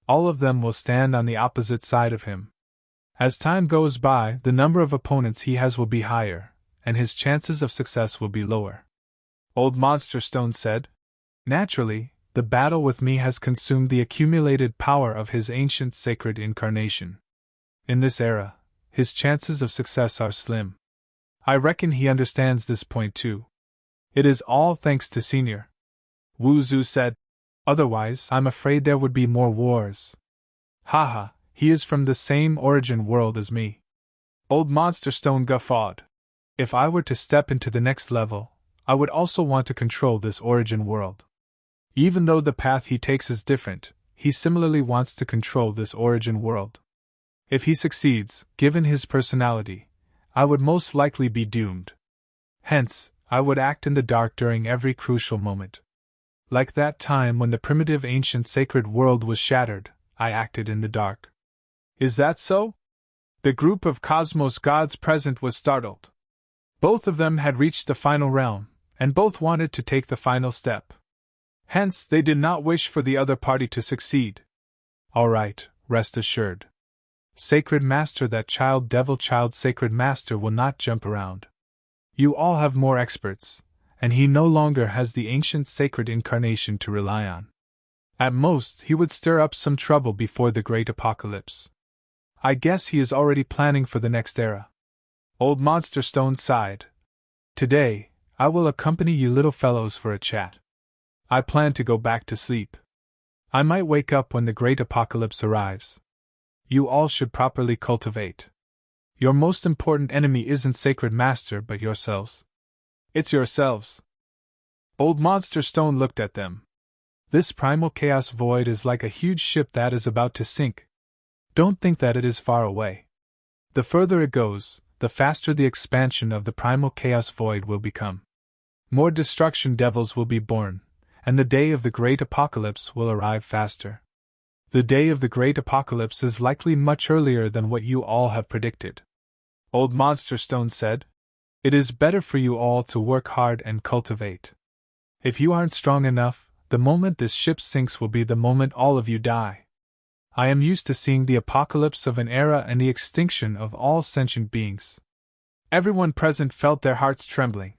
All of them will stand on the opposite side of him. As time goes by, the number of opponents he has will be higher, and his chances of success will be lower. Old Monster Stone said, naturally, the battle with me has consumed the accumulated power of his ancient sacred incarnation. In this era, his chances of success are slim. I reckon he understands this point too. It is all thanks to Senior. Wu Zhu said, otherwise I'm afraid there would be more wars. Haha, he is from the same origin world as me. Old Monster Stone guffawed. If I were to step into the next level, I would also want to control this origin world. Even though the path he takes is different, he similarly wants to control this origin world. If he succeeds, given his personality, I would most likely be doomed. Hence, I would act in the dark during every crucial moment. Like that time when the primitive ancient sacred world was shattered, I acted in the dark. Is that so? The group of Cosmos gods present was startled. Both of them had reached the final realm, and both wanted to take the final step. Hence, they did not wish for the other party to succeed. All right, rest assured. Sacred Master, that child devil child Sacred Master will not jump around. You all have more experts, and he no longer has the ancient sacred incarnation to rely on. At most, he would stir up some trouble before the great apocalypse. I guess he is already planning for the next era. Old Monster Stone sighed. Today, I will accompany you little fellows for a chat. I plan to go back to sleep. I might wake up when the great apocalypse arrives. You all should properly cultivate. Your most important enemy isn't Sacred Master but yourselves. It's yourselves. Old Monster Stone looked at them. This primal chaos void is like a huge ship that is about to sink. Don't think that it is far away. The further it goes, the faster the expansion of the primal chaos void will become. More destruction devils will be born, and the day of the great apocalypse will arrive faster. The day of the great apocalypse is likely much earlier than what you all have predicted. Old Monster Stone said, it is better for you all to work hard and cultivate. If you aren't strong enough, the moment this ship sinks will be the moment all of you die. I am used to seeing the apocalypse of an era and the extinction of all sentient beings. Everyone present felt their hearts trembling.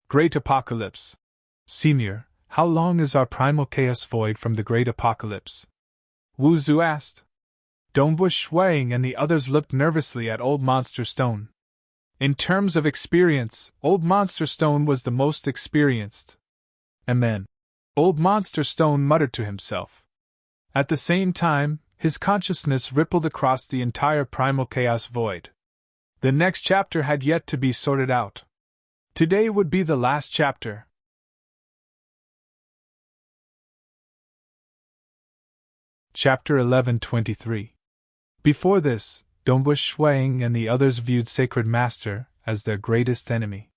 Great apocalypse. Senior, how long is our primal chaos void from the great apocalypse? Wu Zhu asked. Dongbu Shuang and the others looked nervously at Old Monster Stone. In terms of experience, Old Monster Stone was the most experienced. Amen. Old Monster Stone muttered to himself. At the same time, his consciousness rippled across the entire primal chaos void. The next chapter had yet to be sorted out. Today would be the last chapter. Chapter 1123. Before this, Dongbu Shuang and the others viewed Sacred Master as their greatest enemy.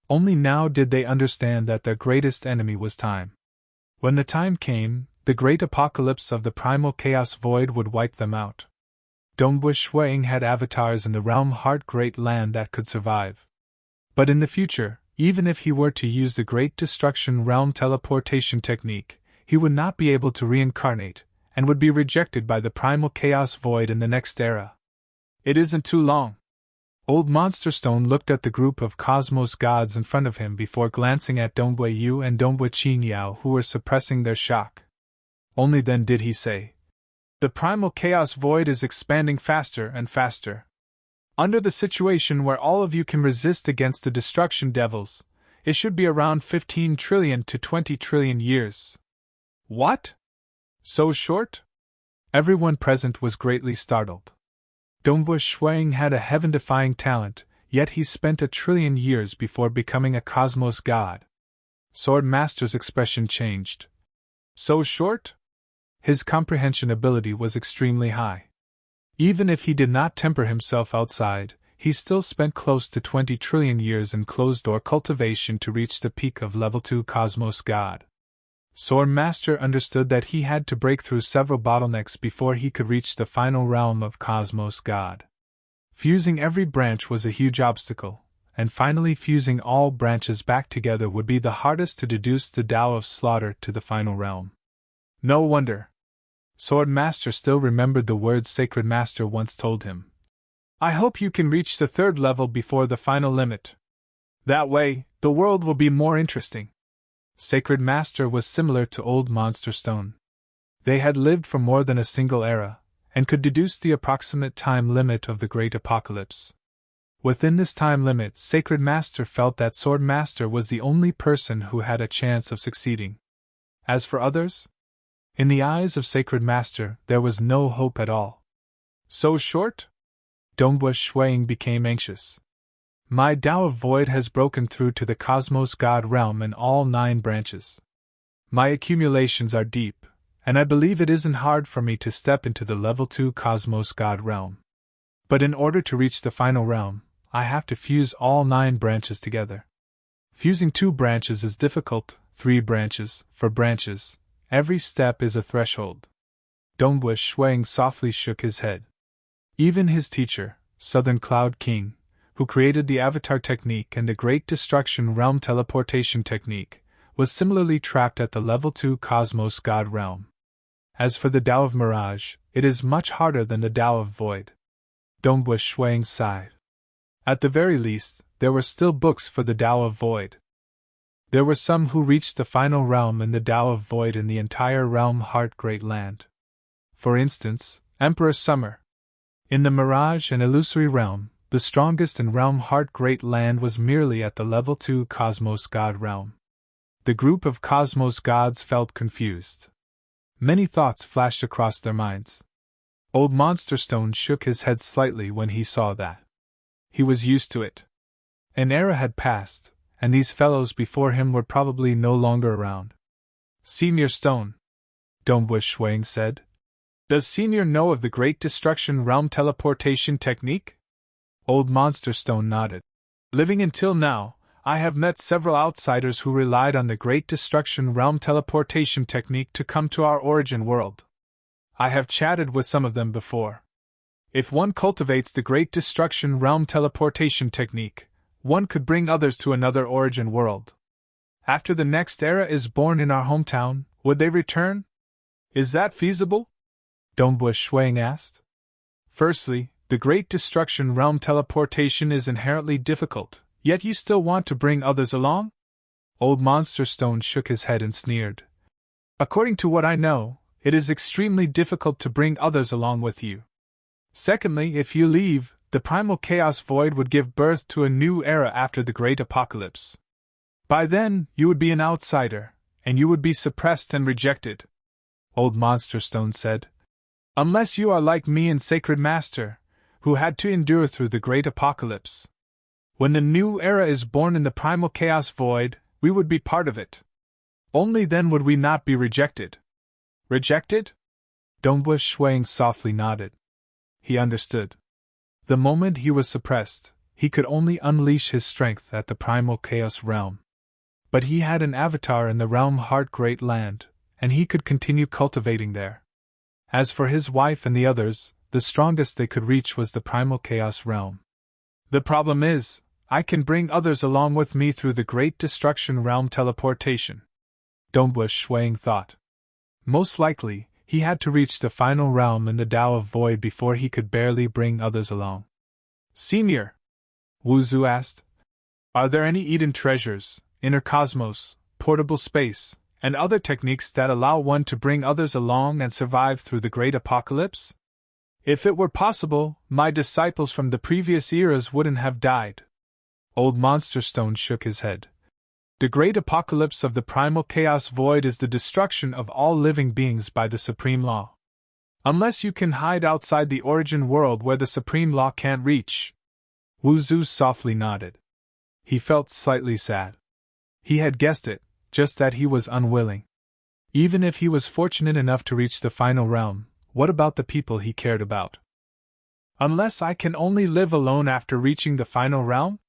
Only now did they understand that their greatest enemy was time. When the time came, the great apocalypse of the primal chaos void would wipe them out. Dongbu Shuang had avatars in the realm Heart Great Land that could survive. But in the future, even if he were to use the Great Destruction Realm teleportation technique, he would not be able to reincarnate, and would be rejected by the primal chaos void in the next era. It isn't too long. Old Monster Stone looked at the group of cosmos gods in front of him before glancing at Dongbui Yu and Dongbui Qingyao, who were suppressing their shock. Only then did he say, "The primal chaos void is expanding faster and faster. Under the situation where all of you can resist against the destruction devils, it should be around 15 trillion to 20 trillion years." What? So short? Everyone present was greatly startled. Dongbui Shuang had a heaven-defying talent, yet he spent 1 trillion years before becoming a cosmos god. Sword Master's expression changed. So short? His comprehension ability was extremely high. Even if he did not temper himself outside, he still spent close to 20 trillion years in closed-door cultivation to reach the peak of level 2 cosmos god. Sword Master understood that he had to break through several bottlenecks before he could reach the final realm of Cosmos God. Fusing every branch was a huge obstacle, and finally fusing all branches back together would be the hardest to deduce the Tao of Slaughter to the final realm. No wonder. Sword Master still remembered the words Sacred Master once told him. "I hope you can reach the 3rd level before the final limit. That way, the world will be more interesting." Sacred Master was similar to Old Monster Stone. They had lived for more than a single era, and could deduce the approximate time limit of the Great Apocalypse. Within this time limit, Sacred Master felt that Sword Master was the only person who had a chance of succeeding. As for others? In the eyes of Sacred Master, there was no hope at all. So short? Dongbui Shuang became anxious. "My Tao of Void has broken through to the Cosmos God realm in all 9 branches. My accumulations are deep, and I believe it isn't hard for me to step into the level 2 Cosmos God realm. But in order to reach the final realm, I have to fuse all 9 branches together. Fusing 2 branches is difficult, 3 branches, 4 branches, every step is a threshold." Dongbui Shuang softly shook his head. Even his teacher, Southern Cloud King, who created the Avatar technique and the Great Destruction Realm teleportation technique, was similarly trapped at the level 2 Cosmos God realm. As for the Tao of Mirage, it is much harder than the Tao of Void. Dongbui Shuang sighed. At the very least, there were still books for the Tao of Void. There were some who reached the final realm in the Tao of Void in the entire realm Heart Great Land. For instance, Emperor Summer. In the Mirage and Illusory realm, the strongest in Realm Heart Great Land was merely at the level 2 Cosmos God realm. The group of Cosmos gods felt confused. Many thoughts flashed across their minds. Old Monster Stone shook his head slightly when he saw that. He was used to it. An era had passed, and these fellows before him were probably no longer around. "Senior Stone," Dongbui Shuang said. "Does Senior know of the Great Destruction Realm teleportation technique?" Old Monster Stone nodded. "Living until now, I have met several outsiders who relied on the Great Destruction Realm teleportation technique to come to our origin world. I have chatted with some of them before. If one cultivates the Great Destruction Realm teleportation technique, one could bring others to another origin world. After the next era is born in our hometown, would they return? Is that feasible?" Dongbui Shuang asked. "Firstly, the Great Destruction Realm teleportation is inherently difficult, yet you still want to bring others along?" Old Monster Stone shook his head and sneered. "According to what I know, it is extremely difficult to bring others along with you. Secondly, if you leave, the primal chaos void would give birth to a new era after the Great Apocalypse. By then, you would be an outsider, and you would be suppressed and rejected," Old Monster Stone said. "Unless you are like me and Sacred Master, who had to endure through the Great Apocalypse. When the new era is born in the primal chaos void, we would be part of it. Only then would we not be rejected." "Rejected?" Dongbui Shuang softly nodded. He understood. The moment he was suppressed, he could only unleash his strength at the primal chaos realm. But he had an avatar in the realm Heart Great Land, and he could continue cultivating there. As for his wife and the others, the strongest they could reach was the primal chaos realm. "The problem is, I can bring others along with me through the Great Destruction Realm teleportation. Dongbus Shuang thought. Most likely, he had to reach the final realm in the Tao of Void before he could barely bring others along. Senior, Wu Zu asked, are there any Eden treasures, inner cosmos, portable space, and other techniques that allow one to bring others along and survive through the Great Apocalypse? If it were possible, my disciples from the previous eras wouldn't have died. Old Monster Stone shook his head. The Great Apocalypse of the Primal Chaos Void is the destruction of all living beings by the Supreme Law. Unless you can hide outside the origin world where the Supreme Law can't reach. Wu Zu softly nodded. He felt slightly sad. He had guessed it, just that he was unwilling. Even if he was fortunate enough to reach the final realm, what about the people he cared about? Unless I can only live alone after reaching the final realm?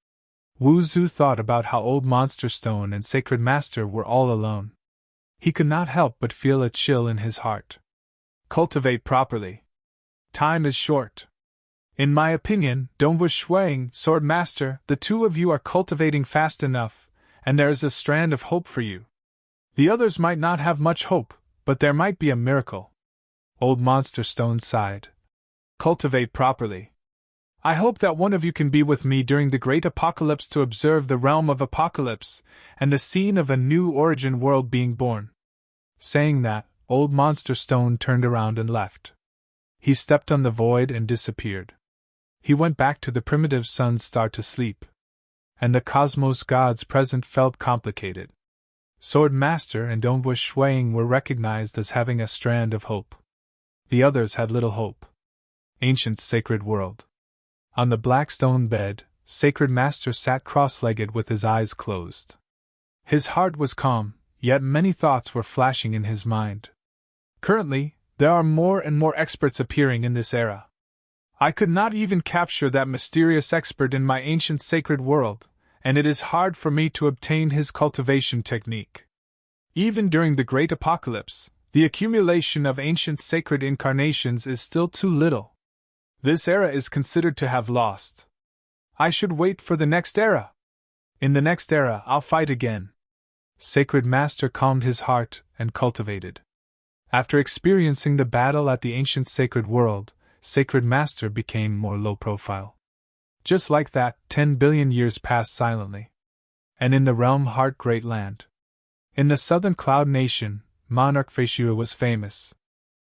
Wu Zu thought about how Old Monster Stone and Sacred Master were all alone. He could not help but feel a chill in his heart. Cultivate properly. Time is short. In my opinion, Dongbus Shuang, Sword Master, the two of you are cultivating fast enough, and there is a strand of hope for you. The others might not have much hope, but there might be a miracle. Old Monster Stone sighed. Cultivate properly. I hope that one of you can be with me during the Great Apocalypse to observe the realm of Apocalypse, and the scene of a new origin world being born. Saying that, Old Monster Stone turned around and left. He stepped on the void and disappeared. He went back to the primitive sun's star to sleep. And the cosmos gods present felt complicated. Sword Master and Dongbus Shuang were recognized as having a strand of hope. The others had little hope. Ancient Sacred World. On the black stone bed, Sacred Master sat cross-legged with his eyes closed. His heart was calm, yet many thoughts were flashing in his mind. Currently, there are more and more experts appearing in this era. I could not even capture that mysterious expert in my ancient sacred world, and it is hard for me to obtain his cultivation technique. Even during the Great Apocalypse, the accumulation of ancient sacred incarnations is still too little. This era is considered to have lost. I should wait for the next era. In the next era, I'll fight again. Sacred Master calmed his heart and cultivated. After experiencing the battle at the ancient sacred world, Sacred Master became more low profile. Just like that, 10 billion years passed silently. And in the realm Heart Great Land. In the southern Cloud Nation, Monarch Feishua was famous.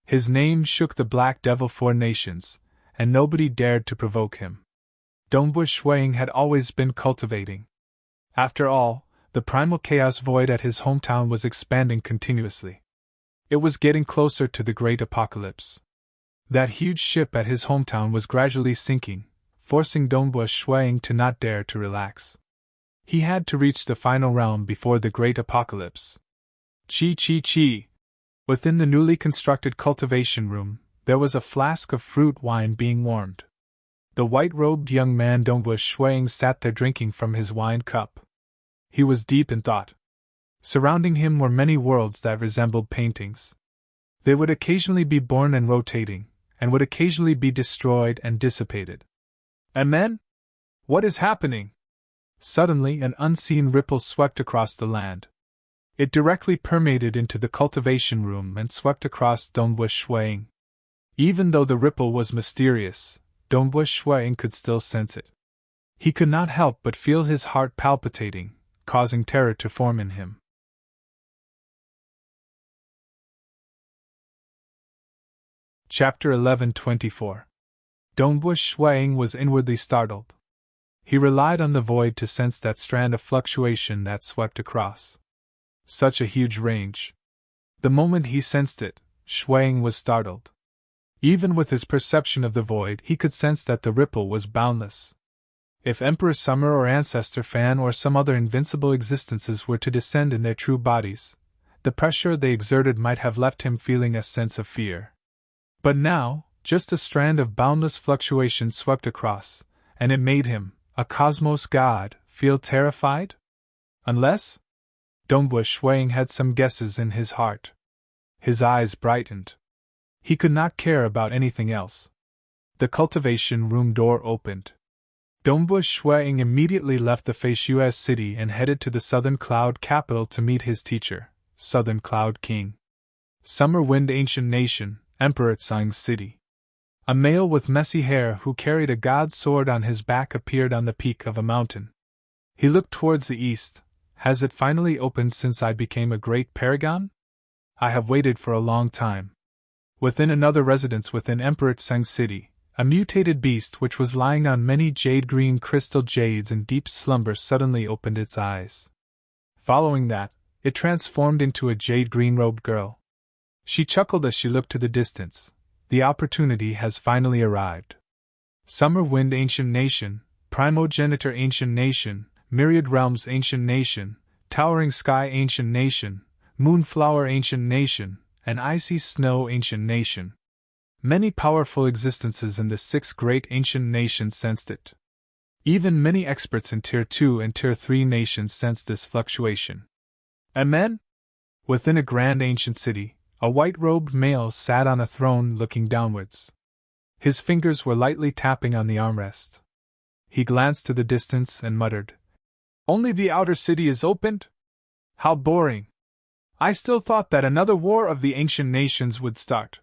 His name shook the Black Devil 4 nations, and nobody dared to provoke him. Dongbus Shuang had always been cultivating. After all, the primal chaos void at his hometown was expanding continuously. It was getting closer to the Great Apocalypse. That huge ship at his hometown was gradually sinking, forcing Dongbus Shuang to not dare to relax. He had to reach the final realm before the Great Apocalypse. Chi. Within the newly constructed cultivation room, there was a flask of fruit wine being warmed. The white-robed young man Dongbus Shuang sat there drinking from his wine cup. He was deep in thought. Surrounding him were many worlds that resembled paintings. They would occasionally be born and rotating, and would occasionally be destroyed and dissipated. Amen? What is happening? Suddenly an unseen ripple swept across the land. It directly permeated into the cultivation room and swept across Dongbus Shuang. Even though the ripple was mysterious, Dongbus Shuang could still sense it. He could not help but feel his heart palpitating, causing terror to form in him. Chapter 11:24. Dongbus Shuang was inwardly startled. He relied on the void to sense that strand of fluctuation that swept across. Such a huge range. The moment he sensed it, Shuang was startled. Even with his perception of the void, he could sense that the ripple was boundless. If Emperor Summer or Ancestor Fan or some other invincible existences were to descend in their true bodies, the pressure they exerted might have left him feeling a sense of fear. But now, just a strand of boundless fluctuation swept across, and it made him, a cosmos god, feel terrified? Unless? Dongbus Shuang had some guesses in his heart. His eyes brightened. He could not care about anything else. The cultivation room door opened. Dongbu Shuang immediately left the Feishuas city and headed to the Southern Cloud capital to meet his teacher, Southern Cloud King. Summer Wind Ancient Nation, Emperor Tsang's city. A male with messy hair who carried a god's sword on his back appeared on the peak of a mountain. He looked towards the east. Has it finally opened since I became a great paragon? I have waited for a long time. Within another residence within Emperor Tsang's city, a mutated beast which was lying on many jade-green crystal jades in deep slumber suddenly opened its eyes. Following that, it transformed into a jade-green-robed girl. She chuckled as she looked to the distance. The opportunity has finally arrived. Summer Wind Ancient Nation, Primogenitor Ancient Nation, Myriad Realms Ancient Nation, Towering Sky Ancient Nation, Moonflower Ancient Nation, and Icy Snow Ancient Nation. Many powerful existences in the 6 great ancient nations sensed it. Even many experts in Tier 2 and Tier 3 nations sensed this fluctuation. Amen? Within a grand ancient city, a white-robed male sat on a throne looking downwards. His fingers were lightly tapping on the armrest. He glanced to the distance and muttered, "Only the outer city is opened? How boring! I still thought that another war of the ancient nations would start.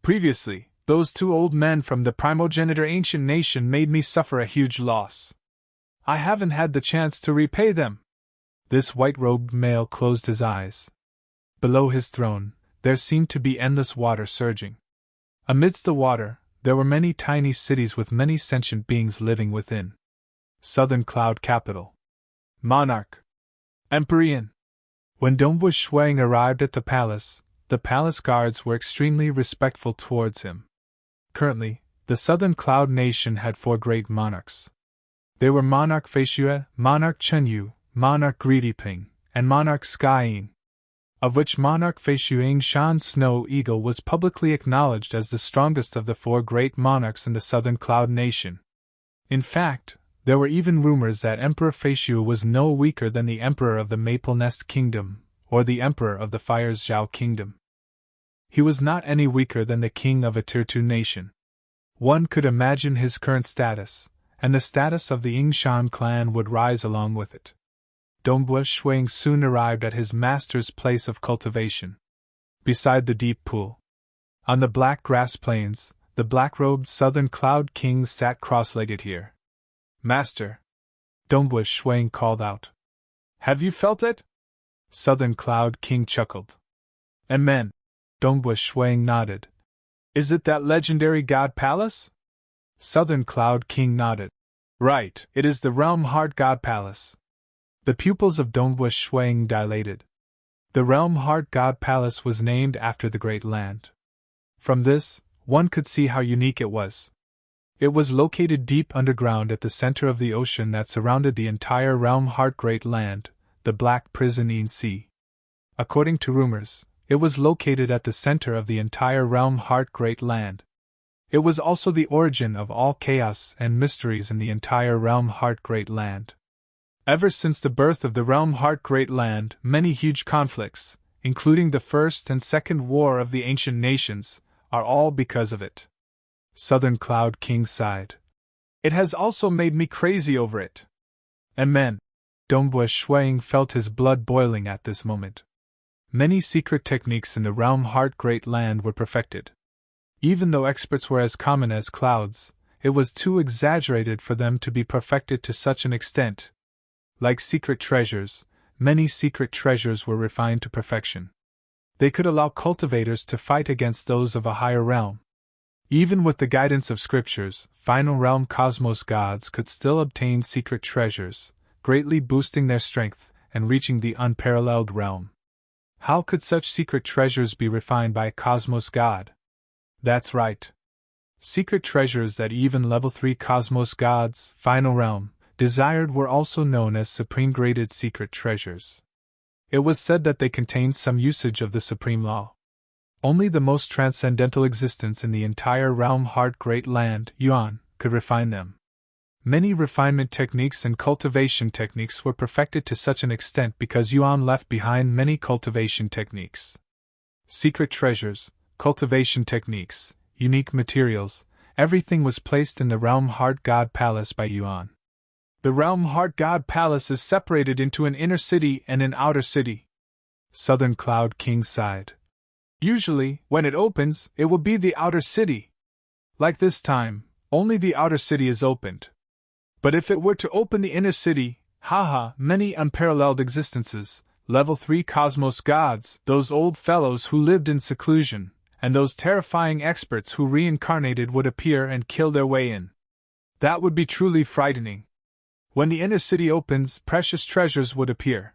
Previously, those 2 old men from the primogenitor ancient nation made me suffer a huge loss. I haven't had the chance to repay them." This white-robed male closed his eyes. Below his throne, there seemed to be endless water surging. Amidst the water, there were many tiny cities with many sentient beings living within. Southern Cloud Capital. Monarch. Empyrean. When Dongbu Shuang arrived at the palace guards were extremely respectful towards him. Currently, the Southern Cloud Nation had 4 great monarchs. They were Monarch Feishue, Monarch Chenyu, Monarch Greedyping, and Monarch Skying, of which Monarch Feishuang Shan Snow Eagle was publicly acknowledged as the strongest of the 4 great monarchs in the Southern Cloud Nation. In fact, there were even rumors that Emperor Feishu was no weaker than the Emperor of the Maple Nest Kingdom, or the Emperor of the Fire's Zhao Kingdom. He was not any weaker than the king of a Tier 2 nation. One could imagine his current status, and the status of the Yingshan clan would rise along with it. Dongbu Shuang soon arrived at his master's place of cultivation. Beside the deep pool, on the black grass plains, the black-robed Southern Cloud King sat cross-legged here. "Master," Dongbu Shuang called out. "Have you felt it?" Southern Cloud King chuckled. "Amen," Dongbu Shuang nodded. "Is it that legendary God Palace?" Southern Cloud King nodded. "Right, it is the Realm Heart God Palace." The pupils of Dongbu Shuang dilated. The Realm Heart God Palace was named after the Great Land. From this, one could see how unique it was. It was located deep underground at the center of the ocean that surrounded the entire Realm Heart Great Land, the Black Prisonine Sea. According to rumors, it was located at the center of the entire Realm Heart Great Land. It was also the origin of all chaos and mysteries in the entire Realm Heart Great Land. Ever since the birth of the Realm Heart Great Land, many huge conflicts, including the First and Second War of the Ancient Nations, are all because of it. Southern Cloud King sighed. "It has also made me crazy over it." Amen. Dongbu Shuang felt his blood boiling at this moment. Many secret techniques in the Realm Heart Great Land were perfected. Even though experts were as common as clouds, it was too exaggerated for them to be perfected to such an extent. Like secret treasures, many secret treasures were refined to perfection. They could allow cultivators to fight against those of a higher realm. Even with the guidance of scriptures, final realm cosmos gods could still obtain secret treasures, greatly boosting their strength and reaching the unparalleled realm. How could such secret treasures be refined by a cosmos god? That's right. Secret treasures that even level 3 cosmos gods, final realm, desired were also known as supreme graded secret treasures. It was said that they contained some usage of the supreme law. Only the most transcendental existence in the entire Realm Heart Great Land, Yuan, could refine them. Many refinement techniques and cultivation techniques were perfected to such an extent because Yuan left behind many cultivation techniques. Secret treasures, cultivation techniques, unique materials, Everything was placed in the Realm Heart God Palace by Yuan. The Realm Heart God Palace is separated into an inner city and an outer city. Southern Cloud King sighed. Usually, when it opens, it will be the outer city. Like this time, only the outer city is opened. But if it were to open the inner city, many unparalleled existences, level 3 cosmos gods, those old fellows who lived in seclusion, and those terrifying experts who reincarnated would appear and kill their way in. That would be truly frightening. When the inner city opens, precious treasures would appear.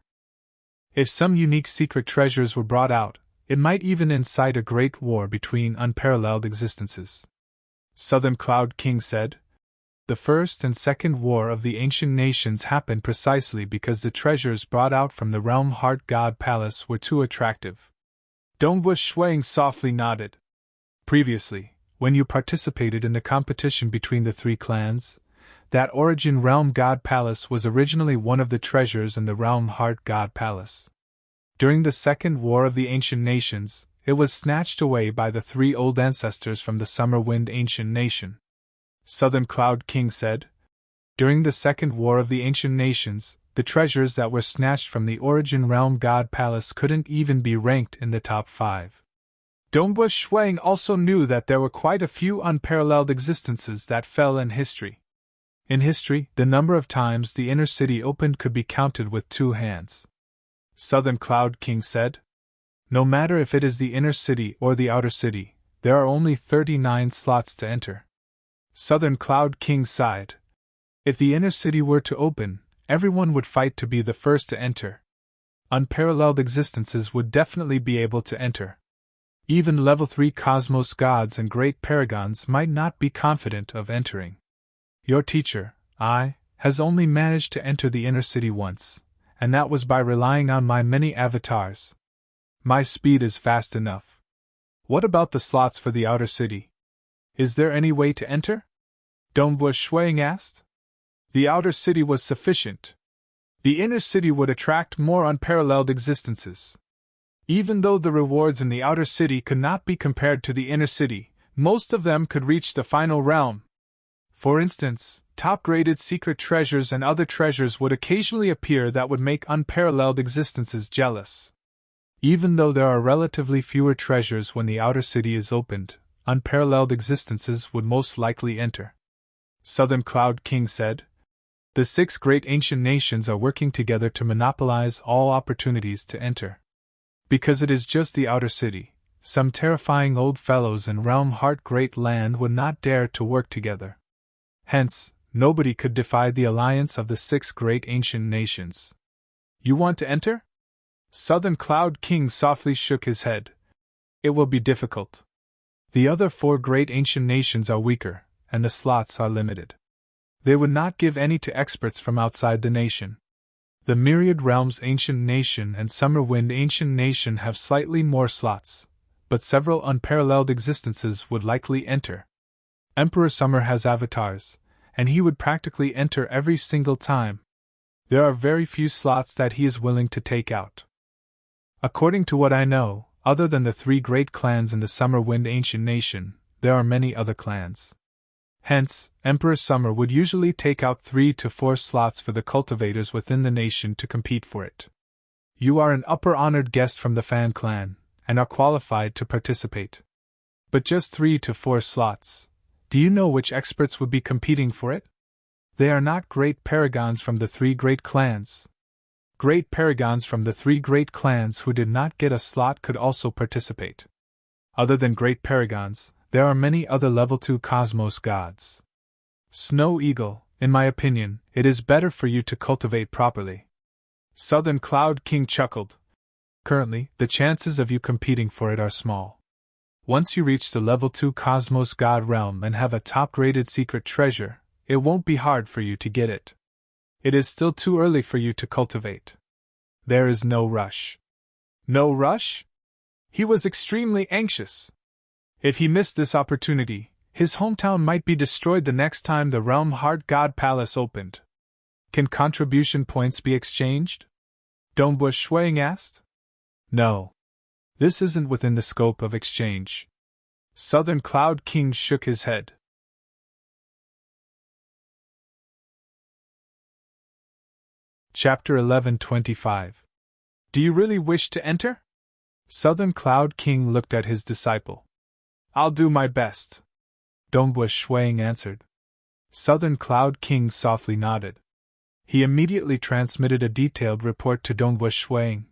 If some unique secret treasures were brought out, it might even incite a great war between unparalleled existences. Southern Cloud King said. The First and Second War of the Ancient Nations happened precisely because the treasures brought out from the Realm Heart God Palace were too attractive. Dongbush Shuang softly nodded. Previously, when you participated in the competition between the three clans, that Origin Realm God Palace was originally one of the treasures in the Realm Heart God Palace. During the Second War of the Ancient Nations, it was snatched away by the three old ancestors from the Summer Wind Ancient Nation. Southern Cloud King said. During the Second War of the Ancient Nations, the treasures that were snatched from the Origin Realm God Palace couldn't even be ranked in the top 5. Dongbush Shuang also knew that there were quite a few unparalleled existences that fell in history. In history, the number of times the inner city opened could be counted with 2 hands. Southern Cloud King said. No matter if it is the inner city or the outer city, there are only 39 slots to enter. Southern Cloud King sighed. If the inner city were to open, everyone would fight to be the first to enter. Unparalleled existences would definitely be able to enter. Even level 3 cosmos gods and great paragons might not be confident of entering. Your teacher, I, has only managed to enter the inner city once, and that was by relying on my many avatars. My speed is fast enough. What about the slots for the outer city? Is there any way to enter? Dongbush Shuang asked. The outer city was sufficient. The inner city would attract more unparalleled existences. Even though the rewards in the outer city could not be compared to the inner city, most of them could reach the final realm. For instance, top-graded secret treasures and other treasures would occasionally appear that would make unparalleled existences jealous. Even though there are relatively fewer treasures when the outer city is opened, unparalleled existences would most likely enter. Southern Cloud King said. The 6 great ancient nations are working together to monopolize all opportunities to enter. Because it is just the outer city, some terrifying old fellows in Realm Heart Great Land would not dare to work together. Hence, nobody could defy the alliance of the 6 great ancient nations. You want to enter? Southern Cloud King softly shook his head. It will be difficult. The other 4 great ancient nations are weaker, and the slots are limited. They would not give any to experts from outside the nation. The Myriad Realms Ancient Nation and Summer Wind Ancient Nation have slightly more slots, but several unparalleled existences would likely enter. Emperor Summer has avatars, and he would practically enter every single time. There are very few slots that he is willing to take out. According to what I know, other than the 3 great clans in the Summer Wind Ancient Nation, there are many other clans. Hence, Emperor Summer would usually take out 3 to 4 slots for the cultivators within the nation to compete for it. You are an upper honored guest from the Fan clan, and are qualified to participate. But just 3 to 4 slots. Do you know which experts would be competing for it? They are not great paragons from the 3 great clans. Great paragons from the 3 great clans who did not get a slot could also participate. Other than great paragons, there are many other level 2 cosmos gods. Snow Eagle, in my opinion, it is better for you to cultivate properly. Southern Cloud King chuckled. Currently, the chances of you competing for it are small. Once you reach the level 2 cosmos god realm and have a top-graded secret treasure, it won't be hard for you to get it. It is still too early for you to cultivate. There is no rush. No rush? He was extremely anxious. If he missed this opportunity, his hometown might be destroyed the next time the Realm Heart God Palace opened. Can contribution points be exchanged? Dongbush Shuang asked. No. This isn't within the scope of exchange. Southern Cloud King shook his head. Chapter 11:25. Do you really wish to enter? Southern Cloud King looked at his disciple. I'll do my best, Dongbua Shuang answered. Southern Cloud King softly nodded. He immediately transmitted a detailed report to Dongbua Shuang.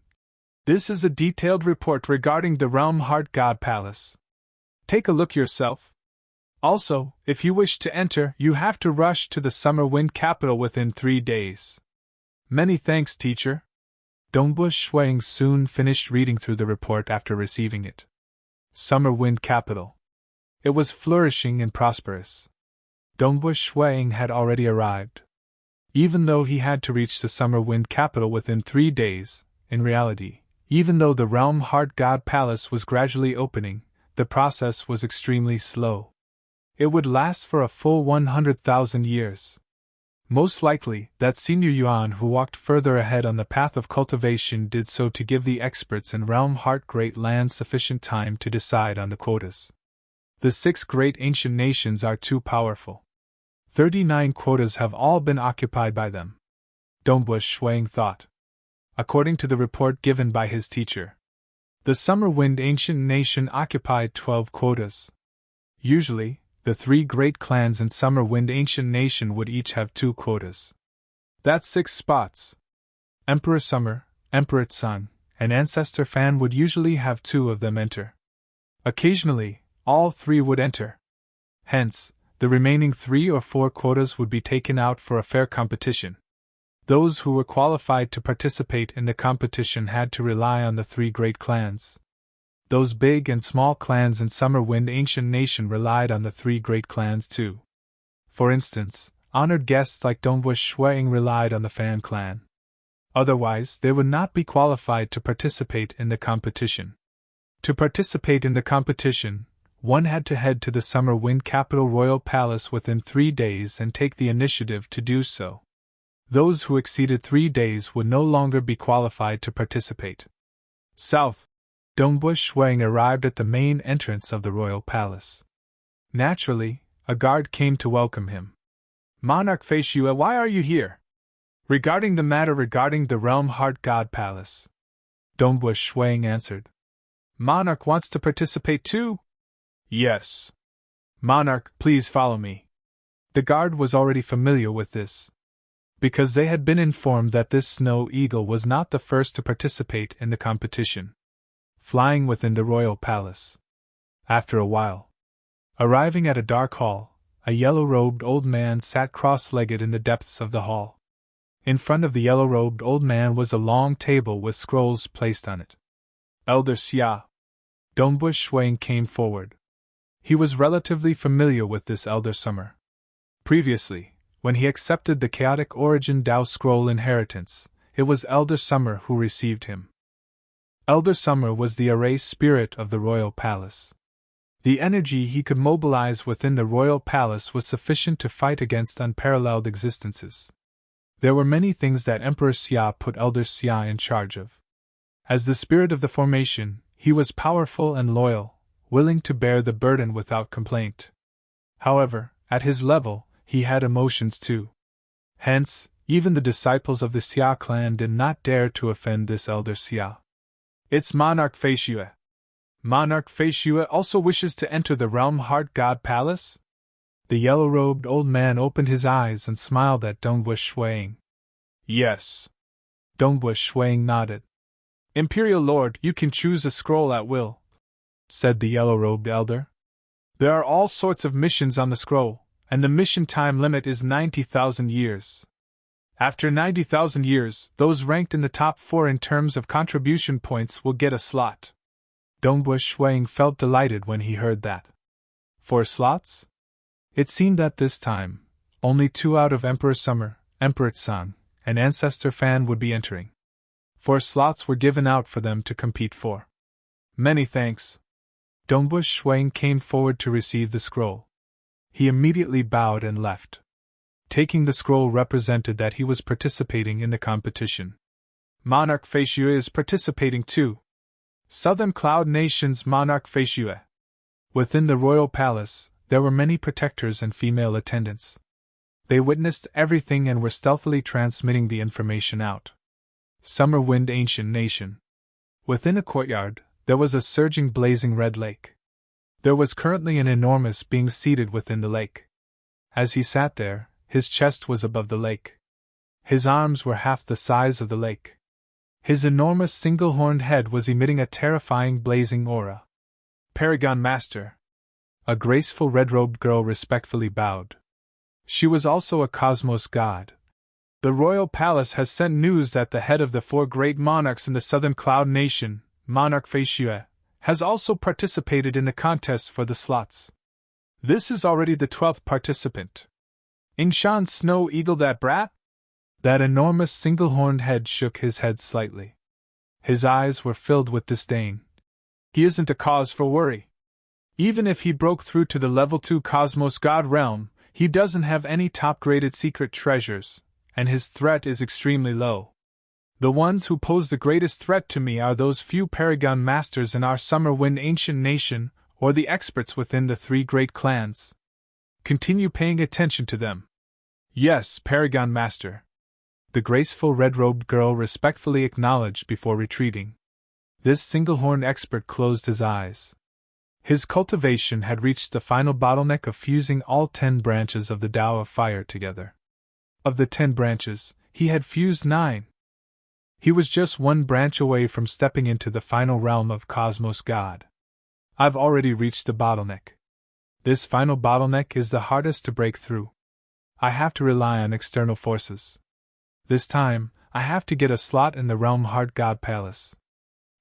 This is a detailed report regarding the Realm Heart God Palace. Take a look yourself. Also, if you wish to enter, you have to rush to the Summer Wind capital within 3 days. Many thanks, teacher. Dongbua Shuang soon finished reading through the report after receiving it. Summer Wind capital. It was flourishing and prosperous. Dongbua Shuang had already arrived. Even though he had to reach the Summer Wind capital within 3 days, in reality, even though the Realm Heart God Palace was gradually opening, the process was extremely slow. It would last for a full 100,000 years. Most likely, that Senior Yuan who walked further ahead on the path of cultivation did so to give the experts in Realm Heart Great Lands sufficient time to decide on the quotas. The 6 great ancient nations are too powerful. 39 quotas have all been occupied by them. Dongbua Shuang thought. According to the report given by his teacher, the Summer Wind Ancient Nation occupied 12 quotas. Usually, the 3 great clans in Summer Wind Ancient Nation would each have 2 quotas. That's 6 spots. Emperor Summer, Emperor Sun, and Ancestor Fan would usually have 2 of them enter. Occasionally, all 3 would enter. Hence, the remaining 3 or 4 quotas would be taken out for a fair competition. Those who were qualified to participate in the competition had to rely on the 3 great clans. Those big and small clans in Summer Wind Ancient Nation relied on the 3 great clans too. For instance, honored guests like Dongbua Shuang relied on the Fan clan. Otherwise, they would not be qualified to participate in the competition. To participate in the competition, one had to head to the Summer Wind Capital Royal Palace within 3 days and take the initiative to do so. Those who exceeded 3 days would no longer be qualified to participate. South. Dongbua Shuang arrived at the main entrance of the royal palace. Naturally, a guard came to welcome him. Monarch Feishue, why are you here? Regarding the matter regarding the Realm Heart God Palace. Dongbua Shuang answered. Monarch wants to participate too? Yes. Monarch, please follow me. The guard was already familiar with this, because they had been informed that this snow eagle was not the first to participate in the competition. Flying within the royal palace. After a while, arriving at a dark hall, a yellow-robed old man sat cross-legged in the depths of the hall. In front of the yellow-robed old man was a long table with scrolls placed on it. Elder Xia. Dongbua Shuang came forward. He was relatively familiar with this Elder Summer. Previously, when he accepted the Chaotic Origin Dao Scroll inheritance, it was Elder Summer who received him. Elder Summer was the array spirit of the royal palace. The energy he could mobilize within the royal palace was sufficient to fight against unparalleled existences. There were many things that Emperor Xia put Elder Xia in charge of. As the spirit of the formation, he was powerful and loyal, willing to bear the burden without complaint. However, at his level, he had emotions too. Hence, even the disciples of the Xia clan did not dare to offend this Elder Xia. It's Monarch Feishue. Monarch Feishue also wishes to enter the Realm Heart God Palace? The yellow-robed old man opened his eyes and smiled at Dongbua Shuang. Yes. Dongbua Shuang nodded. Imperial Lord, you can choose a scroll at will, said the yellow-robed elder. There are all sorts of missions on the scroll, and the mission time limit is 90,000 years. After 90,000 years, those ranked in the top 4 in terms of contribution points will get a slot. Dongbua Shuang felt delighted when he heard that. 4 slots? It seemed that this time, only 2 out of Emperor Summer, Emperor Sun, and Ancestor Fan would be entering. 4 slots were given out for them to compete for. Many thanks. Dongbua Shuang came forward to receive the scroll. He immediately bowed and left. Taking the scroll represented that he was participating in the competition. Monarch Feishue is participating too. Southern Cloud Nation's Monarch Feishue. Within the royal palace, there were many protectors and female attendants. They witnessed everything and were stealthily transmitting the information out. Summer Wind Ancient Nation. Within a courtyard, there was a surging blazing red lake. There was currently an enormous being seated within the lake. As he sat there, his chest was above the lake. His arms were half the size of the lake. His enormous single-horned head was emitting a terrifying blazing aura. Paragon Master. A graceful red-robed girl respectfully bowed. She was also a cosmos god. The royal palace has sent news that the head of the 4 great monarchs in the southern cloud nation, Monarch Feishue, has also participated in the contest for the slots. This is already the 12th participant. Ingshan Snow Eagle, that brat? That enormous single-horned head shook his head slightly. His eyes were filled with disdain. He isn't a cause for worry. Even if he broke through to the level 2 Cosmos God realm, he doesn't have any top-graded secret treasures, and his threat is extremely low. The ones who pose the greatest threat to me are those few Paragon Masters in our Summer Wind Ancient Nation, or the experts within the 3 great clans. Continue paying attention to them. Yes, Paragon Master. The graceful red-robed girl respectfully acknowledged before retreating. This single-horned expert closed his eyes. His cultivation had reached the final bottleneck of fusing all 10 branches of the Tao of Fire together. Of the 10 branches, he had fused 9. He was just 1 branch away from stepping into the final realm of Cosmos God. I've already reached the bottleneck. This final bottleneck is the hardest to break through. I have to rely on external forces. This time, I have to get a slot in the Realm Heart God Palace.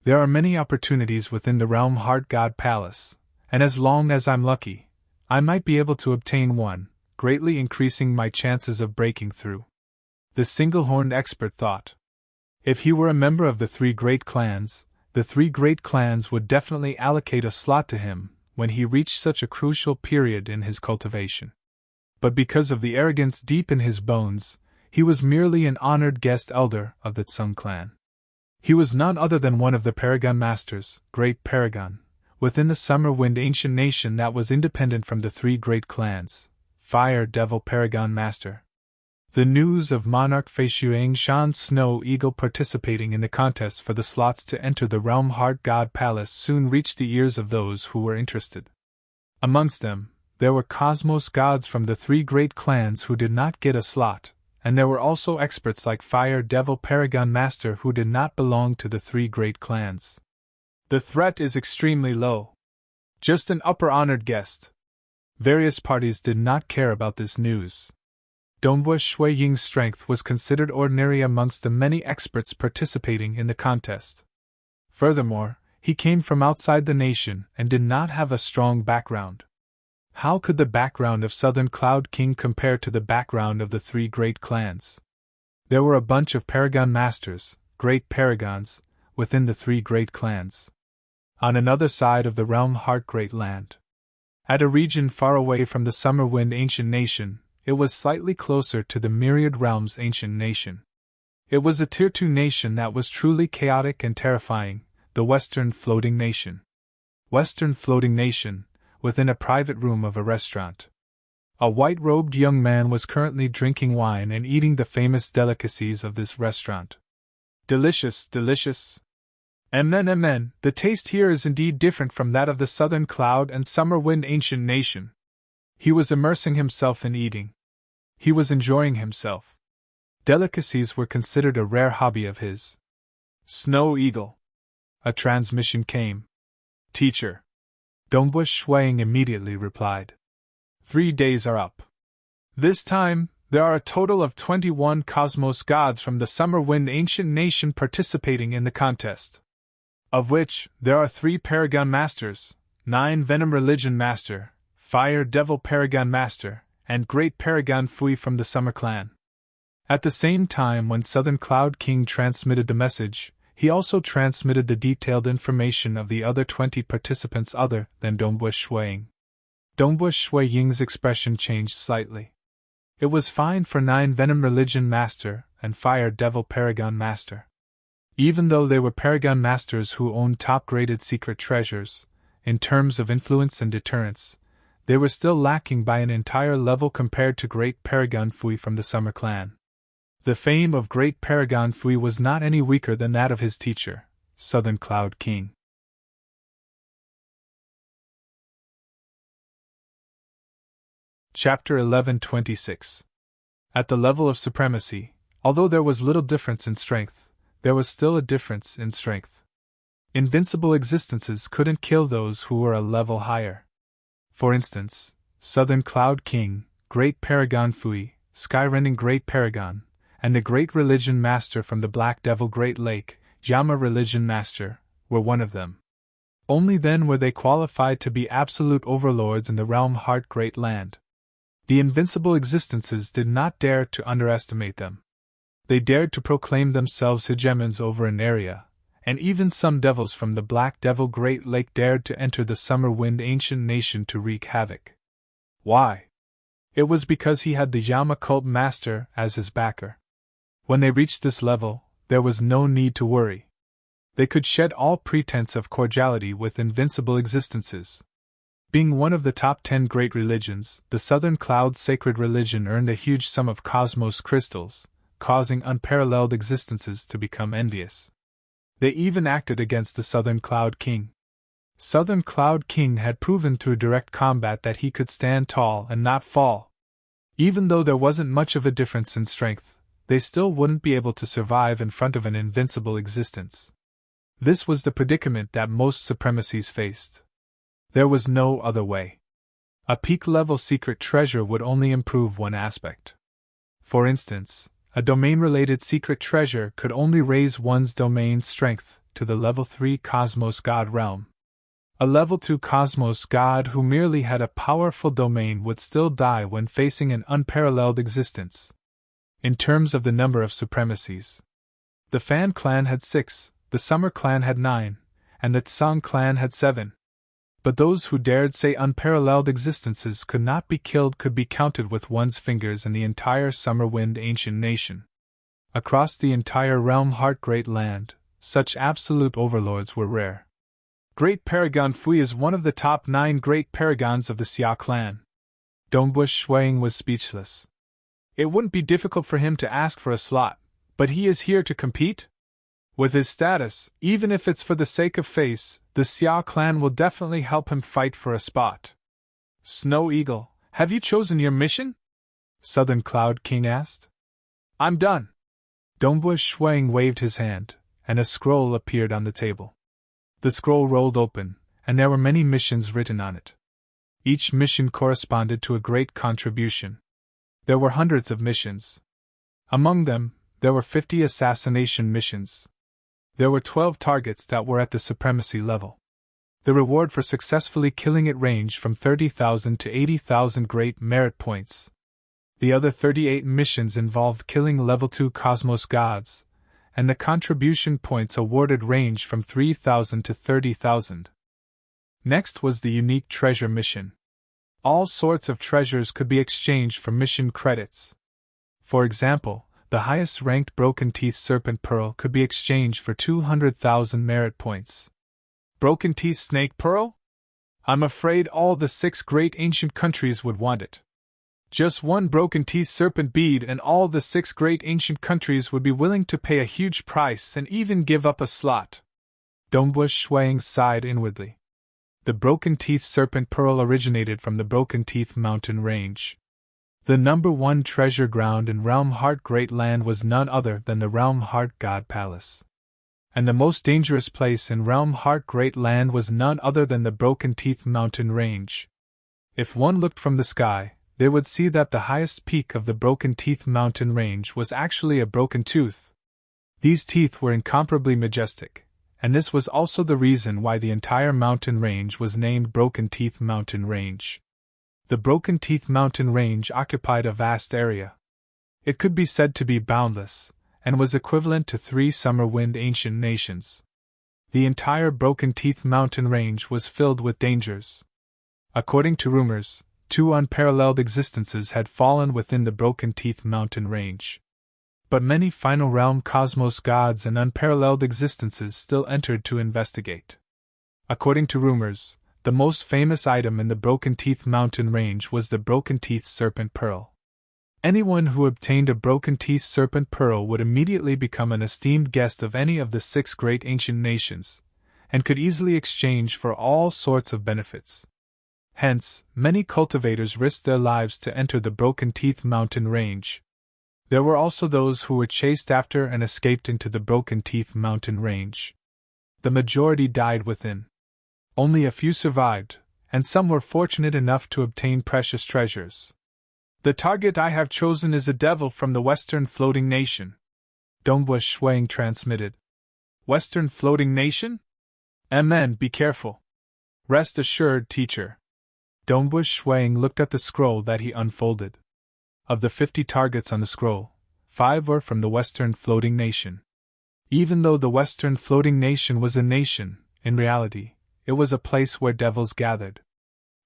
There are many opportunities within the Realm Heart God Palace, and as long as I'm lucky, I might be able to obtain one, greatly increasing my chances of breaking through. The single-horned expert thought. If he were a member of the 3 great clans, the 3 great clans would definitely allocate a slot to him when he reached such a crucial period in his cultivation. But because of the arrogance deep in his bones, he was merely an honored guest elder of the Tsung clan. He was none other than one of the Paragon Masters, Great Paragon, within the Summer Wind Ancient Nation that was independent from the 3 great clans, Fire Devil Paragon Master. The news of Monarch Feishuang Shan Snow Eagle participating in the contest for the slots to enter the Realm Heart God Palace soon reached the ears of those who were interested. Amongst them, there were cosmos gods from the 3 great clans who did not get a slot, and there were also experts like Fire Devil Paragon Master who did not belong to the 3 great clans. The threat is extremely low. Just an upper-honored guest. Various parties did not care about this news. Donghua Shui Ying's strength was considered ordinary amongst the many experts participating in the contest. Furthermore, he came from outside the nation and did not have a strong background. How could the background of Southern Cloud King compare to the background of the 3 great clans? There were a bunch of Paragon Masters, great Paragons, within the 3 great clans. On another side of the Realm Heart Great Land. At a region far away from the Summer Wind Ancient Nation, it was slightly closer to the Myriad Realms Ancient Nation. It was a Tier 2 nation that was truly chaotic and terrifying, the Western Floating Nation. Western Floating Nation, within a private room of a restaurant. A white-robed young man was currently drinking wine and eating the famous delicacies of this restaurant. Delicious, delicious. Amen. The taste here is indeed different from that of the Southern Cloud and Summer Wind Ancient Nation. He was immersing himself in eating. He was enjoying himself. Delicacies were considered a rare hobby of his. Snow Eagle. A transmission came. Teacher. Donghua Shuang immediately replied. 3 days are up. This time, there are a total of 21 cosmos gods from the Summer Wind Ancient Nation participating in the contest. Of which, there are 3 Paragon Masters, 9 Venom Religion Master, Fire Devil Paragon Master, and Great Paragon Fui from the Summer Clan. At the same time when Southern Cloud King transmitted the message, he also transmitted the detailed information of the other 20 participants other than Donghua Shuang. Donghua Shui Ying's expression changed slightly. It was fine for 9 Venom Religion Master and Fire Devil Paragon Master. Even though they were Paragon Masters who owned top-graded secret treasures, in terms of influence and deterrence, They were still lacking by an entire level compared to Great Paragon Fui from the Summer Clan. The fame of Great Paragon Fui was not any weaker than that of his teacher, Southern Cloud King. Chapter 1126. At the level of supremacy, although there was little difference in strength, there was still a difference in strength. Invincible existences couldn't kill those who were a level higher. For instance, Southern Cloud King, Great Paragon Fui, Skyrending Great Paragon, and the Great Religion Master from the Black Devil Great Lake, Yama Religion Master, were one of them. Only then were they qualified to be absolute overlords in the Realm Heart Great Land. The invincible existences did not dare to underestimate them. They dared to proclaim themselves hegemons over an area, and even some devils from the Black Devil Great Lake dared to enter the Summer Wind Ancient Nation to wreak havoc. Why? It was because he had the Yama Cult Master as his backer. When they reached this level, there was no need to worry. They could shed all pretense of cordiality with invincible existences. Being one of the top 10 great religions, the Southern Cloud Sacred Religion earned a huge sum of cosmos crystals, causing unparalleled existences to become envious. They even acted against the Southern Cloud King. Southern Cloud King had proven through direct combat that he could stand tall and not fall. Even though there wasn't much of a difference in strength, they still wouldn't be able to survive in front of an invincible existence. This was the predicament that most supremacies faced. There was no other way. A peak-level secret treasure would only improve one aspect. For instance, a domain-related secret treasure could only raise one's domain's strength to the level 3 Cosmos God realm. A level 2 Cosmos God who merely had a powerful domain would still die when facing an unparalleled existence. In terms of the number of supremacies, the Fan clan had 6, the Summer clan had 9, and the Tsang clan had 7. But those who dared say unparalleled existences could not be killed could be counted with one's fingers in the entire Summer Wind Ancient Nation. Across the entire Realm Heart Great Land, such absolute overlords were rare. Great Paragon Fui is one of the top 9 great paragons of the Xia clan. Dongbush Shuang was speechless. It wouldn't be difficult for him to ask for a slot, but he is here to compete? With his status, even if it's for the sake of face, the Xia clan will definitely help him fight for a spot. Snow Eagle, have you chosen your mission? Southern Cloud King asked. I'm done. Dongbush Shuang waved his hand, and a scroll appeared on the table. The scroll rolled open, and there were many missions written on it. Each mission corresponded to a great contribution. There were hundreds of missions. Among them, there were 50 assassination missions. There were 12 targets that were at the supremacy level. The reward for successfully killing it ranged from 30,000 to 80,000 great merit points. The other 38 missions involved killing level 2 Cosmos Gods, and the contribution points awarded ranged from 3,000 to 30,000. Next was the unique treasure mission. All sorts of treasures could be exchanged for mission credits. For example, the highest-ranked Broken Teeth Serpent Pearl could be exchanged for 200,000 merit points. Broken Teeth Snake Pearl? I'm afraid all the 6 great ancient countries would want it. Just one Broken Teeth Serpent bead and all the 6 great ancient countries would be willing to pay a huge price and even give up a slot. Dongbush Shuang sighed inwardly. The Broken Teeth Serpent Pearl originated from the Broken Teeth Mountain Range. The number 1 treasure ground in Realm Heart Great Land was none other than the Realm Heart God Palace. And the most dangerous place in Realm Heart Great Land was none other than the Broken Teeth Mountain Range. If one looked from the sky, they would see that the highest peak of the Broken Teeth Mountain Range was actually a broken tooth. These teeth were incomparably majestic, and this was also the reason why the entire mountain range was named Broken Teeth Mountain Range. The Broken Teeth Mountain Range occupied a vast area. It could be said to be boundless, and was equivalent to 3 Summer Wind Ancient Nations. The entire Broken Teeth Mountain Range was filled with dangers. According to rumors, 2 unparalleled existences had fallen within the Broken Teeth Mountain Range. But many Final Realm Cosmos Gods and unparalleled existences still entered to investigate. According to rumors, The most famous item in the Broken Teeth mountain range was the Broken Teeth Serpent Pearl. Anyone who obtained a Broken Teeth Serpent Pearl would immediately become an esteemed guest of any of the 6 great ancient nations, and could easily exchange for all sorts of benefits. Hence, many cultivators risked their lives to enter the Broken Teeth mountain range. There were also those who were chased after and escaped into the Broken Teeth mountain range. The majority died within. Only a few survived, and some were fortunate enough to obtain precious treasures. The target I have chosen is a devil from the Western Floating Nation, Dongbush Shuang transmitted. Western Floating Nation? MN, be careful. Rest assured, teacher. Dongbush Shuang looked at the scroll that he unfolded. Of the 50 targets on the scroll, 5 were from the Western Floating Nation. Even though the Western Floating Nation was a nation, in reality, it was a place where devils gathered.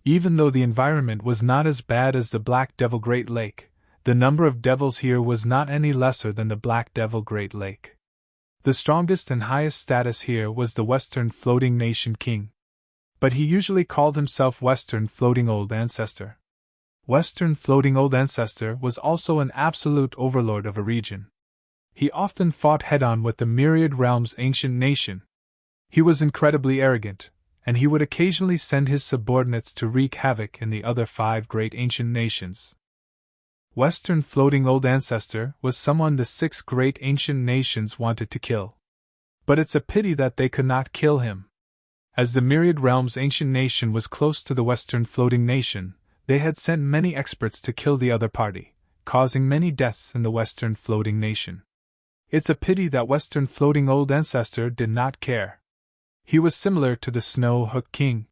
Even though the environment was not as bad as the Black Devil Great Lake, the number of devils here was not any lesser than the Black Devil Great Lake. The strongest and highest status here was the Western Floating Nation King. But he usually called himself Western Floating Old Ancestor. Western Floating Old Ancestor was also an absolute overlord of a region. He often fought head-on with the Myriad Realms Ancient Nation. He was incredibly arrogant, and he would occasionally send his subordinates to wreak havoc in the other 5 great ancient nations. Western Floating Old Ancestor was someone the 6 great ancient nations wanted to kill. But it's a pity that they could not kill him. As the Myriad Realms Ancient Nation was close to the Western Floating Nation, they had sent many experts to kill the other party, causing many deaths in the Western Floating Nation. It's a pity that Western Floating Old Ancestor did not care. He was similar to the Snow Hook King.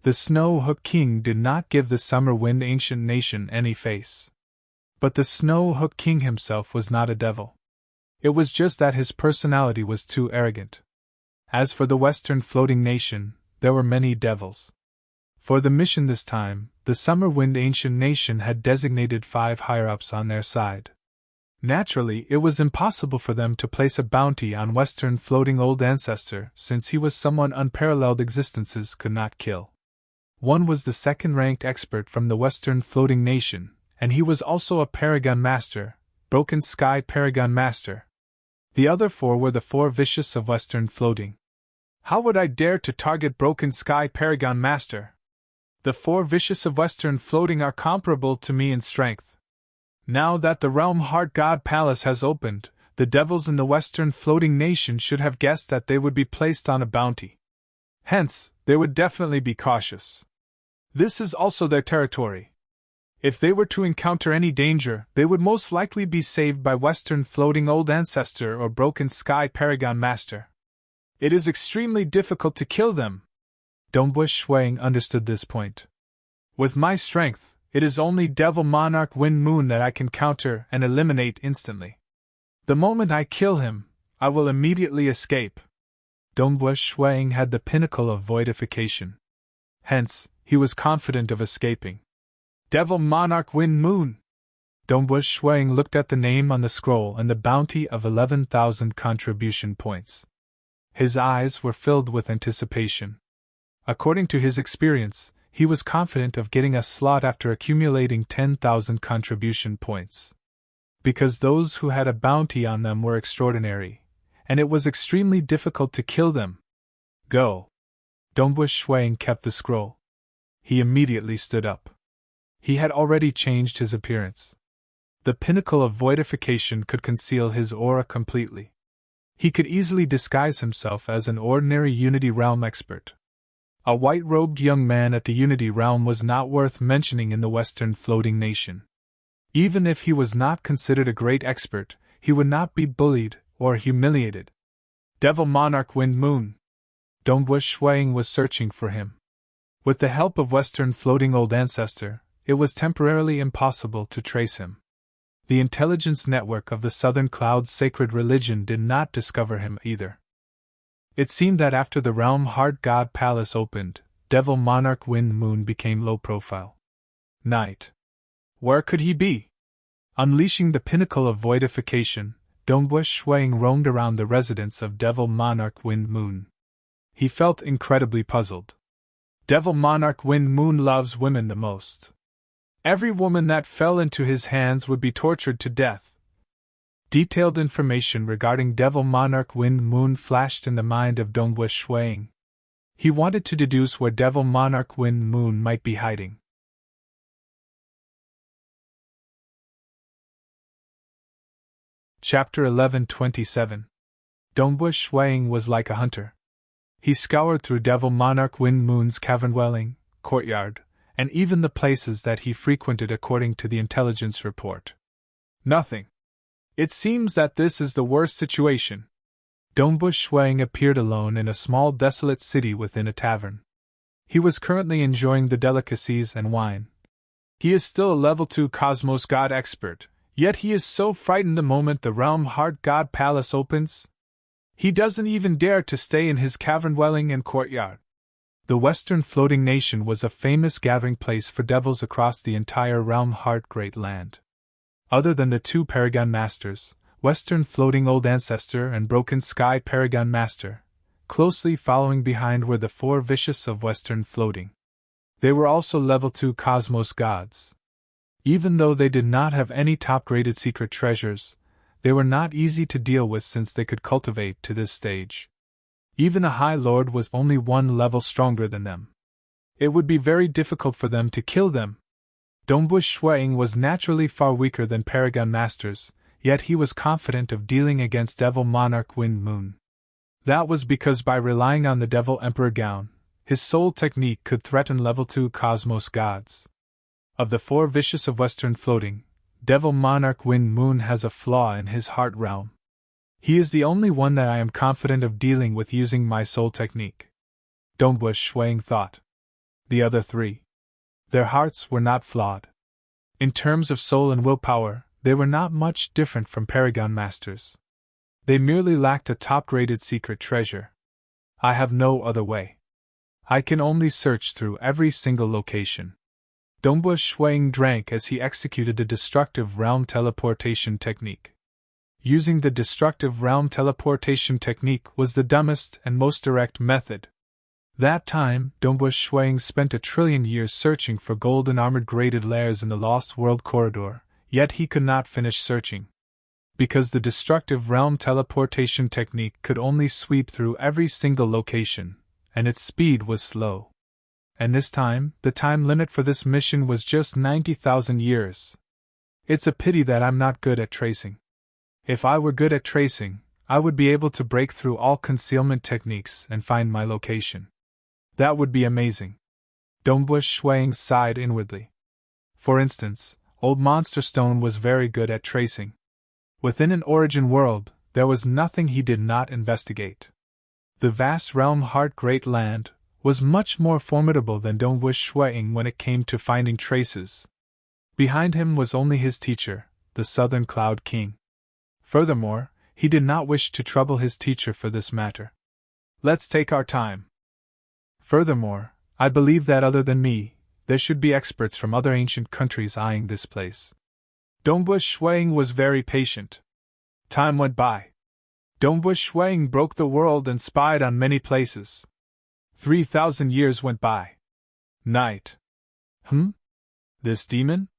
The Snow Hook King did not give the Summer Wind Ancient Nation any face. But the Snow Hook King himself was not a devil. It was just that his personality was too arrogant. As for the Western Floating Nation, there were many devils. For the mission this time, the Summer Wind Ancient Nation had designated 5 higher-ups on their side. Naturally, it was impossible for them to place a bounty on Western Floating Old Ancestor since he was someone unparalleled existences could not kill. One was the 2nd-ranked expert from the Western Floating Nation, and he was also a Paragon Master, Broken Sky Paragon Master. The other 4 were the 4 vicious of Western Floating. How would I dare to target Broken Sky Paragon Master? The 4 vicious of Western Floating are comparable to me in strength. Now that the Realm Heart God Palace has opened, the devils in the Western Floating Nation should have guessed that they would be placed on a bounty. Hence, they would definitely be cautious. This is also their territory. If they were to encounter any danger, they would most likely be saved by Western Floating Old Ancestor or Broken Sky Paragon Master. It is extremely difficult to kill them. Dongbush Shuang understood this point. With my strength, it is only Devil Monarch Wind Moon that I can counter and eliminate instantly. The moment I kill him, I will immediately escape. Dongbush Shuang had the pinnacle of voidification. Hence, he was confident of escaping. Devil Monarch Wind Moon! Dongbush Shuang looked at the name on the scroll and the bounty of 11,000 contribution points. His eyes were filled with anticipation. According to his experience, he was confident of getting a slot after accumulating 10,000 contribution points. Because those who had a bounty on them were extraordinary, and it was extremely difficult to kill them. Go! Dongbush Shuang kept the scroll. He immediately stood up. He had already changed his appearance. The pinnacle of voidification could conceal his aura completely. He could easily disguise himself as an ordinary Unity Realm expert. A white-robed young man at the Unity Realm was not worth mentioning in the Western Floating Nation. Even if he was not considered a great expert, he would not be bullied or humiliated. Devil Monarch Wind Moon! Dongbush Shuang was searching for him. With the help of Western Floating Old Ancestor, it was temporarily impossible to trace him. The intelligence network of the Southern Cloud's sacred religion did not discover him either. It seemed that after the Realm Heart God Palace opened, Devil Monarch Wind Moon became low profile. Night. Where could he be? Unleashing the pinnacle of voidification, Dongbush Shuang roamed around the residence of Devil Monarch Wind Moon. He felt incredibly puzzled. Devil Monarch Wind Moon loves women the most. Every woman that fell into his hands would be tortured to death. Detailed information regarding Devil Monarch Wind Moon flashed in the mind of Dongwu Shuang. He wanted to deduce where Devil Monarch Wind Moon might be hiding. Chapter 11:27. Dongwu Shuang was like a hunter. He scoured through Devil Monarch Wind Moon's cavern dwelling, courtyard, and even the places that he frequented according to the intelligence report. Nothing. It seems that this is the worst situation. Dongwu Shuang appeared alone in a small desolate city within a tavern. He was currently enjoying the delicacies and wine. He is still a level 2 Cosmos God expert, yet he is so frightened the moment the Realm Heart God Palace opens. He doesn't even dare to stay in his cavern dwelling and courtyard. The Western Floating Nation was a famous gathering place for devils across the entire Realm Heart Great Land. Other than the two Paragon Masters, Western Floating Old Ancestor and Broken Sky Paragon Master, closely following behind were the four Vicious of Western Floating. They were also level 2 Cosmos Gods. Even though they did not have any top-graded secret treasures, they were not easy to deal with since they could cultivate to this stage. Even a High Lord was only one level stronger than them. It would be very difficult for them to kill them. Dongwu Shuang was naturally far weaker than Paragon Masters, yet he was confident of dealing against Devil Monarch Wind Moon. That was because by relying on the Devil Emperor Gown, his soul technique could threaten level 2 Cosmos Gods. Of the four Vicious of Western Floating, Devil Monarch Wind Moon has a flaw in his heart realm. He is the only one that I am confident of dealing with using my soul technique. Dongwu Shuang thought. The other three. Their hearts were not flawed. In terms of soul and willpower, they were not much different from Paragon Masters. They merely lacked a top-graded secret treasure. I have no other way. I can only search through every single location. Dongwu Shuang drank as he executed the Destructive Realm Teleportation Technique. Using the Destructive Realm Teleportation Technique was the dumbest and most direct method. That time, Dongwu Shuang spent 1 trillion years searching for golden armored graded lairs in the Lost World Corridor, yet he could not finish searching. Because the Destructive Realm Teleportation Technique could only sweep through every single location, and its speed was slow. And this time, the time limit for this mission was just 90,000 years. It's a pity that I'm not good at tracing. If I were good at tracing, I would be able to break through all concealment techniques and find my location. That would be amazing. Dongwu Shuang sighed inwardly. For instance, Old Monster Stone was very good at tracing. Within an origin world, there was nothing he did not investigate. The vast Realm Heart Great Land was much more formidable than Dongwu Shuang when it came to finding traces. Behind him was only his teacher, the Southern Cloud King. Furthermore, he did not wish to trouble his teacher for this matter. Let's take our time. Furthermore, I believe that other than me, there should be experts from other ancient countries eyeing this place. Dongwu Shuang was very patient. Time went by. Dongwu Shuang broke the world and spied on many places. 3,000 years went by. Night. This demon?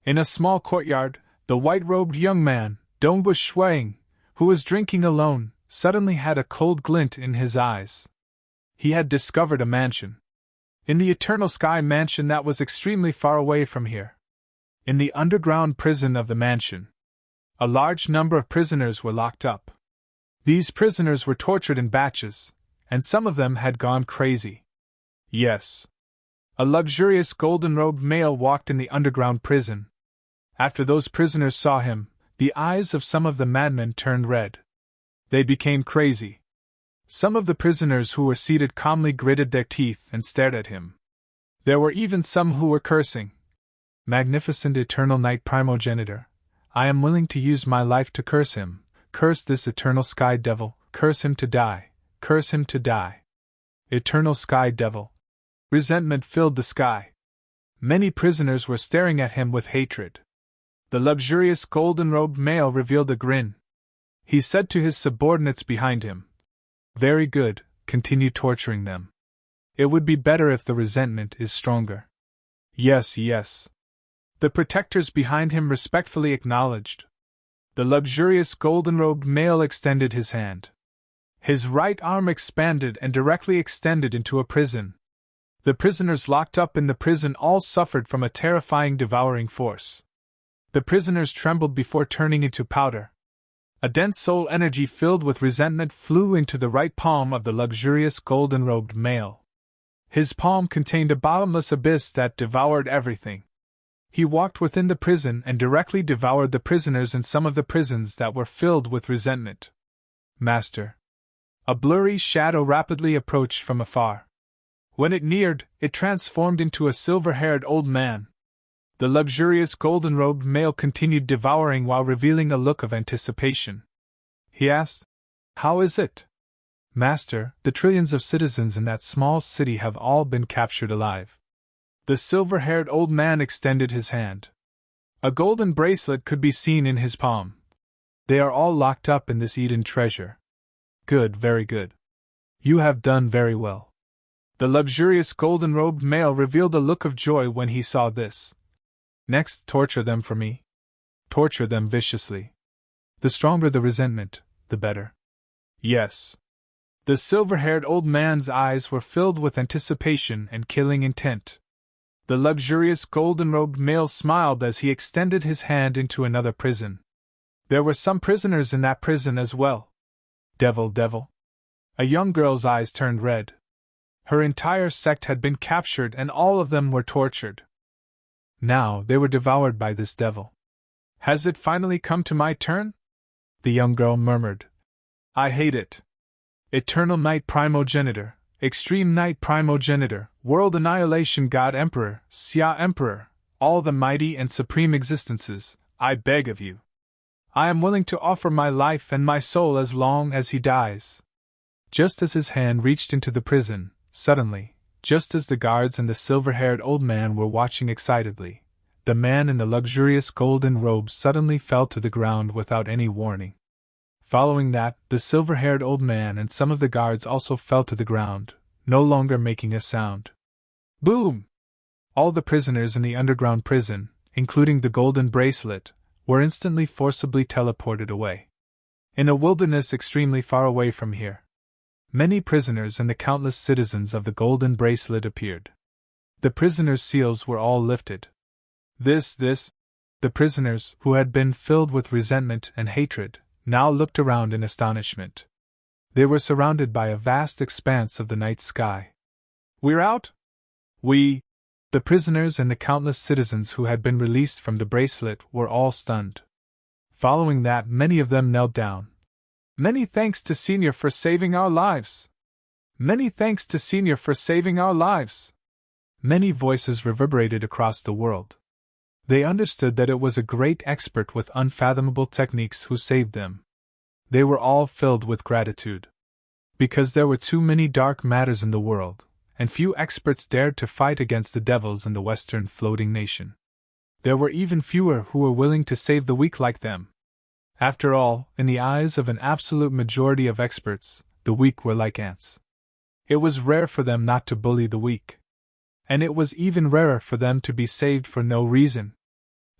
In a small courtyard, the white-robed young man, Dongwu Shuang, who was drinking alone, suddenly had a cold glint in his eyes. He had discovered a mansion. In the Eternal Sky mansion that was extremely far away from here. In the underground prison of the mansion, a large number of prisoners were locked up. These prisoners were tortured in batches, and some of them had gone crazy. Yes. A luxurious golden-robed male walked in the underground prison. After those prisoners saw him, the eyes of some of the madmen turned red. They became crazy. Some of the prisoners who were seated calmly gritted their teeth and stared at him. There were even some who were cursing. Magnificent Eternal Night Primogenitor, I am willing to use my life to curse him, curse this Eternal Sky Devil, curse him to die. Curse him to die. Eternal Sky Devil. Resentment filled the sky. Many prisoners were staring at him with hatred. The luxurious golden-robed male revealed a grin. He said to his subordinates behind him, "Very good, continue torturing them. It would be better if the resentment is stronger. Yes, yes. The protectors behind him respectfully acknowledged. The luxurious golden-robed male extended his hand. His right arm expanded and directly extended into a prison. The prisoners locked up in the prison all suffered from a terrifying devouring force. The prisoners trembled before turning into powder. A dense soul energy filled with resentment flew into the right palm of the luxurious golden-robed male. His palm contained a bottomless abyss that devoured everything. He walked within the prison and directly devoured the prisoners in some of the prisons that were filled with resentment. Master. A blurry shadow rapidly approached from afar. When it neared, it transformed into a silver-haired old man. The luxurious golden-robed male continued devouring while revealing a look of anticipation. He asked, "How is it?" "Master, the trillions of citizens in that small city have all been captured alive." The silver-haired old man extended his hand. A golden bracelet could be seen in his palm. "They are all locked up in this Eden treasure." "Good, very good. You have done very well." The luxurious golden-robed male revealed a look of joy when he saw this. "Next, torture them for me. Torture them viciously. The stronger the resentment, the better." "Yes." The silver-haired old man's eyes were filled with anticipation and killing intent. The luxurious golden-robed male smiled as he extended his hand into another prison. There were some prisoners in that prison as well. Devil, devil. A young girl's eyes turned red. Her entire sect had been captured and all of them were tortured. Now they were devoured by this devil. "Has it finally come to my turn?" the young girl murmured. "I hate it. Eternal Night Primogenitor, Extreme Night Primogenitor, World Annihilation God Emperor, Xia Emperor, all the mighty and supreme existences, I beg of you. I am willing to offer my life and my soul as long as he dies." Just as his hand reached into the prison, suddenly, just as the guards and the silver-haired old man were watching excitedly, the man in the luxurious golden robe suddenly fell to the ground without any warning. Following that, the silver-haired old man and some of the guards also fell to the ground, no longer making a sound. Boom! All the prisoners in the underground prison, including the golden bracelet, were instantly forcibly teleported away. In a wilderness extremely far away from here, many prisoners and the countless citizens of the golden bracelet appeared. The prisoners' seals were all lifted. The prisoners, who had been filled with resentment and hatred, now looked around in astonishment. They were surrounded by a vast expanse of the night sky. "We're out? The prisoners and the countless citizens who had been released from the bracelet were all stunned. Following that, many of them knelt down. "Many thanks to Senior for saving our lives! Many thanks to Senior for saving our lives!" Many voices reverberated across the world. They understood that it was a great expert with unfathomable techniques who saved them. They were all filled with gratitude. Because there were too many dark matters in the world, and few experts dared to fight against the devils in the Western floating nation. There were even fewer who were willing to save the weak like them. After all, in the eyes of an absolute majority of experts, the weak were like ants. It was rare for them not to bully the weak. And it was even rarer for them to be saved for no reason.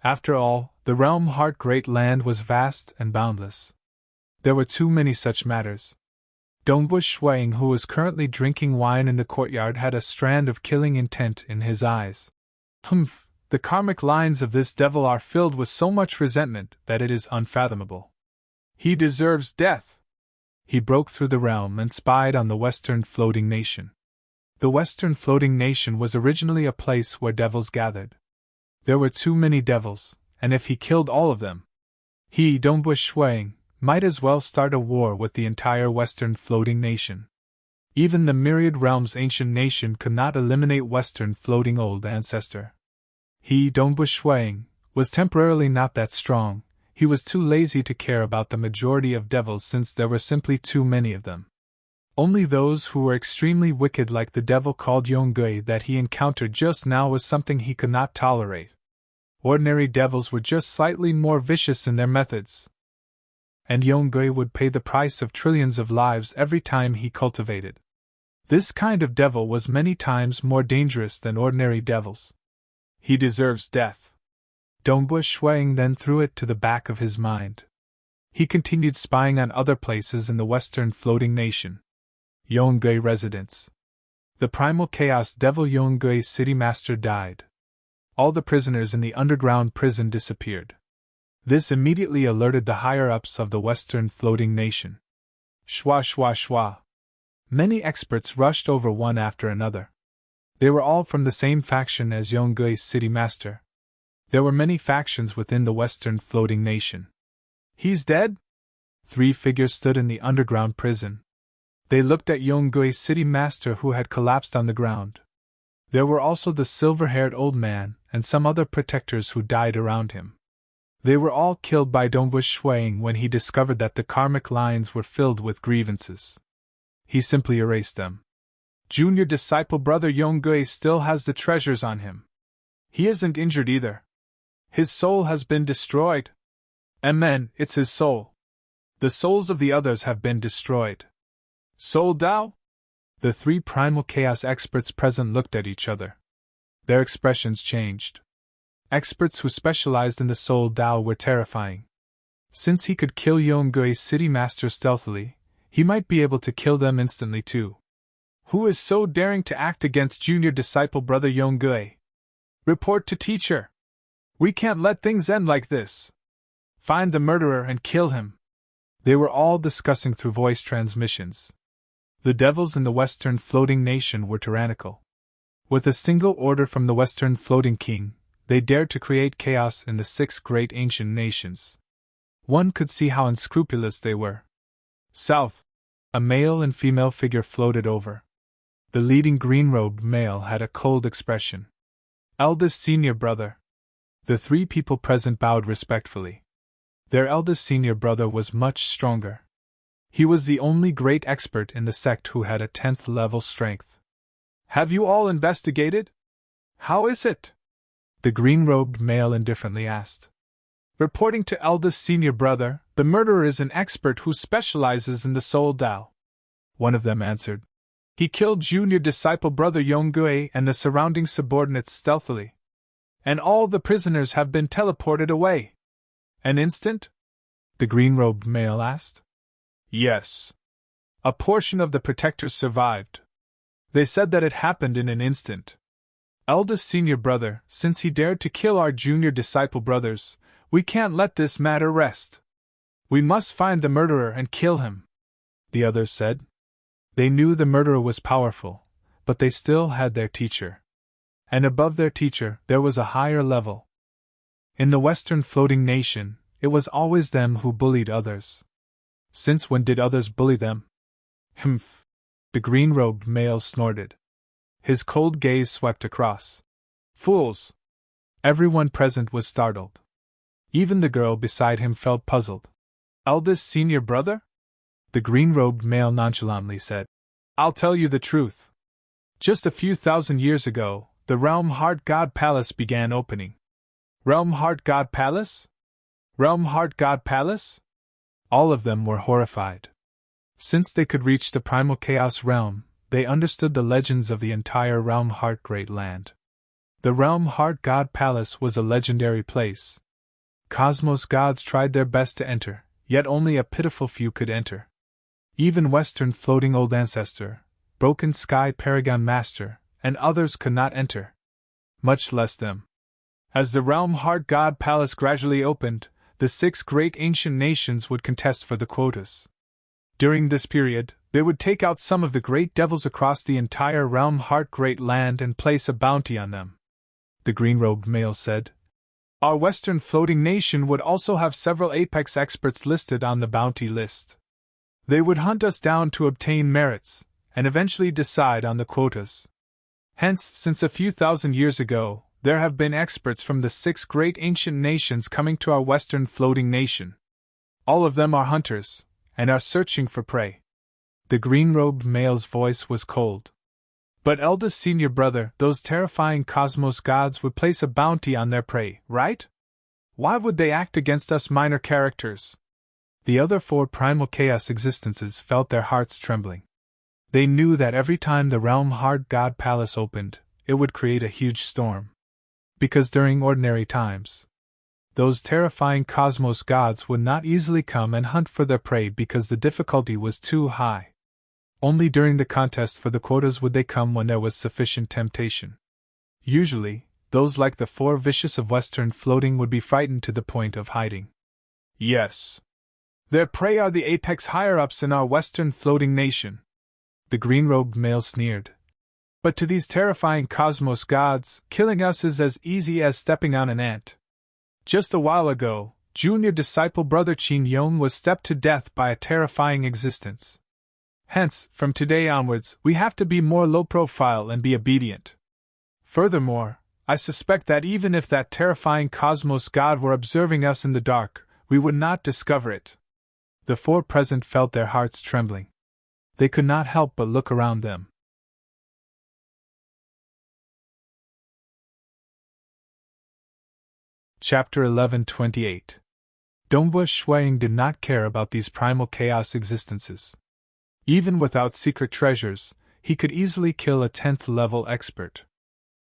After all, the realm Heart Great Land was vast and boundless. There were too many such matters. Dongbush Shuang, who was currently drinking wine in the courtyard, had a strand of killing intent in his eyes. "Humph, the karmic lines of this devil are filled with so much resentment that it is unfathomable. He deserves death." He broke through the realm and spied on the Western Floating Nation. The Western Floating Nation was originally a place where devils gathered. There were too many devils, and if he killed all of them, he, Dongbush Shuang, might as well start a war with the entire Western Floating Nation. Even the Myriad Realms Ancient Nation could not eliminate Western Floating Old Ancestor. He, Dongbush Shuang, was temporarily not that strong. He was too lazy to care about the majority of devils since there were simply too many of them. Only those who were extremely wicked, like the devil called Yonggui that he encountered just now, was something he could not tolerate. Ordinary devils were just slightly more vicious in their methods. And Yonggui would pay the price of trillions of lives every time he cultivated This kind of devil was many times more dangerous than ordinary devils. He deserves death. Dongbu Shuang then threw it to the back of his mind. He continued spying on other places in the western floating nation. Yonggui residence. The primal chaos devil Yonggui city master died. All the prisoners in the underground prison disappeared. This immediately alerted the higher-ups of the western floating nation. Shwa shwa shwa. Many experts rushed over one after another. They were all from the same faction as Yonggui's city master. There were many factions within the western floating nation. He's dead? 3 figures stood in the underground prison. They looked at Yonggui's city master who had collapsed on the ground. There were also the silver-haired old man and some other protectors who died around him. They were all killed by Dongbu Shuang when he discovered that the karmic lines were filled with grievances. He simply erased them. Junior disciple brother Yonggui still has the treasures on him. He isn't injured either. His soul has been destroyed. Amen, it's his soul. The souls of the others have been destroyed. Soul Dao? The 3 primal chaos experts present looked at each other. Their expressions changed. Experts who specialized in the Soul Dao were terrifying. Since he could kill Yonggui's city master stealthily, he might be able to kill them instantly too. Who is so daring to act against junior disciple brother Yonggui? Report to teacher. We can't let things end like this. Find the murderer and kill him. They were all discussing through voice transmissions. The devils in the western floating nation were tyrannical. With a single order from the western floating king, they dared to create chaos in the 6 great ancient nations. One could see how unscrupulous they were. South. A male and female figure floated over. The leading green-robed male had a cold expression. Eldest senior brother. The 3 people present bowed respectfully. Their eldest senior brother was much stronger. He was the only great expert in the sect who had a 10th level strength. Have you all investigated? How is it? The green-robed male indifferently asked. Reporting to eldest senior brother, the murderer is an expert who specializes in the Soul Dao. One of them answered. He killed junior disciple brother Yonggui and the surrounding subordinates stealthily. And all the prisoners have been teleported away. An instant? The green-robed male asked. Yes. A portion of the protectors survived. They said that it happened in an instant. Eldest senior brother, since he dared to kill our junior disciple brothers, we can't let this matter rest. We must find the murderer and kill him, the others said. They knew the murderer was powerful, but they still had their teacher. And above their teacher, there was a higher level. In the western floating nation, it was always them who bullied others. Since when did others bully them? Humph! The green-robed male snorted. His cold gaze swept across. Fools! Everyone present was startled. Even the girl beside him felt puzzled. Eldest senior brother? The green-robed male nonchalantly said. I'll tell you the truth. Just a few thousand years ago, the Realm Heart God Palace began opening. Realm Heart God Palace? Realm Heart God Palace? All of them were horrified. Since they could reach the primal chaos realm, they understood the legends of the entire Realm Heart Great Land. The Realm Heart God Palace was a legendary place. Cosmos gods tried their best to enter, yet only a pitiful few could enter. Even Western Floating Old Ancestor, Broken Sky Paragon Master, and others could not enter. Much less them. As the Realm Heart God Palace gradually opened, the 6 great ancient nations would contest for the quotas. During this period, they would take out some of the great devils across the entire Realm Heart Great Land and place a bounty on them. The green-robed male said. Our Western Floating Nation would also have several Apex experts listed on the bounty list. They would hunt us down to obtain merits, and eventually decide on the quotas. Hence, since a few thousand years ago, there have been experts from the 6 great ancient nations coming to our Western Floating Nation. All of them are hunters, and are searching for prey. The green-robed male's voice was cold. But eldest senior brother, those terrifying cosmos gods would place a bounty on their prey, right? Why would they act against us minor characters? The other 4 primal chaos existences felt their hearts trembling. They knew that every time the Realm Hard God Palace opened, it would create a huge storm. Because during ordinary times, those terrifying cosmos gods would not easily come and hunt for their prey because the difficulty was too high. Only during the contest for the quotas would they come when there was sufficient temptation. Usually, those like the four vicious of Western floating would be frightened to the point of hiding. Yes. Their prey are the apex higher-ups in our Western floating nation, the green-robed male sneered. But to these terrifying cosmos gods, killing us is as easy as stepping on an ant. Just a while ago, junior disciple brother Qin Yong was stepped to death by a terrifying existence. Hence, from today onwards, we have to be more low-profile and be obedient. Furthermore, I suspect that even if that terrifying cosmos god were observing us in the dark, we would not discover it. The four present felt their hearts trembling. They could not help but look around them. Chapter 11:28. Dongbua Shuiying did not care about these primal chaos existences. Even without secret treasures, he could easily kill a 10th-level expert.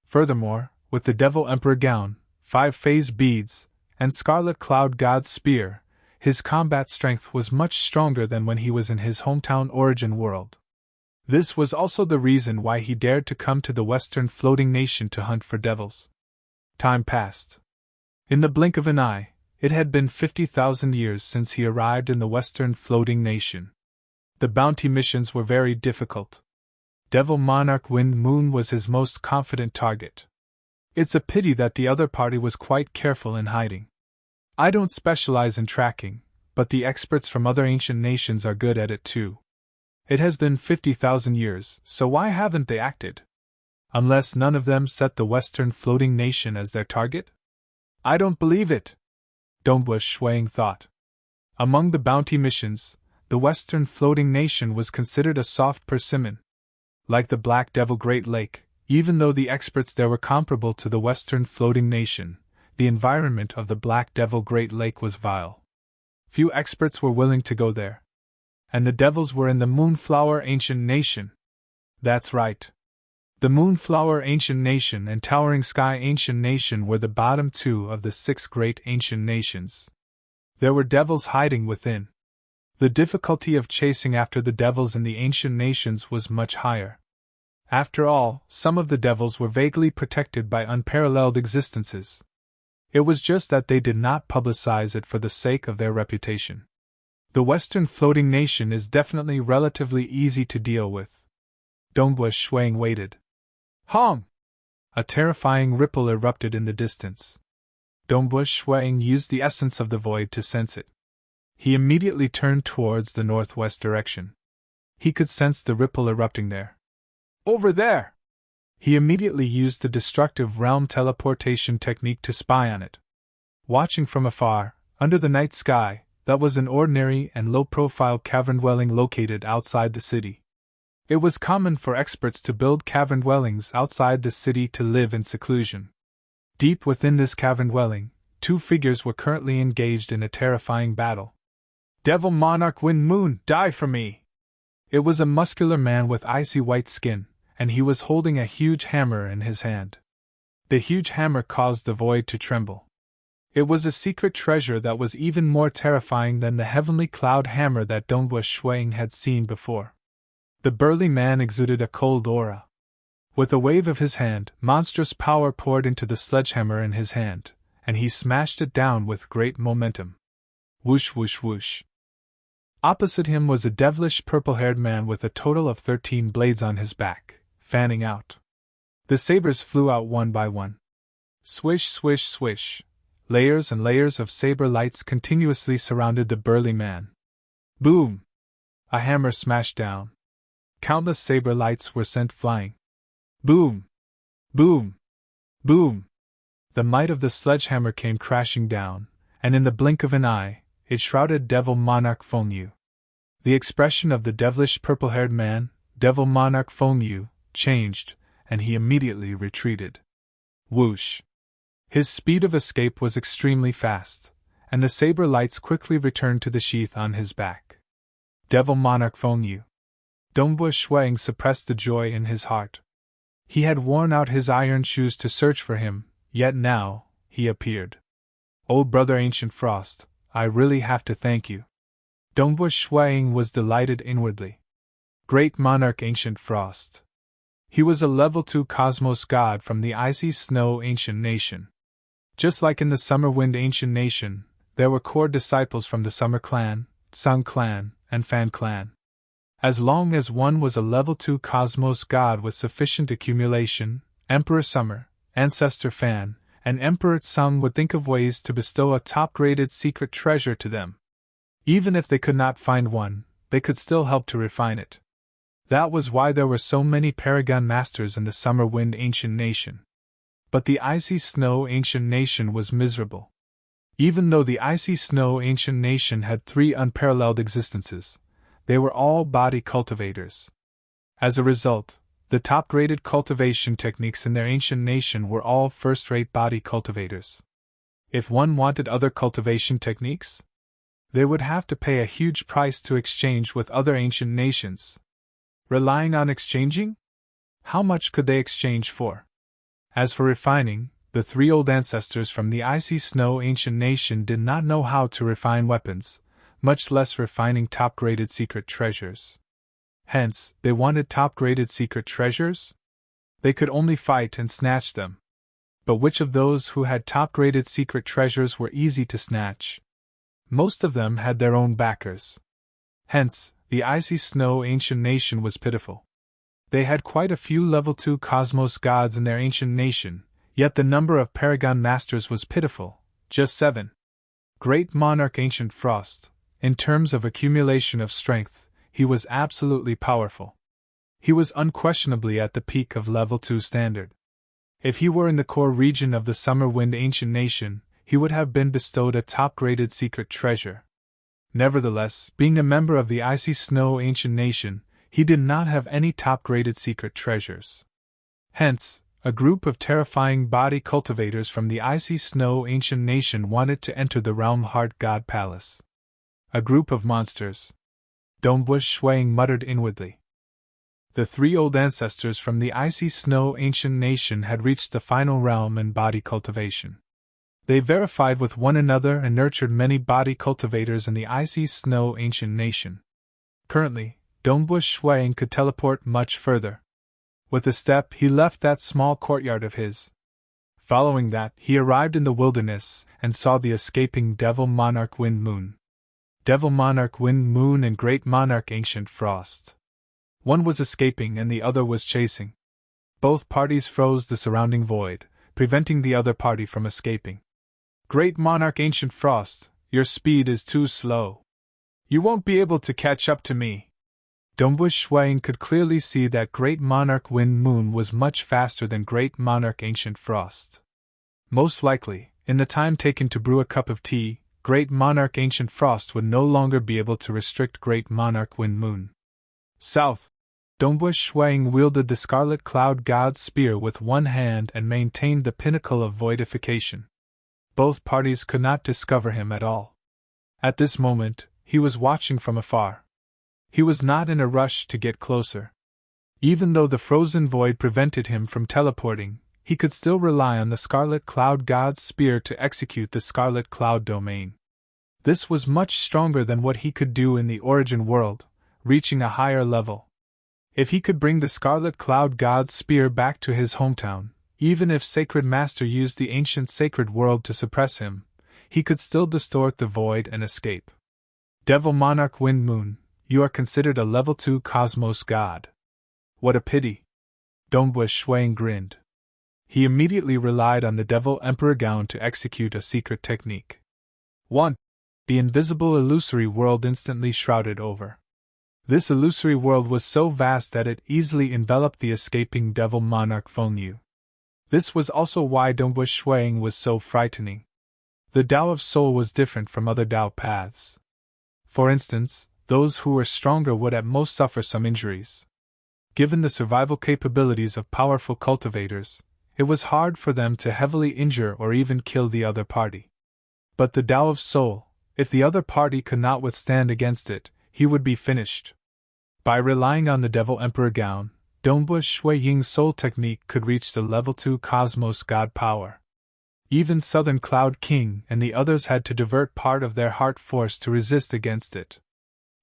Furthermore, with the Devil Emperor gown, 5 phase beads, and Scarlet Cloud God's spear, his combat strength was much stronger than when he was in his hometown origin world. This was also the reason why he dared to come to the Western floating nation to hunt for devils. Time passed. In the blink of an eye, it had been 50,000 years since he arrived in the Western floating nation. The bounty missions were very difficult. Devil Monarch Wind Moon was his most confident target. It's a pity that the other party was quite careful in hiding. I don't specialize in tracking, but the experts from other ancient nations are good at it too. It has been 50,000 years, so why haven't they acted? Unless none of them set the Western floating nation as their target? I don't believe it, Dongbua Shuiying thought. Among the bounty missions, the Western floating nation was considered a soft persimmon. Like the Black Devil Great Lake, even though the experts there were comparable to the Western floating nation, the environment of the Black Devil Great Lake was vile. Few experts were willing to go there. And the devils were in the Moonflower Ancient Nation. That's right. The Moonflower Ancient Nation and Towering Sky Ancient Nation were the bottom 2 of the 6 great ancient nations. There were devils hiding within. The difficulty of chasing after the devils in the ancient nations was much higher. After all, some of the devils were vaguely protected by unparalleled existences. It was just that they did not publicize it for the sake of their reputation. The Western floating nation is definitely relatively easy to deal with. Dongbua Shuiying waited. Hong! A terrifying ripple erupted in the distance. Dongbua Shuiying used the essence of the void to sense it. He immediately turned towards the northwest direction. He could sense the ripple erupting there. Over there! He immediately used the destructive realm teleportation technique to spy on it. Watching from afar, under the night sky, that was an ordinary and low-profile cavern dwelling located outside the city. It was common for experts to build cavern dwellings outside the city to live in seclusion. Deep within this cavern dwelling, 2 figures were currently engaged in a terrifying battle. Devil Monarch Wind Moon, die for me! It was a muscular man with icy white skin, and he was holding a huge hammer in his hand. The huge hammer caused the void to tremble. It was a secret treasure that was even more terrifying than the heavenly cloud hammer that Dongbua Shuiying had seen before. The burly man exuded a cold aura. With a wave of his hand, monstrous power poured into the sledgehammer in his hand, and he smashed it down with great momentum. Whoosh whoosh whoosh. Opposite him was a devilish purple-haired man with a total of 13 blades on his back, fanning out. The sabers flew out one by one. Swish swish swish. Layers and layers of saber lights continuously surrounded the burly man. Boom! A hammer smashed down. Countless saber lights were sent flying. Boom! Boom! Boom! The might of the sledgehammer came crashing down, and in the blink of an eye, it shrouded Devil Monarch Fengyu. The expression of the devilish purple-haired man, Devil Monarch Fengyu, changed, and he immediately retreated. Whoosh! His speed of escape was extremely fast, and the saber lights quickly returned to the sheath on his back. Devil Monarch Fengyu. Dongbu Shuang suppressed the joy in his heart. He had worn out his iron shoes to search for him, yet now, he appeared. Old brother Ancient Frost, I really have to thank you. Dongbu Shuang was delighted inwardly. Great monarch Ancient Frost. He was a level 2 cosmos god from the icy snow ancient nation. Just like in the summer wind ancient nation, there were core disciples from the Summer Clan, Sun Clan, and Fan Clan. As long as one was a level 2 cosmos god with sufficient accumulation, Emperor Summer, Ancestor Fan, and Emperor Tsung would think of ways to bestow a top-graded secret treasure to them. Even if they could not find one, they could still help to refine it. That was why there were so many Paragon Masters in the Summer Wind Ancient Nation. But the Icy Snow Ancient Nation was miserable. Even though the Icy Snow Ancient Nation had 3 unparalleled existences, they were all body cultivators. As a result, the top-graded cultivation techniques in their ancient nation were all first-rate body cultivators. If one wanted other cultivation techniques, they would have to pay a huge price to exchange with other ancient nations. Relying on exchanging? How much could they exchange for? As for refining, the 3 old ancestors from the Icy Snow Ancient Nation did not know how to refine weapons, much less refining top-graded secret treasures. Hence, they wanted top-graded secret treasures? They could only fight and snatch them. But which of those who had top-graded secret treasures were easy to snatch? Most of them had their own backers. Hence, the Icy Snow Ancient Nation was pitiful. They had quite a few level 2 cosmos gods in their ancient nation, yet the number of Paragon Masters was pitiful, just 7. Great monarch Ancient Frost, in terms of accumulation of strength, he was absolutely powerful. He was unquestionably at the peak of level 2 standard. If he were in the core region of the Summer Wind Ancient Nation, he would have been bestowed a top-graded secret treasure. Nevertheless, being a member of the Icy Snow Ancient Nation, he did not have any top-graded secret treasures. Hence, a group of terrifying body cultivators from the Icy Snow Ancient Nation wanted to enter the Realm Heart God Palace. A group of monsters. Dongbu Shuang muttered inwardly. The 3 old ancestors from the Icy Snow Ancient Nation had reached the final realm in body cultivation. They verified with one another and nurtured many body cultivators in the Icy Snow Ancient Nation. Currently, Dongbu Shuang could teleport much further. With a step, he left that small courtyard of his. Following that, he arrived in the wilderness and saw the escaping Devil Monarch Wind Moon. Devil Monarch Wind Moon and Great Monarch Ancient Frost. One was escaping and the other was chasing. Both parties froze the surrounding void, preventing the other party from escaping. Great Monarch Ancient Frost, your speed is too slow. You won't be able to catch up to me. Dongbu Shuang could clearly see that Great Monarch Wind Moon was much faster than Great Monarch Ancient Frost. Most likely, in the time taken to brew a cup of tea, Great Monarch Ancient Frost would no longer be able to restrict Great Monarch Wind Moon. South. Dongbu Shuang wielded the Scarlet Cloud God's spear with one hand and maintained the pinnacle of voidification. Both parties could not discover him at all. At this moment, he was watching from afar. He was not in a rush to get closer. Even though the frozen void prevented him from teleporting, he could still rely on the Scarlet Cloud God's spear to execute the Scarlet Cloud domain. This was much stronger than what he could do in the origin world, reaching a higher level. If he could bring the Scarlet Cloud God's spear back to his hometown, even if Sacred Master used the ancient sacred world to suppress him, he could still distort the void and escape. Devil Monarch Wind Moon, you are considered a level 2 cosmos god. What a pity. Dongbu Shuang grinned. He immediately relied on the Devil Emperor Gown to execute a secret technique. 1. The invisible illusory world instantly shrouded over. This illusory world was so vast that it easily enveloped the escaping Devil Monarch Fengyu. This was also why Dongbu Shuang was so frightening. The Tao of Soul was different from other Tao paths. For instance, those who were stronger would at most suffer some injuries. Given the survival capabilities of powerful cultivators, it was hard for them to heavily injure or even kill the other party. But the Tao of Soul, if the other party could not withstand against it, he would be finished. By relying on the Devil Emperor Gown, Dongbu Shui Ying's soul technique could reach the level 2 cosmos god power. Even Southern Cloud King and the others had to divert part of their heart force to resist against it.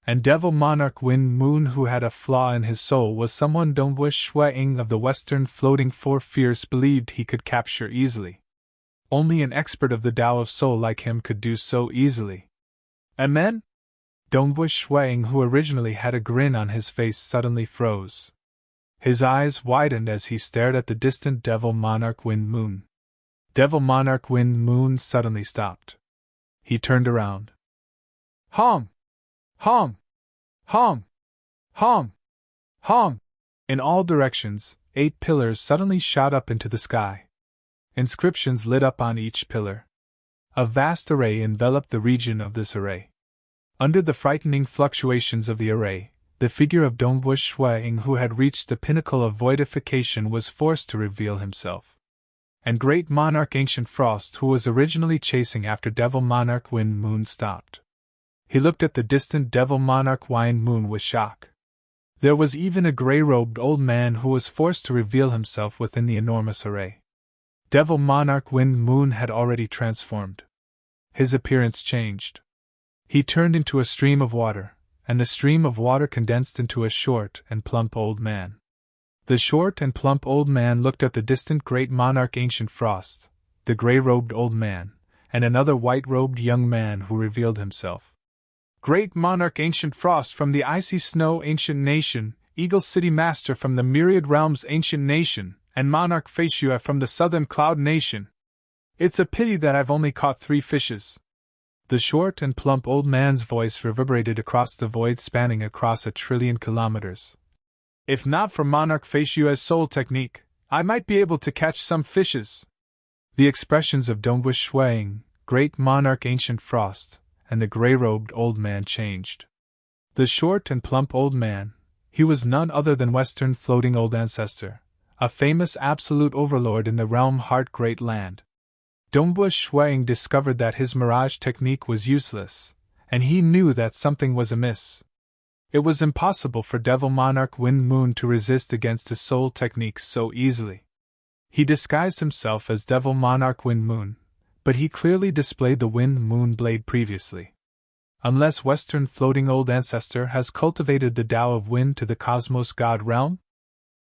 And Devil Monarch Wind Moon, who had a flaw in his soul, was someone Dongbu Shui Ying of the Western Floating Four Fierce believed he could capture easily. Only an expert of the Tao of Soul like him could do so easily. Amen? Dongbu Shui Ying, who originally had a grin on his face, suddenly froze. His eyes widened as he stared at the distant Devil Monarch Wind Moon. Devil Monarch Wind Moon suddenly stopped. He turned around. Hom! Hom! Hom! Hom! Hom! In all directions, 8 pillars suddenly shot up into the sky. Inscriptions lit up on each pillar. A vast array enveloped the region of this array. Under the frightening fluctuations of the array, the figure of Dongbu Shui Ying, who had reached the pinnacle of voidification, was forced to reveal himself. And Great Monarch Ancient Frost, who was originally chasing after Devil Monarch Wind Moon, stopped. He looked at the distant Devil Monarch Wind Moon with shock. There was even a gray-robed old man who was forced to reveal himself within the enormous array. Devil Monarch Wind Moon had already transformed. His appearance changed. He turned into a stream of water, and the stream of water condensed into a short and plump old man. The short and plump old man looked at the distant Great Monarch Ancient Frost, the gray-robed old man, and another white-robed young man who revealed himself. Great Monarch Ancient Frost from the Icy Snow Ancient Nation, Eagle City Master from the Myriad Realms Ancient Nation, and Monarch Feishua from the Southern Cloud Nation. It's a pity that I've only caught 3 fishes. The short and plump old man's voice reverberated across the void spanning across 1 trillion kilometers. If not for Monarch Feishua's soul technique, I might be able to catch some fishes. The expressions of Dongbu Shui Ying, Great Monarch Ancient Frost, and the gray-robed old man changed. The short and plump old man, he was none other than Western Floating Old Ancestor, a famous absolute overlord in the realm Heart Great Land. Dongbu Shui Ying discovered that his mirage technique was useless, and he knew that something was amiss. It was impossible for Devil Monarch Wind Moon to resist against his soul techniques so easily. He disguised himself as Devil Monarch Wind Moon, but he clearly displayed the Wind Moon blade previously. Unless Western Floating Old Ancestor has cultivated the Tao of Wind to the Cosmos God realm?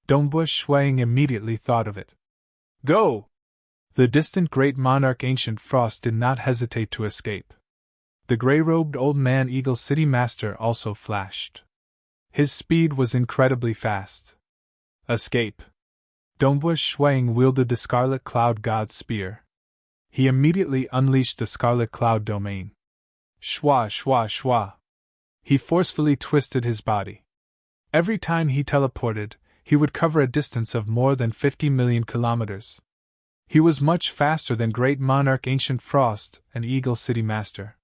Dongbu Shui Ying immediately thought of it. Go! The distant Great Monarch Ancient Frost did not hesitate to escape. The gray-robed old man Eagle City Master also flashed. His speed was incredibly fast. Escape! Dongbu Shui Ying wielded the Scarlet Cloud God's Spear. He immediately unleashed the Scarlet Cloud Domain. Shwa, shwa, shwa. He forcefully twisted his body. Every time he teleported, he would cover a distance of more than 50 million kilometers. He was much faster than Great Monarch Ancient Frost and Eagle City Master.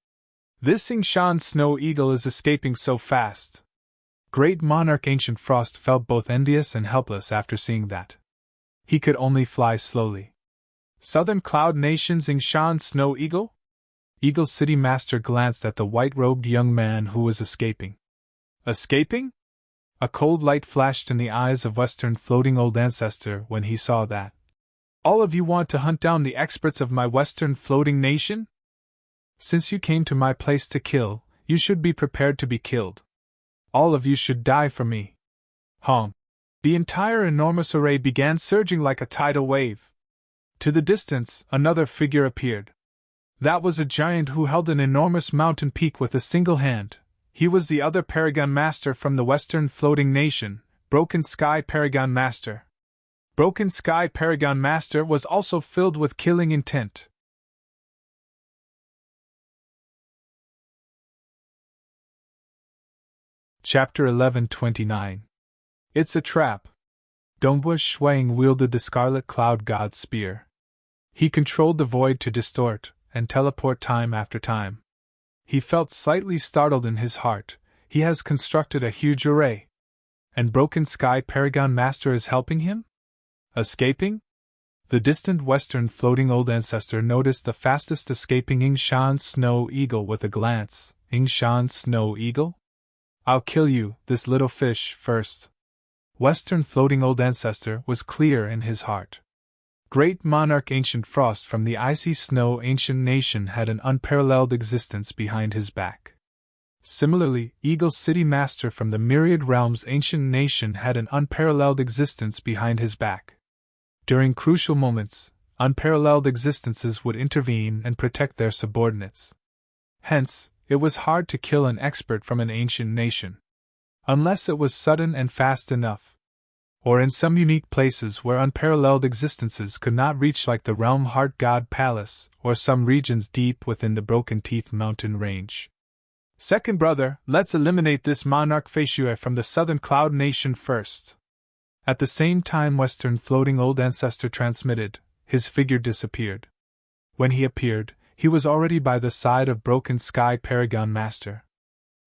This Yingshan Snow Eagle is escaping so fast. Great Monarch Ancient Frost felt both envious and helpless after seeing that. He could only fly slowly. Southern Cloud Nation's Yingshan Snow Eagle? Eagle City Master glanced at the white-robed young man who was escaping. Escaping? A cold light flashed in the eyes of Western Floating Old Ancestor when he saw that. All of you want to hunt down the experts of my Western Floating Nation? Since you came to my place to kill, you should be prepared to be killed. All of you should die for me. Hong. The entire enormous array began surging like a tidal wave. To the distance, another figure appeared. That was a giant who held an enormous mountain peak with a single hand. He was the other Paragon Master from the Western Floating Nation, Broken Sky Paragon Master. Broken Sky Paragon Master was also filled with killing intent. Chapter 1129. It's a trap. Dongbu Shui Ying wielded the Scarlet Cloud God's Spear. He controlled the void to distort and teleport time after time. He felt slightly startled in his heart. He has constructed a huge array. And Broken Sky Paragon Master is helping him? Escaping? The distant Western Floating Old Ancestor noticed the fastest escaping Yingshan Snow Eagle with a glance. Yingshan Snow Eagle? I'll kill you, this little fish, first. Western floating old ancestor was clear in his heart. Great monarch ancient frost from the icy snow ancient nation had an unparalleled existence behind his back. Similarly, Eagle City Master from the myriad realms ancient nation had an unparalleled existence behind his back. During crucial moments, unparalleled existences would intervene and protect their subordinates. Hence, it was hard to kill an expert from an ancient nation. Unless it was sudden and fast enough. Or in some unique places where unparalleled existences could not reach, like the Realm Heart God Palace, or some regions deep within the Broken Teeth mountain range. Second brother, let's eliminate this monarch Feishue from the southern cloud nation first. At the same time Western floating old ancestor transmitted, his figure disappeared. When he appeared, he was already by the side of Broken Sky Paragon Master.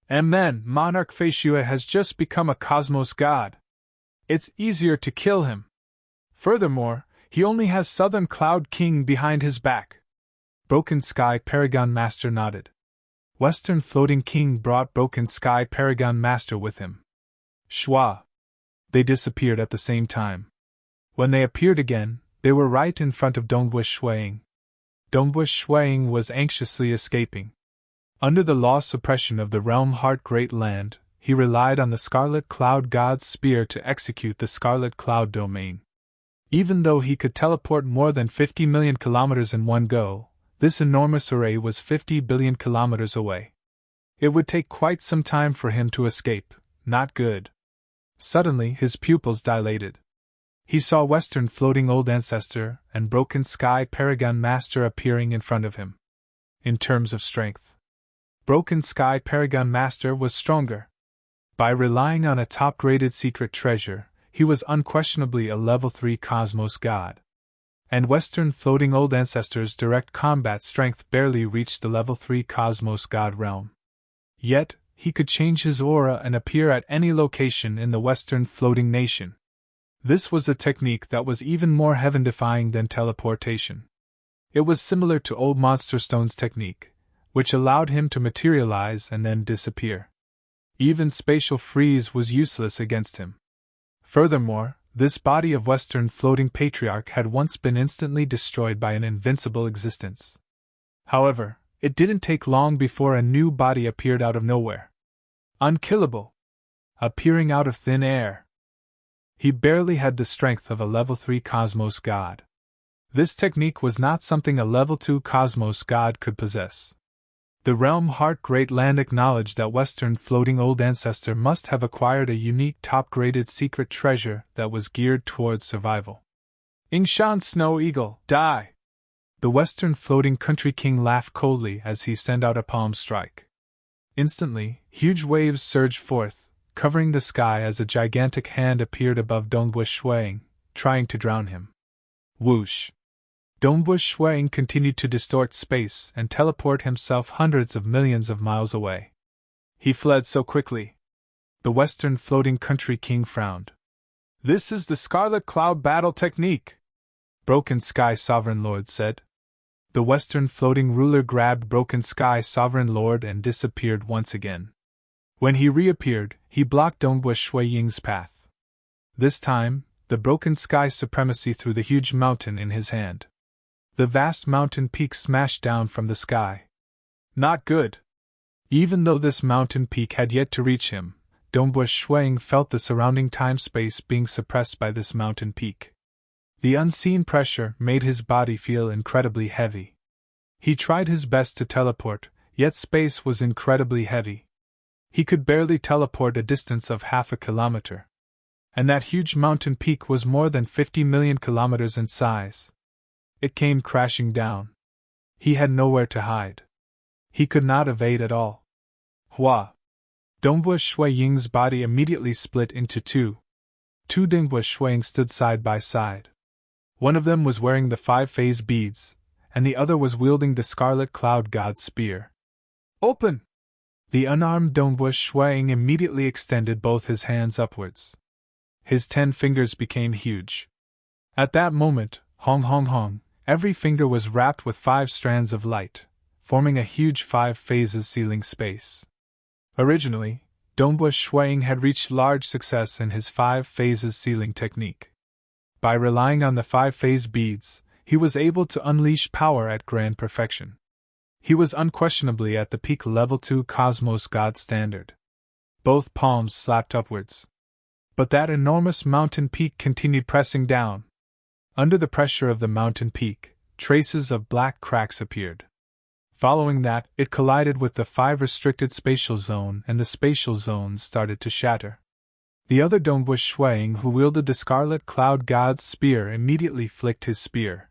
And then, Monarch Feishue has just become a cosmos god. It's easier to kill him. Furthermore, he only has Southern Cloud King behind his back. Broken Sky Paragon Master nodded. Western Floating King brought Broken Sky Paragon Master with him. Schwa. They disappeared at the same time. When they appeared again, they were right in front of Dongbush Shuaying. Dongbush Shuaying was anxiously escaping. Under the law suppression of the Realm Heart Great Land, he relied on the Scarlet Cloud God's spear to execute the Scarlet Cloud domain. Even though he could teleport more than 50 million kilometers in one go, this enormous array was 50 billion kilometers away. It would take quite some time for him to escape. Not good. Suddenly his pupils dilated. He saw Western Floating Old Ancestor and Broken Sky Paragon Master appearing in front of him. In terms of strength, Broken Sky Paragon Master was stronger. By relying on a top-graded secret treasure, he was unquestionably a level 3 cosmos god. And Western Floating Old Ancestor's direct combat strength barely reached the level 3 cosmos god realm. Yet, he could change his aura and appear at any location in the Western Floating Nation. This was a technique that was even more heaven-defying than teleportation. It was similar to Old Monster Stone's technique, which allowed him to materialize and then disappear. Even spatial freeze was useless against him. Furthermore, this body of Western Floating Patriarch had once been instantly destroyed by an invincible existence. However, it didn't take long before a new body appeared out of nowhere. Unkillable. Appearing out of thin air. He barely had the strength of a level 3 cosmos god. This technique was not something a level 2 cosmos god could possess. The Realm Heart Great Land acknowledged that Western Floating Old Ancestor must have acquired a unique top-graded secret treasure that was geared towards survival. Yingshan Snow Eagle, die! The Western Floating Country King laughed coldly as he sent out a palm strike. Instantly, huge waves surged forth, covering the sky as a gigantic hand appeared above Dongbush Shuaying, trying to drown him. Whoosh! Dongbush Shuaying continued to distort space and teleport himself hundreds of millions of miles away. He fled so quickly. The Western Floating Country King frowned. This is the Scarlet Cloud battle technique, Broken Sky Sovereign Lord said. The Western Floating Ruler grabbed Broken Sky Sovereign Lord and disappeared once again. When he reappeared, he blocked Dongbush Shuaying's path. This time, the Broken Sky Supremacy threw the huge mountain in his hand. The vast mountain peak smashed down from the sky. Not good. Even though this mountain peak had yet to reach him, Dongbush Shuaying felt the surrounding time-space being suppressed by this mountain peak. The unseen pressure made his body feel incredibly heavy. He tried his best to teleport, yet space was incredibly heavy. He could barely teleport a distance of half a kilometer. And that huge mountain peak was more than 50 million kilometers in size. It came crashing down. He had nowhere to hide. He could not evade at all. Hua! Dongbush Shuaying's body immediately split into two. Two Dongbush Shuaying stood side by side. One of them was wearing the 5-phase beads, and the other was wielding the Scarlet Cloud God's spear. Open! The unarmed Dongbush Shuaying immediately extended both his hands upwards. His 10 fingers became huge. At that moment, hong hong hong, every finger was wrapped with 5 strands of light, forming a huge 5 phases sealing space. Originally, Donghua Shuiying had reached large success in his 5 phases sealing technique. By relying on the 5-phase beads, he was able to unleash power at grand perfection. He was unquestionably at the peak level 2 Cosmos God standard. Both palms slapped upwards. But that enormous mountain peak continued pressing down. Under the pressure of the mountain peak, traces of black cracks appeared. Following that, it collided with the 5 restricted spatial zone and the spatial zones started to shatter. The other Donghua Shuiying who wielded the Scarlet Cloud God's spear immediately flicked his spear.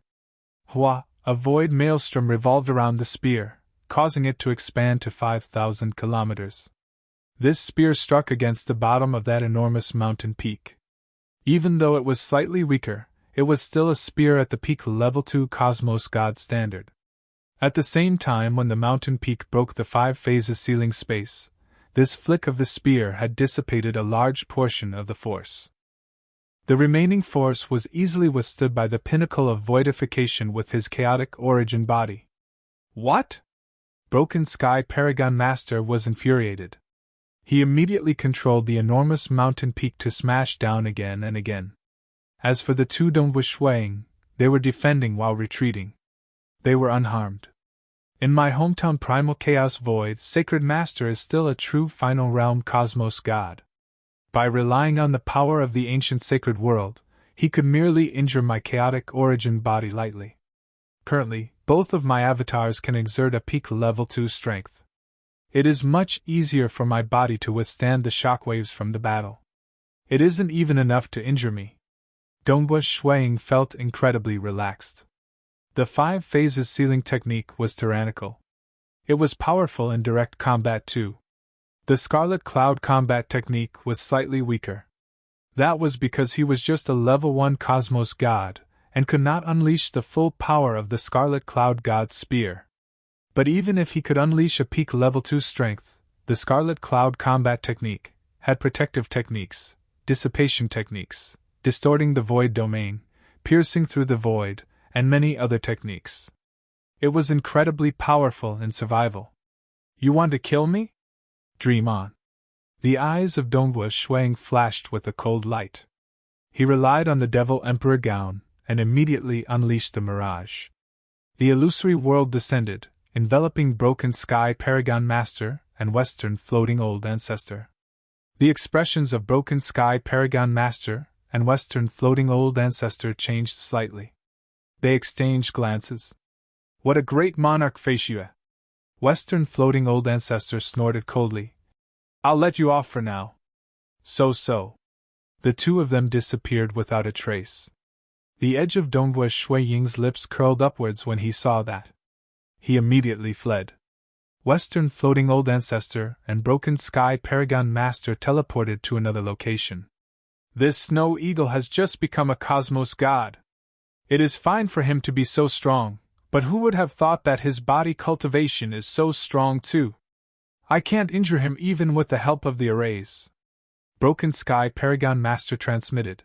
Hua, a void maelstrom revolved around the spear, causing it to expand to 5,000 kilometers. This spear struck against the bottom of that enormous mountain peak. Even though it was slightly weaker, it was still a spear at the peak level 2 Cosmos God standard. At the same time, when the mountain peak broke the 5 phases sealing space, this flick of the spear had dissipated a large portion of the force. The remaining force was easily withstood by the pinnacle of voidification with his chaotic origin body. What? Broken Sky Paragon Master was infuriated. He immediately controlled the enormous mountain peak to smash down again and again. As for the 2 Donghua Shuiying, they were defending while retreating. They were unharmed. In my hometown Primal Chaos Void, Sacred Master is still a true final realm cosmos god. By relying on the power of the ancient sacred world, he could merely injure my chaotic origin body lightly. Currently, both of my avatars can exert a peak level 2 strength. It is much easier for my body to withstand the shockwaves from the battle. It isn't even enough to injure me. Donghua Shuiying felt incredibly relaxed. The 5 phases sealing technique was tyrannical. It was powerful in direct combat too. The Scarlet Cloud combat technique was slightly weaker. That was because he was just a level 1 Cosmos God, and could not unleash the full power of the Scarlet Cloud God's spear. But even if he could unleash a peak level 2 strength, the Scarlet Cloud combat technique had protective techniques, dissipation techniques, distorting the void domain, piercing through the void, and many other techniques. It was incredibly powerful in survival. You want to kill me? Dream on. The eyes of Donghua Shuiying flashed with a cold light. He relied on the Devil Emperor gown, and immediately unleashed the mirage. The illusory world descended, enveloping Broken Sky Paragon Master and Western Floating Old Ancestor. The expressions of Broken Sky Paragon Master and Western Floating Old Ancestor changed slightly. They exchanged glances. What a great monarch face you are! Western Floating Old Ancestor snorted coldly. I'll let you off for now. So. The 2 of them disappeared without a trace. The edge of Donghua Shuiying's lips curled upwards when he saw that. He immediately fled. Western Floating Old Ancestor and Broken Sky Paragon Master teleported to another location. This Snow Eagle has just become a cosmos god. It is fine for him to be so strong, but who would have thought that his body cultivation is so strong too? I can't injure him even with the help of the arrays. Broken Sky Paragon Master transmitted.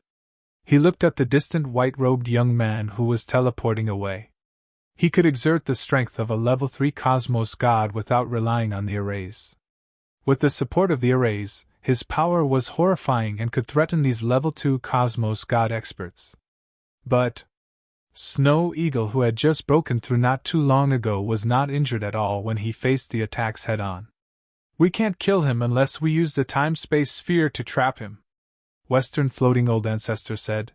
He looked at the distant white-robed young man who was teleporting away. He could exert the strength of a level 3 cosmos god without relying on the arrays. With the support of the arrays, his power was horrifying and could threaten these level 2 cosmos god experts. But Snow Eagle, who had just broken through not too long ago, was not injured at all when he faced the attacks head-on. We can't kill him unless we use the time-space sphere to trap him, Western Floating Old Ancestor said.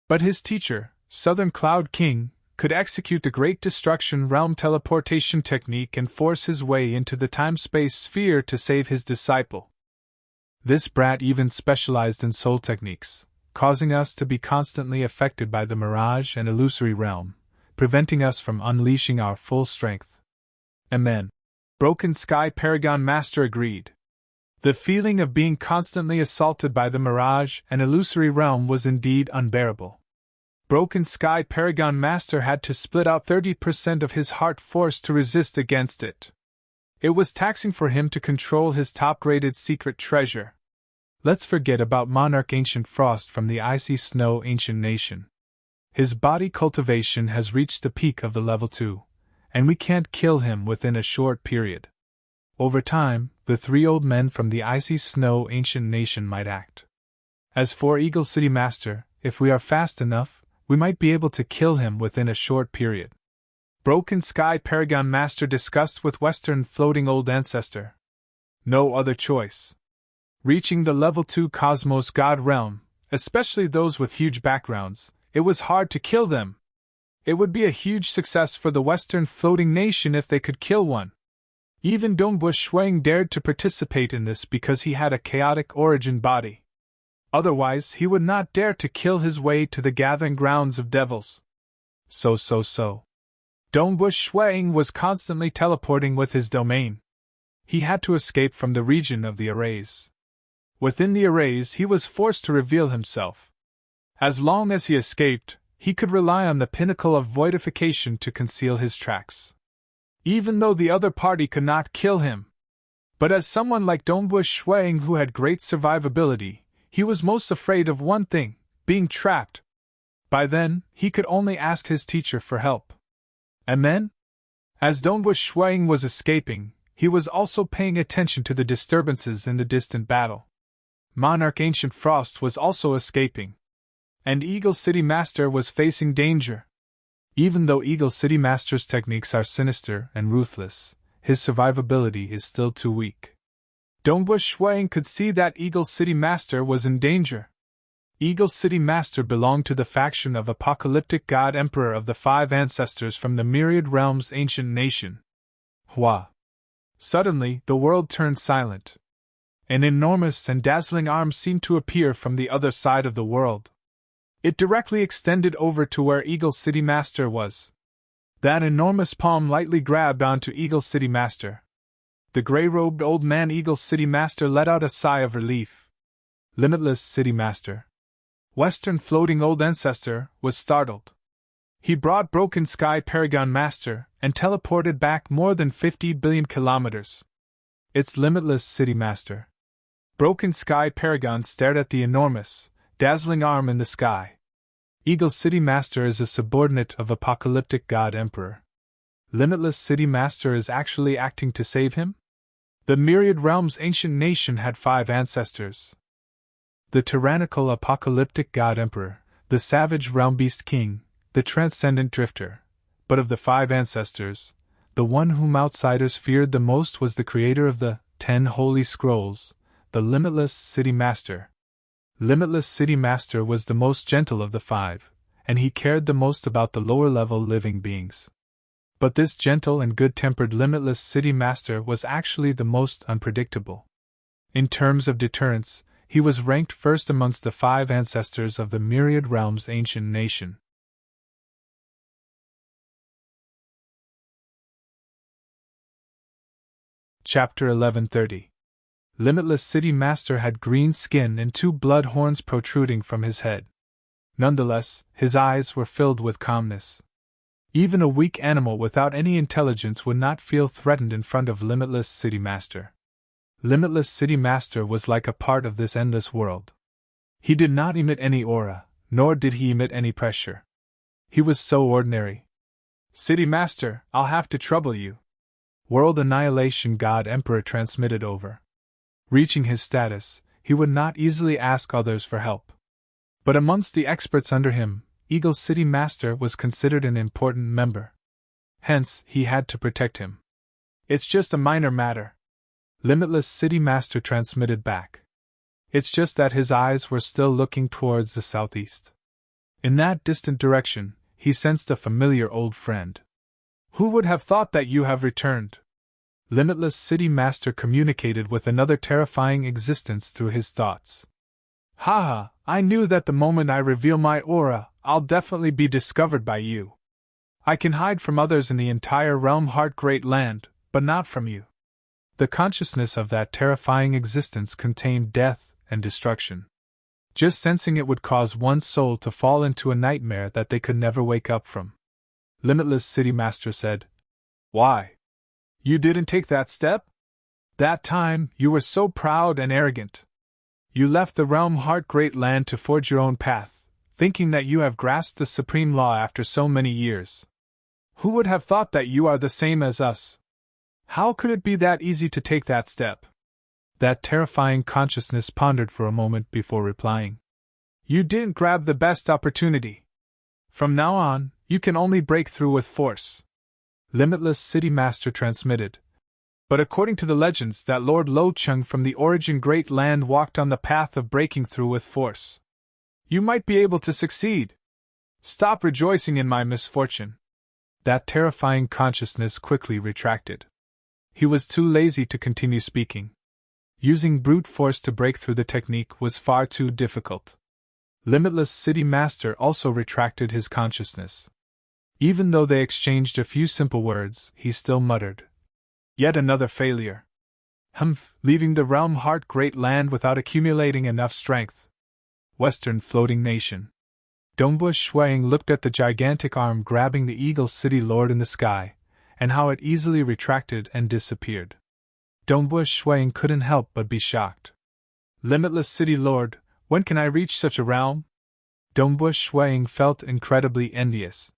But his teacher, Southern Cloud King, could execute the Great Destruction Realm teleportation technique and force his way into the time-space sphere to save his disciple. This brat even specialized in soul techniques, causing us to be constantly affected by the mirage and illusory realm, preventing us from unleashing our full strength. Amen. Broken Sky Paragon Master agreed. The feeling of being constantly assaulted by the mirage and illusory realm was indeed unbearable. Broken Sky Paragon Master had to split out 30% of his heart force to resist against it. It was taxing for him to control his top-graded secret treasure. Let's forget about Monarch Ancient Frost from the Icy Snow Ancient Nation. His body cultivation has reached the peak of the level 2, and we can't kill him within a short period. Over time, the three old men from the icy snow ancient nation might act. As for Eagle City Master, if we are fast enough, we might be able to kill him within a short period. Broken Sky Paragon Master discussed with Western Floating Old Ancestor. No other choice. Reaching the level 2 Cosmos God Realm, especially those with huge backgrounds, it was hard to kill them. It would be a huge success for the Western Floating Nation if they could kill one. Even Dongbush Shuang dared to participate in this because he had a chaotic origin body. Otherwise, he would not dare to kill his way to the gathering grounds of devils. So. Dongbush Shuang was constantly teleporting with his domain. He had to escape from the region of the arrays. Within the arrays, he was forced to reveal himself. As long as he escaped, he could rely on the pinnacle of voidification to conceal his tracks. Even though the other party could not kill him. But as someone like Dongbush Shuang who had great survivability, he was most afraid of one thing, being trapped. By then, he could only ask his teacher for help. And then? As Dongbush Shuang was escaping, he was also paying attention to the disturbances in the distant battle. Monarch Ancient Frost was also escaping. And Eagle City Master was facing danger. Even though Eagle City Master's techniques are sinister and ruthless, his survivability is still too weak. Dongbush Shuang could see that Eagle City Master was in danger. Eagle City Master belonged to the faction of Apocalyptic God Emperor of the 5 ancestors from the Myriad Realms ancient nation. Hua! Suddenly, the world turned silent. An enormous and dazzling arm seemed to appear from the other side of the world. It directly extended over to where Eagle City Master was. That enormous palm lightly grabbed onto Eagle City Master. The gray-robed old man Eagle City Master let out a sigh of relief. Limitless City Master. Western Floating Old Ancestor was startled. He brought Broken Sky Paragon Master and teleported back more than 50 billion kilometers. It's Limitless City Master. Broken Sky Paragon stared at the enormous, dazzling arm in the sky. Eagle City Master is a subordinate of Apocalyptic God Emperor. Limitless City Master is actually acting to save him? The Myriad Realms ancient nation had 5 ancestors. The tyrannical Apocalyptic God Emperor, the savage Realm Beast King, the transcendent Drifter. But of the 5 ancestors, the one whom outsiders feared the most was the creator of the 10 Holy Scrolls, the Limitless City Master. Limitless City Master was the most gentle of the 5, and he cared the most about the lower-level living beings. But this gentle and good-tempered Limitless City Master was actually the most unpredictable. In terms of deterrence, he was ranked first amongst the 5 ancestors of the Myriad Realms ancient nation. Chapter 1130. Limitless City Master had green skin and 2 blood horns protruding from his head. Nonetheless, his eyes were filled with calmness. Even a weak animal without any intelligence would not feel threatened in front of Limitless City Master. Limitless City Master was like a part of this endless world. He did not emit any aura, nor did he emit any pressure. He was so ordinary. City Master, I'll have to trouble you. World Annihilation God Emperor transmitted over. Reaching his status, he would not easily ask others for help. But amongst the experts under him, Eagle City Master was considered an important member. Hence, he had to protect him. It's just a minor matter. Limitless City Master transmitted back. It's just that his eyes were still looking towards the southeast. In that distant direction, he sensed a familiar old friend. Who would have thought that you have returned? Limitless City Master communicated with another terrifying existence through his thoughts. Haha, I knew that the moment I reveal my aura, I'll definitely be discovered by you. I can hide from others in the entire realm Heart Great Land, but not from you. The consciousness of that terrifying existence contained death and destruction. Just sensing it would cause one's soul to fall into a nightmare that they could never wake up from. Limitless City Master said, Why? You didn't take that step? That time, you were so proud and arrogant. You left the realm Heart Great Land to forge your own path, thinking that you have grasped the supreme law after so many years. Who would have thought that you are the same as us? How could it be that easy to take that step? That terrifying consciousness pondered for a moment before replying. You didn't grab the best opportunity. From now on, you can only break through with force. Limitless City Master transmitted. But according to the legends that Lord Lo Chung from the Origin Great Land walked on the path of breaking through with force. You might be able to succeed. Stop rejoicing in my misfortune. That terrifying consciousness quickly retracted. He was too lazy to continue speaking. Using brute force to break through the technique was far too difficult. Limitless City Master also retracted his consciousness. Even though they exchanged a few simple words, he still muttered. Yet another failure. Leaving the realm Heart Great Land without accumulating enough strength. Western Floating Nation. Dongbu Shuang looked at the gigantic arm grabbing the Eagle City Lord in the sky, and how it easily retracted and disappeared. Dongbu Shuang couldn't help but be shocked. Limitless City Lord, when can I reach such a realm? Dongbu Shuang felt incredibly envious.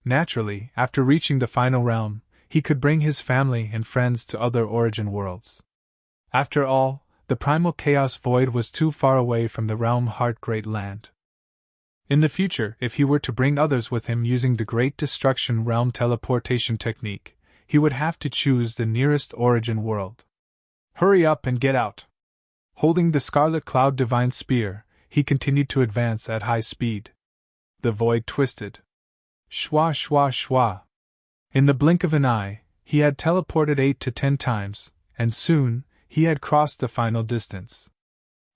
Naturally, after reaching the final realm, he could bring his family and friends to other origin worlds. After all, the primal chaos void was too far away from the realm Heart Great Land. In the future, if he were to bring others with him using the Great Destruction Realm teleportation technique, he would have to choose the nearest origin world. Hurry up and get out! Holding the Scarlet Cloud Divine Spear, he continued to advance at high speed. The void twisted. Shwa shwa shwa. In the blink of an eye, he had teleported 8 to 10 times, and soon, he had crossed the final distance.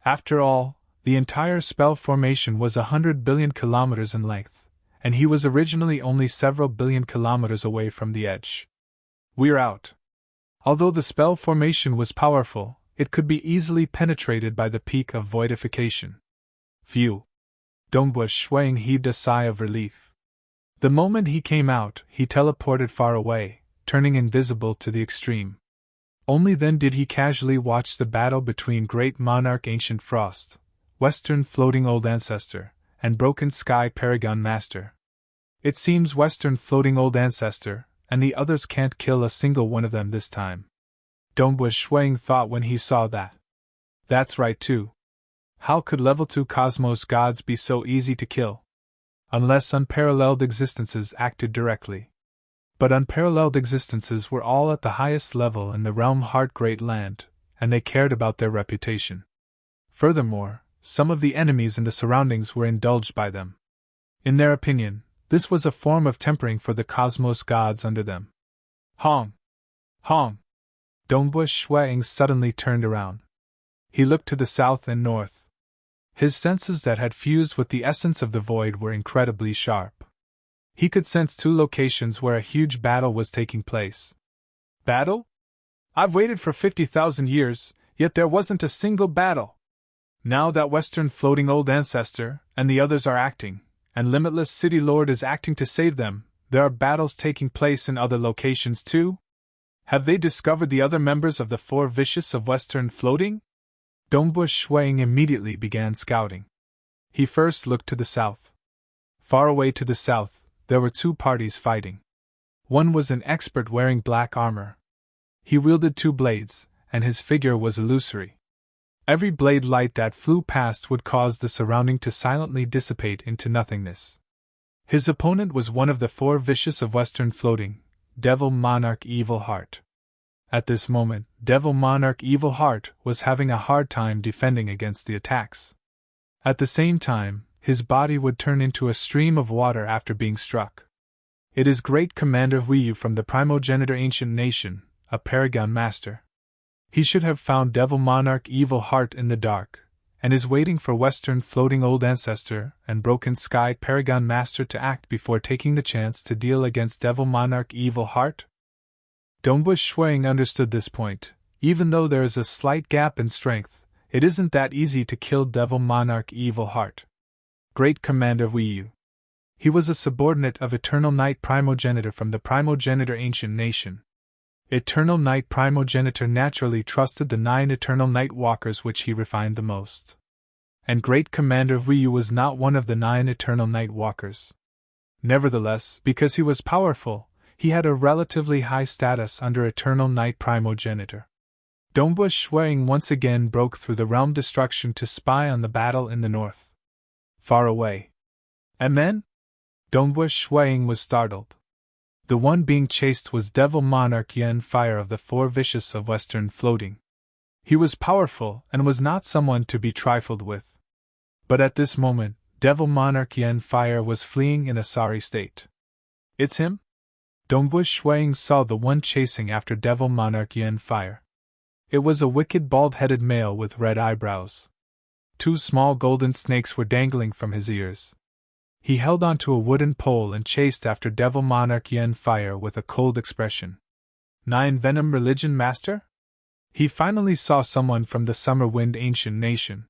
After all, the entire spell formation was 100 billion kilometers in length, and he was originally only several billion kilometers away from the edge. We're out. Although the spell formation was powerful, it could be easily penetrated by the peak of voidification. Phew. Dongbu Shuang heaved a sigh of relief. The moment he came out, he teleported far away, turning invisible to the extreme. Only then did he casually watch the battle between Great Monarch Ancient Frost, Western Floating Old Ancestor, and Broken Sky Paragon Master. It seems Western Floating Old Ancestor, and the others can't kill a single one of them this time. Dongbu Shuang thought when he saw that. That's right too. How could level 2 cosmos gods be so easy to kill? Unless unparalleled existences acted directly. But unparalleled existences were all at the highest level in the realm Heart Great Land, and they cared about their reputation. Furthermore, some of the enemies in the surroundings were indulged by them. In their opinion, this was a form of tempering for the cosmos gods under them. Hong! Hong! Dongbu Shuang suddenly turned around. He looked to the south and north. His senses that had fused with the essence of the void were incredibly sharp. He could sense 2 locations where a huge battle was taking place. Battle? I've waited for 50,000 years, yet there wasn't a single battle. Now that Western Floating Old Ancestor and the others are acting, and Limitless City Lord is acting to save them, there are battles taking place in other locations too? Have they discovered the other members of the 4 Vicious of Western Floating? Dongbu Shuang immediately began scouting. He first looked to the south. Far away to the south, there were 2 parties fighting. One was an expert wearing black armor. He wielded 2 blades, and his figure was illusory. Every blade light that flew past would cause the surrounding to silently dissipate into nothingness. His opponent was one of the 4 Vicious of Western Floating, Devil Monarch Evil Heart. At this moment, Devil Monarch Evil Heart was having a hard time defending against the attacks. At the same time, his body would turn into a stream of water after being struck. It is Great Commander Huiyu from the Primogenitor Ancient Nation, a Paragon Master. He should have found Devil Monarch Evil Heart in the dark, and is waiting for Western Floating Old Ancestor and Broken Sky Paragon Master to act before taking the chance to deal against Devil Monarch Evil Heart? Dongbu Shuang understood this point. Even though there is a slight gap in strength, it isn't that easy to kill Devil Monarch Evil Heart. Great Commander Huiyu. He was a subordinate of Eternal Night Primogenitor from the Primogenitor Ancient Nation. Eternal Night Primogenitor naturally trusted the 9 Eternal Night Walkers which he refined the most. And Great Commander Huiyu was not one of the 9 Eternal Night Walkers. Nevertheless, because he was powerful, he had a relatively high status under Eternal Night Primogenitor. Dongbu Shuang once again broke through the realm destruction to spy on the battle in the north. Far away. Amen? Dongbu Shuang was startled. The one being chased was Devil Monarch Yen Fire of the Four Vicious of Western Floating. He was powerful and was not someone to be trifled with. But at this moment, Devil Monarch Yen Fire was fleeing in a sorry state. It's him? Dongbu Shuang saw the one chasing after Devil Monarch Yen Fire. It was a wicked bald-headed male with red eyebrows. 2 small golden snakes were dangling from his ears. He held onto a wooden pole and chased after Devil Monarch Yen Fire with a cold expression. 9 Venom Religion Master? He finally saw someone from the Summer Wind Ancient Nation.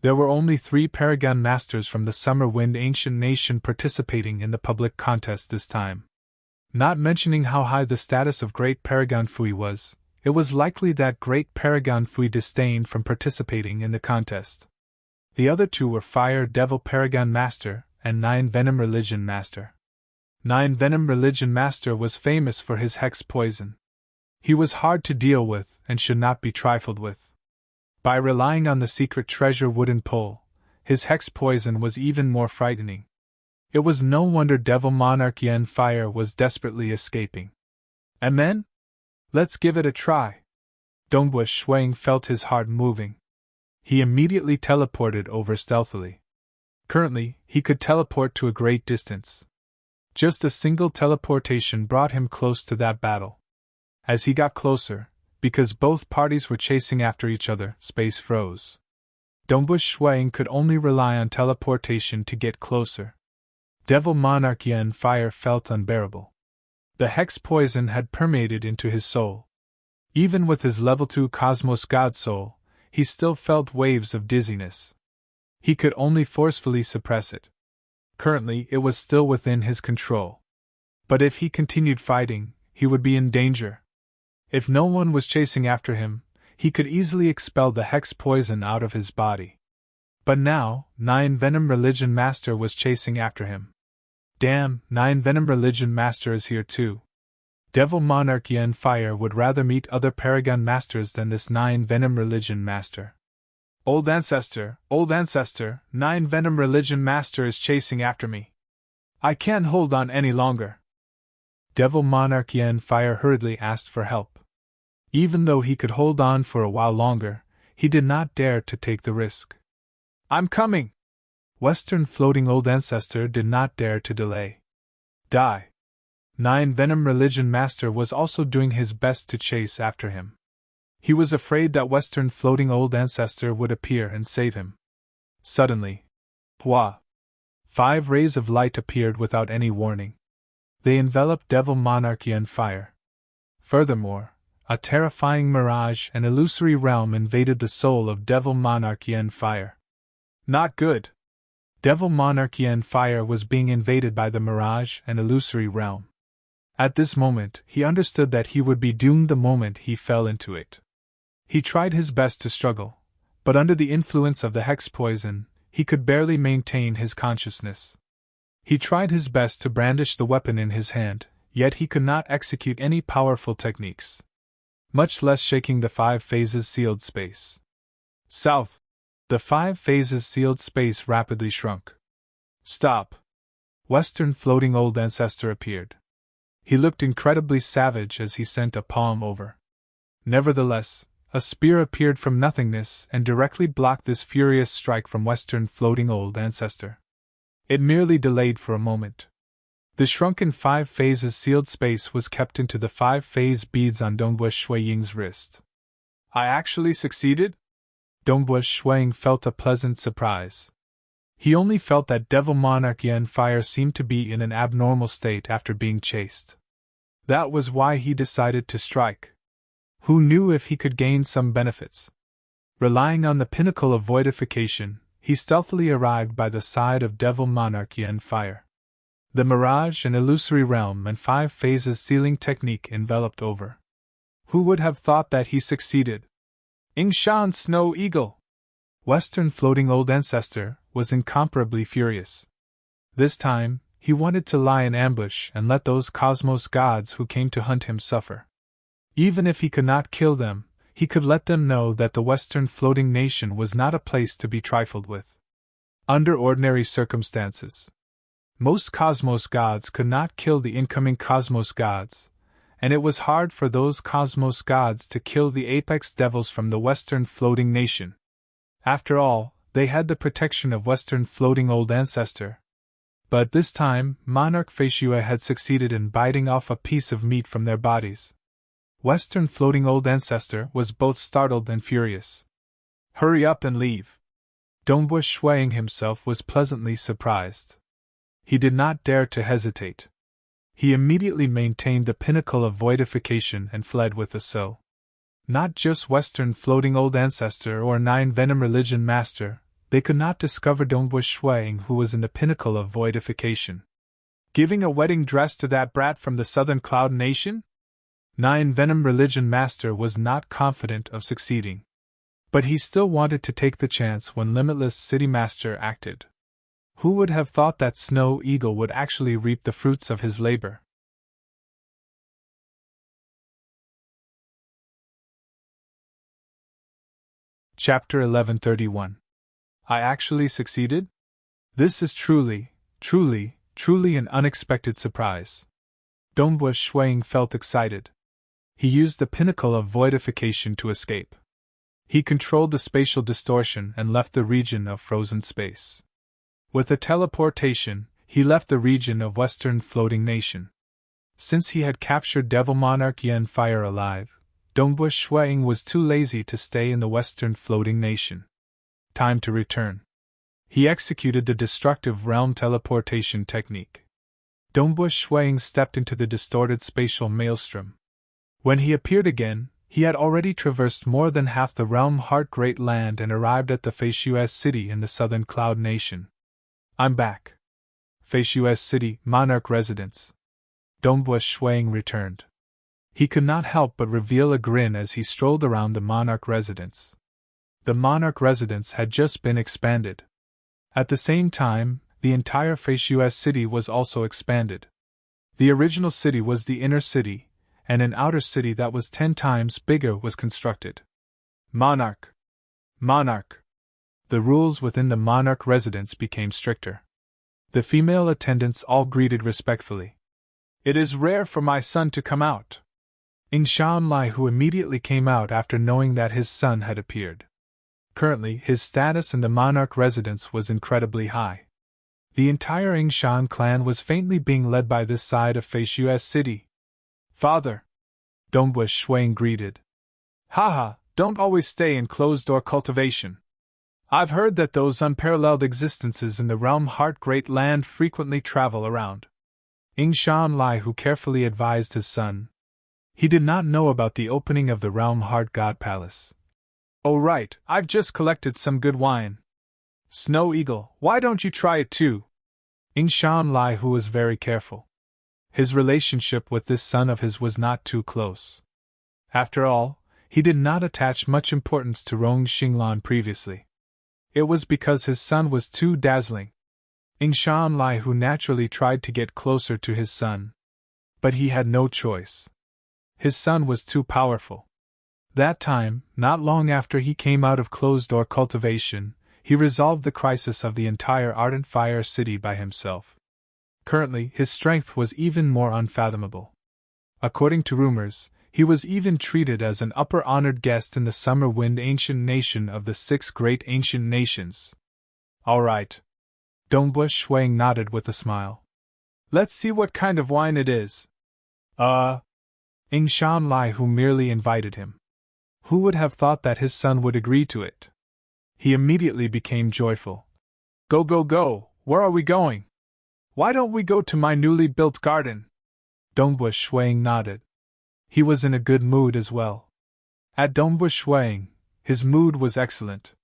There were only 3 Paragon Masters from the Summer Wind Ancient Nation participating in the public contest this time. Not mentioning how high the status of Great Paragon Fui was, it was likely that Great Paragon Fui disdained from participating in the contest. The other 2 were Fire Devil Paragon Master and 9 Venom Religion Master. 9 Venom Religion Master was famous for his hex poison. He was hard to deal with and should not be trifled with. By relying on the secret treasure wooden pole, his hex poison was even more frightening. It was no wonder Devil Monarch Yen Fire was desperately escaping. Amen? Let's give it a try. Dongbu Shuang felt his heart moving. He immediately teleported over stealthily. Currently, he could teleport to a great distance. Just a single teleportation brought him close to that battle. As he got closer, because both parties were chasing after each other, space froze. Dongbu Shuang could only rely on teleportation to get closer. Devil Monarch Yen Fire felt unbearable. The hex poison had permeated into his soul. Even with his level 2 Cosmos God soul, he still felt waves of dizziness. He could only forcefully suppress it. Currently, it was still within his control. But if he continued fighting, he would be in danger. If no one was chasing after him, he could easily expel the hex poison out of his body. But now, 9 Venom Religion Master was chasing after him. Damn, 9 Venom Religion Master is here too. Devil Monarch Yen Fire would rather meet other Paragon Masters than this 9 Venom Religion Master. Old Ancestor, 9 Venom Religion Master is chasing after me. I can't hold on any longer. Devil Monarch Yen Fire hurriedly asked for help. Even though he could hold on for a while longer, he did not dare to take the risk. I'm coming! Western Floating Old Ancestor did not dare to delay. Die! 9 Venom Religion Master was also doing his best to chase after him. He was afraid that Western Floating Old Ancestor would appear and save him. Suddenly, Hua! 5 rays of light appeared without any warning. They enveloped Devil Monarch Yen Fire. Furthermore, a terrifying mirage and illusory realm invaded the soul of Devil Monarch Yen Fire. Not good! Devil Monarch Yen Fire was being invaded by the mirage and illusory realm. At this moment, he understood that he would be doomed the moment he fell into it. He tried his best to struggle, but under the influence of the hex poison, he could barely maintain his consciousness. He tried his best to brandish the weapon in his hand, yet he could not execute any powerful techniques, much less shaking the 5 phases sealed space. South! The 5 phases sealed space rapidly shrunk. Stop! Western Floating Old Ancestor appeared. He looked incredibly savage as he sent a palm over. Nevertheless, a spear appeared from nothingness and directly blocked this furious strike from Western Floating Old Ancestor. It merely delayed for a moment. The shrunken 5 phases sealed space was kept into the 5 phase beads on Dongbu Shuang's wrist. I actually succeeded? Dongbu Shuang felt a pleasant surprise. He only felt that Devil Monarch Yen Fire seemed to be in an abnormal state after being chased. That was why he decided to strike. Who knew if he could gain some benefits? Relying on the pinnacle of voidification, he stealthily arrived by the side of Devil Monarch Yen Fire. The mirage and illusory realm and 5 phases sealing technique enveloped over. Who would have thought that he succeeded? Yingshan Snow Eagle! Western Floating Old Ancestor was incomparably furious. This time, he wanted to lie in ambush and let those cosmos gods who came to hunt him suffer. Even if he could not kill them, he could let them know that the Western Floating Nation was not a place to be trifled with. Under ordinary circumstances, most cosmos gods could not kill the incoming cosmos gods, and it was hard for those cosmos gods to kill the apex devils from the Western Floating Nation. After all, they had the protection of Western Floating Old Ancestor. But this time, Monarch Feishue had succeeded in biting off a piece of meat from their bodies. Western Floating Old Ancestor was both startled and furious. "Hurry up and leave." Dongbu Shuang himself was pleasantly surprised. He did not dare to hesitate. He immediately maintained the pinnacle of voidification and fled with a so. Not just Western Floating Old Ancestor or Nine Venom Religion Master, they could not discover Dongbu Shuang, who was in the pinnacle of voidification. Giving a wedding dress to that brat from the Southern Cloud Nation? Nine Venom Religion Master was not confident of succeeding. But he still wanted to take the chance when Limitless City Master acted. Who would have thought that Snow Eagle would actually reap the fruits of his labor? Chapter 1131. I actually succeeded? This is truly an unexpected surprise. Dongbu Shuang felt excited. He used the pinnacle of voidification to escape. He controlled the spatial distortion and left the region of frozen space. With a teleportation, he left the region of Western Floating Nation. Since he had captured Devil Monarch Yen Fire alive, Dongbu Shuang was too lazy to stay in the Western Floating Nation. Time to return. He executed the destructive realm teleportation technique. Dongbu Shuang stepped into the distorted spatial maelstrom. When he appeared again, he had already traversed more than half the realm Heart Great Land and arrived at the Feishu's city in the Southern Cloud Nation. I'm back. Feishu's city, Monarch Residence. Dongbu Shuang returned. He could not help but reveal a grin as he strolled around the Monarch Residence. The Monarch Residence had just been expanded. At the same time, the entire Feishu's city was also expanded. The original city was the inner city, and an outer city that was 10 times bigger was constructed. Monarch! Monarch! The rules within the Monarch Residence became stricter. The female attendants all greeted respectfully. It is rare for my son to come out. Shanlai, who immediately came out after knowing that his son had appeared. Currently, his status in the Monarch Residence was incredibly high. The entire Yingshan clan was faintly being led by this side of Feishu's city. Father! Dongbu Shuang greeted. Haha, don't always stay in closed-door cultivation. I've heard that those unparalleled existences in the realm Heart Great Land frequently travel around. Shanlai, who carefully advised his son. He did not know about the opening of the realm Heart God Palace. Oh right, I've just collected some good wine. Snow Eagle, why don't you try it too? Shanlai, who was very careful. His relationship with this son of his was not too close. After all, he did not attach much importance to Rong Xinglan previously. It was because his son was too dazzling. Shanlai, who naturally tried to get closer to his son. But he had no choice. His son was too powerful. That time, not long after he came out of closed-door cultivation, he resolved the crisis of the entire Ardent Fire City by himself. Currently, his strength was even more unfathomable. According to rumors, he was even treated as an upper-honored guest in the Summer Wind Ancient Nation of the 6 Great Ancient Nations. All right. Dongbu Shuang nodded with a smile. Let's see what kind of wine it is. Shanlai, who merely invited him. Who would have thought that his son would agree to it? He immediately became joyful. Go, go, go! Where are we going? Why don't we go to my newly built garden? Dongbu Shuang nodded. He was in a good mood as well. At Dongbu Shuang, his mood was excellent.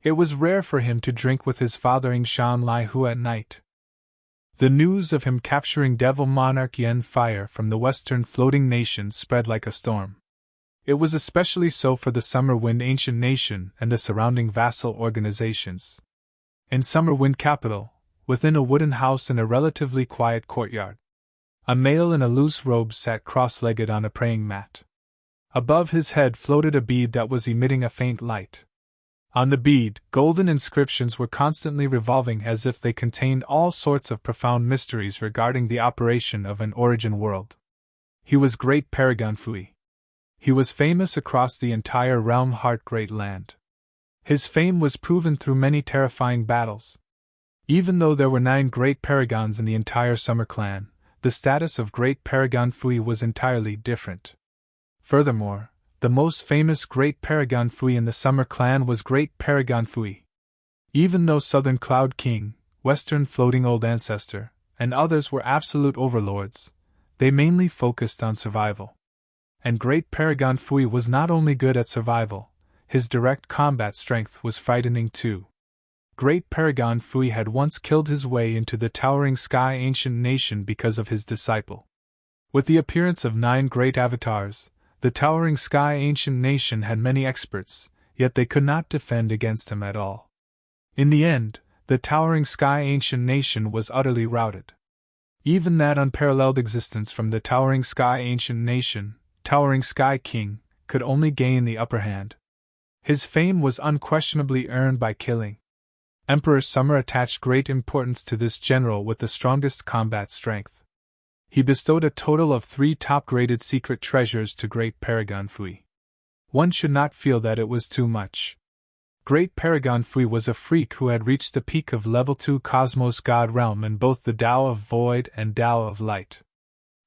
It was rare for him to drink with his father Shanlai, who at night. The news of him capturing Devil Monarch Yen Fire from the Western Floating Nation spread like a storm. It was especially so for the Summer Wind Ancient Nation and the surrounding vassal organizations. In Summer Wind Capital, within a wooden house in a relatively quiet courtyard, a male in a loose robe sat cross-legged on a praying mat. Above his head floated a bead that was emitting a faint light. On the bead, golden inscriptions were constantly revolving as if they contained all sorts of profound mysteries regarding the operation of an origin world. He was Great Paragon Fui. He was famous across the entire realm Heart Great Land. His fame was proven through many terrifying battles. Even though there were 9 great paragons in the entire Summer Clan, the status of Great Paragon Fui was entirely different. Furthermore, the most famous Great Paragon Fui in the Summer Clan was Great Paragon Fui. Even though Southern Cloud King, Western Floating Old Ancestor, and others were absolute overlords, they mainly focused on survival. And Great Paragon Fui was not only good at survival, his direct combat strength was frightening too. Great Paragon Fui had once killed his way into the Towering Sky Ancient Nation because of his disciple. With the appearance of 9 great avatars, the Towering Sky Ancient Nation had many experts, yet they could not defend against him at all. In the end, the Towering Sky Ancient Nation was utterly routed. Even that unparalleled existence from the Towering Sky Ancient Nation, Towering Sky King, could only gain the upper hand. His fame was unquestionably earned by killing. Emperor Summer attached great importance to this general with the strongest combat strength. He bestowed a total of 3 top-graded secret treasures to Great Paragon Fui. One should not feel that it was too much. Great Paragon Fui was a freak who had reached the peak of Level 2 Cosmos God Realm in both the Tao of Void and Tao of Light.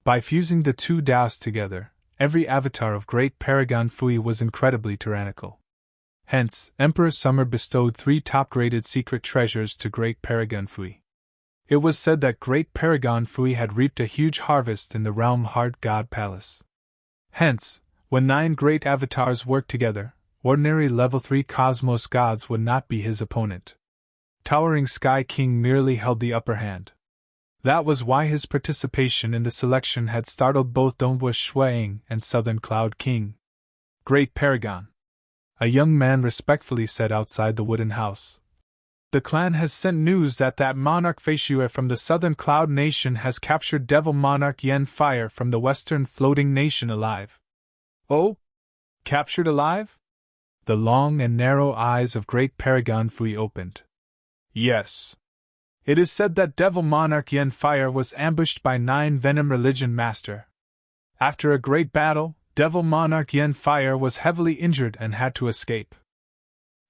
By fusing the 2 Taos together, every avatar of Great Paragon Fui was incredibly tyrannical. Hence, Emperor Summer bestowed 3 top-graded secret treasures to Great Paragon Fui. It was said that Great Paragon Fui had reaped a huge harvest in the Realm Heart God Palace. Hence, when 9 great avatars worked together, ordinary Level 3 Cosmos gods would not be his opponent. Towering Sky King merely held the upper hand. That was why his participation in the selection had startled both Dongbush Shuang and Southern Cloud King. Great Paragon, a young man respectfully said outside the wooden house. The clan has sent news that Monarch Feishue from the Southern Cloud Nation has captured Devil Monarch Yen Fire from the Western Floating Nation alive. Oh? Captured alive? The long and narrow eyes of Great Paragon Fui opened. Yes. It is said that Devil Monarch Yen Fire was ambushed by 9 Venom Religion Master. After a great battle, Devil Monarch Yen Fire was heavily injured and had to escape.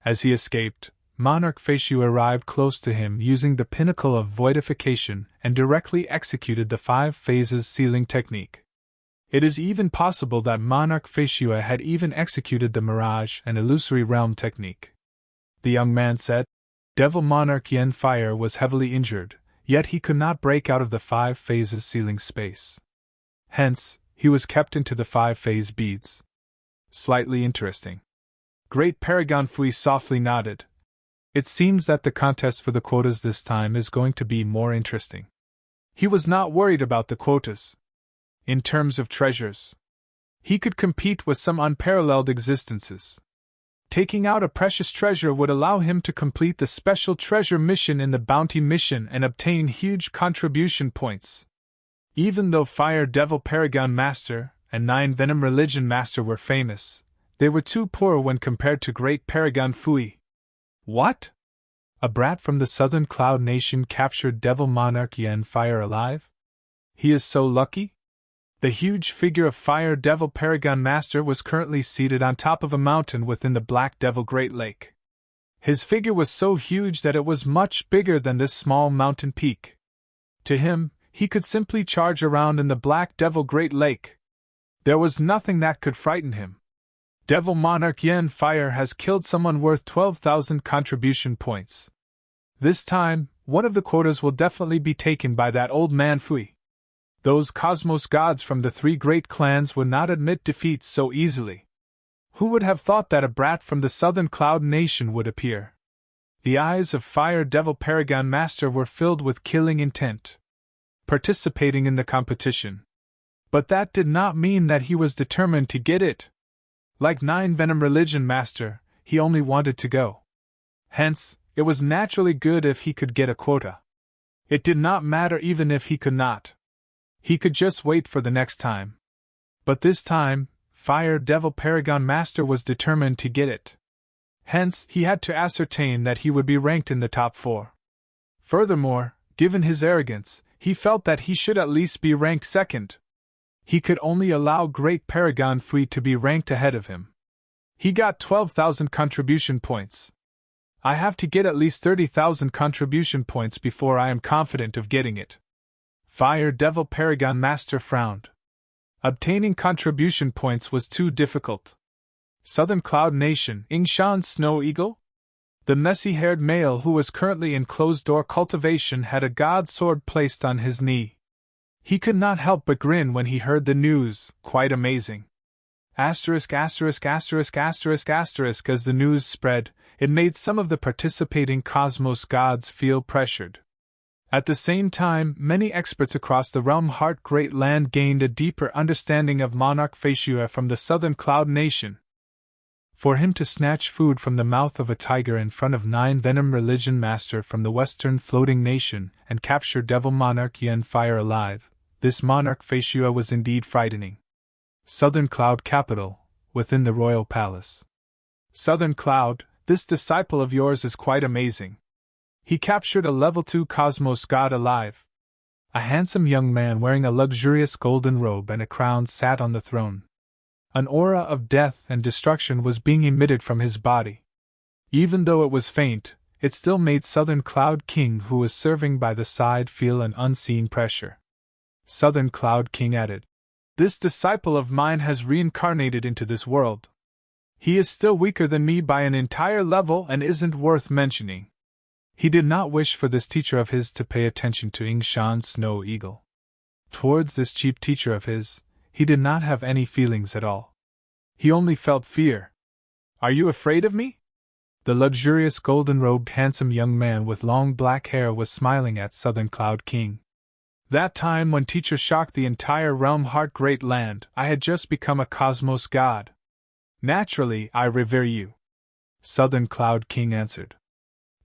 As he escaped, Monarch Feishu arrived close to him using the pinnacle of voidification and directly executed the 5 phases sealing technique. It is even possible that Monarch Feishu had even executed the Mirage and Illusory Realm technique. The young man said, Devil Monarch Yen Fire was heavily injured, yet he could not break out of the 5 phases sealing space. Hence, he was kept into the 5-phase beads. Slightly interesting. Great Paragon Fui softly nodded. It seems that the contest for the quotas this time is going to be more interesting. He was not worried about the quotas. In terms of treasures, he could compete with some unparalleled existences. Taking out a precious treasure would allow him to complete the special treasure mission in the bounty mission and obtain huge contribution points. Even though Fire Devil Paragon Master and 9 Venom Religion Master were famous, they were too poor when compared to Great Paragon Fui. What? A brat from the Southern Cloud Nation captured Devil Monarch Yen Fire alive? He is so lucky? The huge figure of Fire Devil Paragon Master was currently seated on top of a mountain within the Black Devil Great Lake. His figure was so huge that it was much bigger than this small mountain peak. To him, he could simply charge around in the Black Devil Great Lake. There was nothing that could frighten him. Devil Monarch Yen Fire has killed someone worth 12,000 contribution points. This time, one of the quotas will definitely be taken by that old man Fui. Those cosmos gods from the 3 great clans would not admit defeat so easily. Who would have thought that a brat from the Southern Cloud Nation would appear? The eyes of Fire Devil Paragon Master were filled with killing intent. Participating in the competition. But that did not mean that he was determined to get it. Like 9 Venom Religion Master, he only wanted to go. Hence, it was naturally good if he could get a quota. It did not matter even if he could not. He could just wait for the next time. But this time, Fire Devil Paragon Master was determined to get it. Hence, he had to ascertain that he would be ranked in the top 4. Furthermore, given his arrogance, he felt that he should at least be ranked second. He could only allow Great Paragon Fui to be ranked ahead of him. He got 12,000 contribution points. I have to get at least 30,000 contribution points before I am confident of getting it. Fire Devil Paragon Master frowned. Obtaining contribution points was too difficult. Southern Cloud Nation, Yingshan Snow Eagle? The messy-haired male who was currently in closed-door cultivation had a god sword placed on his knee. He could not help but grin when he heard the news, quite amazing. As the news spread, it made some of the participating cosmos gods feel pressured. At the same time, many experts across the Realm Heart Great Land gained a deeper understanding of Monarch Feishua from the Southern Cloud Nation. For him to snatch food from the mouth of a tiger in front of 9 Venom Religion Master from the Western Floating Nation and capture Devil Monarch Yen Fire alive, this Monarch Feishua was indeed frightening. Southern Cloud Capital, within the Royal Palace. Southern Cloud, this disciple of yours is quite amazing. He captured a level 2 Cosmos God alive. A handsome young man wearing a luxurious golden robe and a crown sat on the throne. An aura of death and destruction was being emitted from his body. Even though it was faint, it still made Southern Cloud King, who was serving by the side, feel an unseen pressure. Southern Cloud King added, "This disciple of mine has reincarnated into this world. He is still weaker than me by an entire level and isn't worth mentioning." He did not wish for this teacher of his to pay attention to Yingshan Snow Eagle. Towards this cheap teacher of his, he did not have any feelings at all. He only felt fear. "Are you afraid of me?" The luxurious golden-robed handsome young man with long black hair was smiling at Southern Cloud King. "That time when teacher shocked the entire Realm Heart Great Land, I had just become a cosmos god. Naturally, I revere you," Southern Cloud King answered.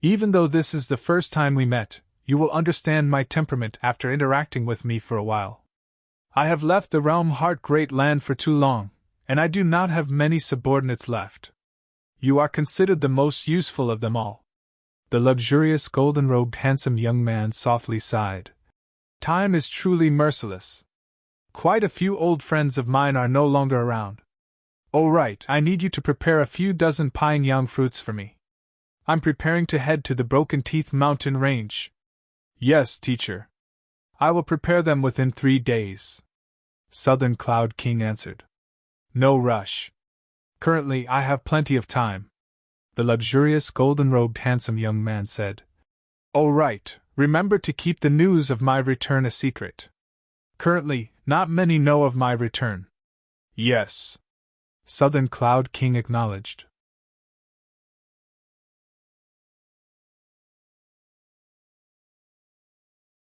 "Even though this is the first time we met, you will understand my temperament after interacting with me for a while. I have left the Realm Heart Great Land for too long, and I do not have many subordinates left. You are considered the most useful of them all." The luxurious golden-robed handsome young man softly sighed. "Time is truly merciless. Quite a few old friends of mine are no longer around. Oh right, I need you to prepare a few dozen pine yang fruits for me. I'm preparing to head to the Broken Teeth Mountain Range." "Yes, teacher. I will prepare them within 3 days," Southern Cloud King answered. "No rush. Currently, I have plenty of time," the luxurious golden-robed handsome young man said. "Oh right, remember to keep the news of my return a secret. Currently, not many know of my return." "Yes," Southern Cloud King acknowledged.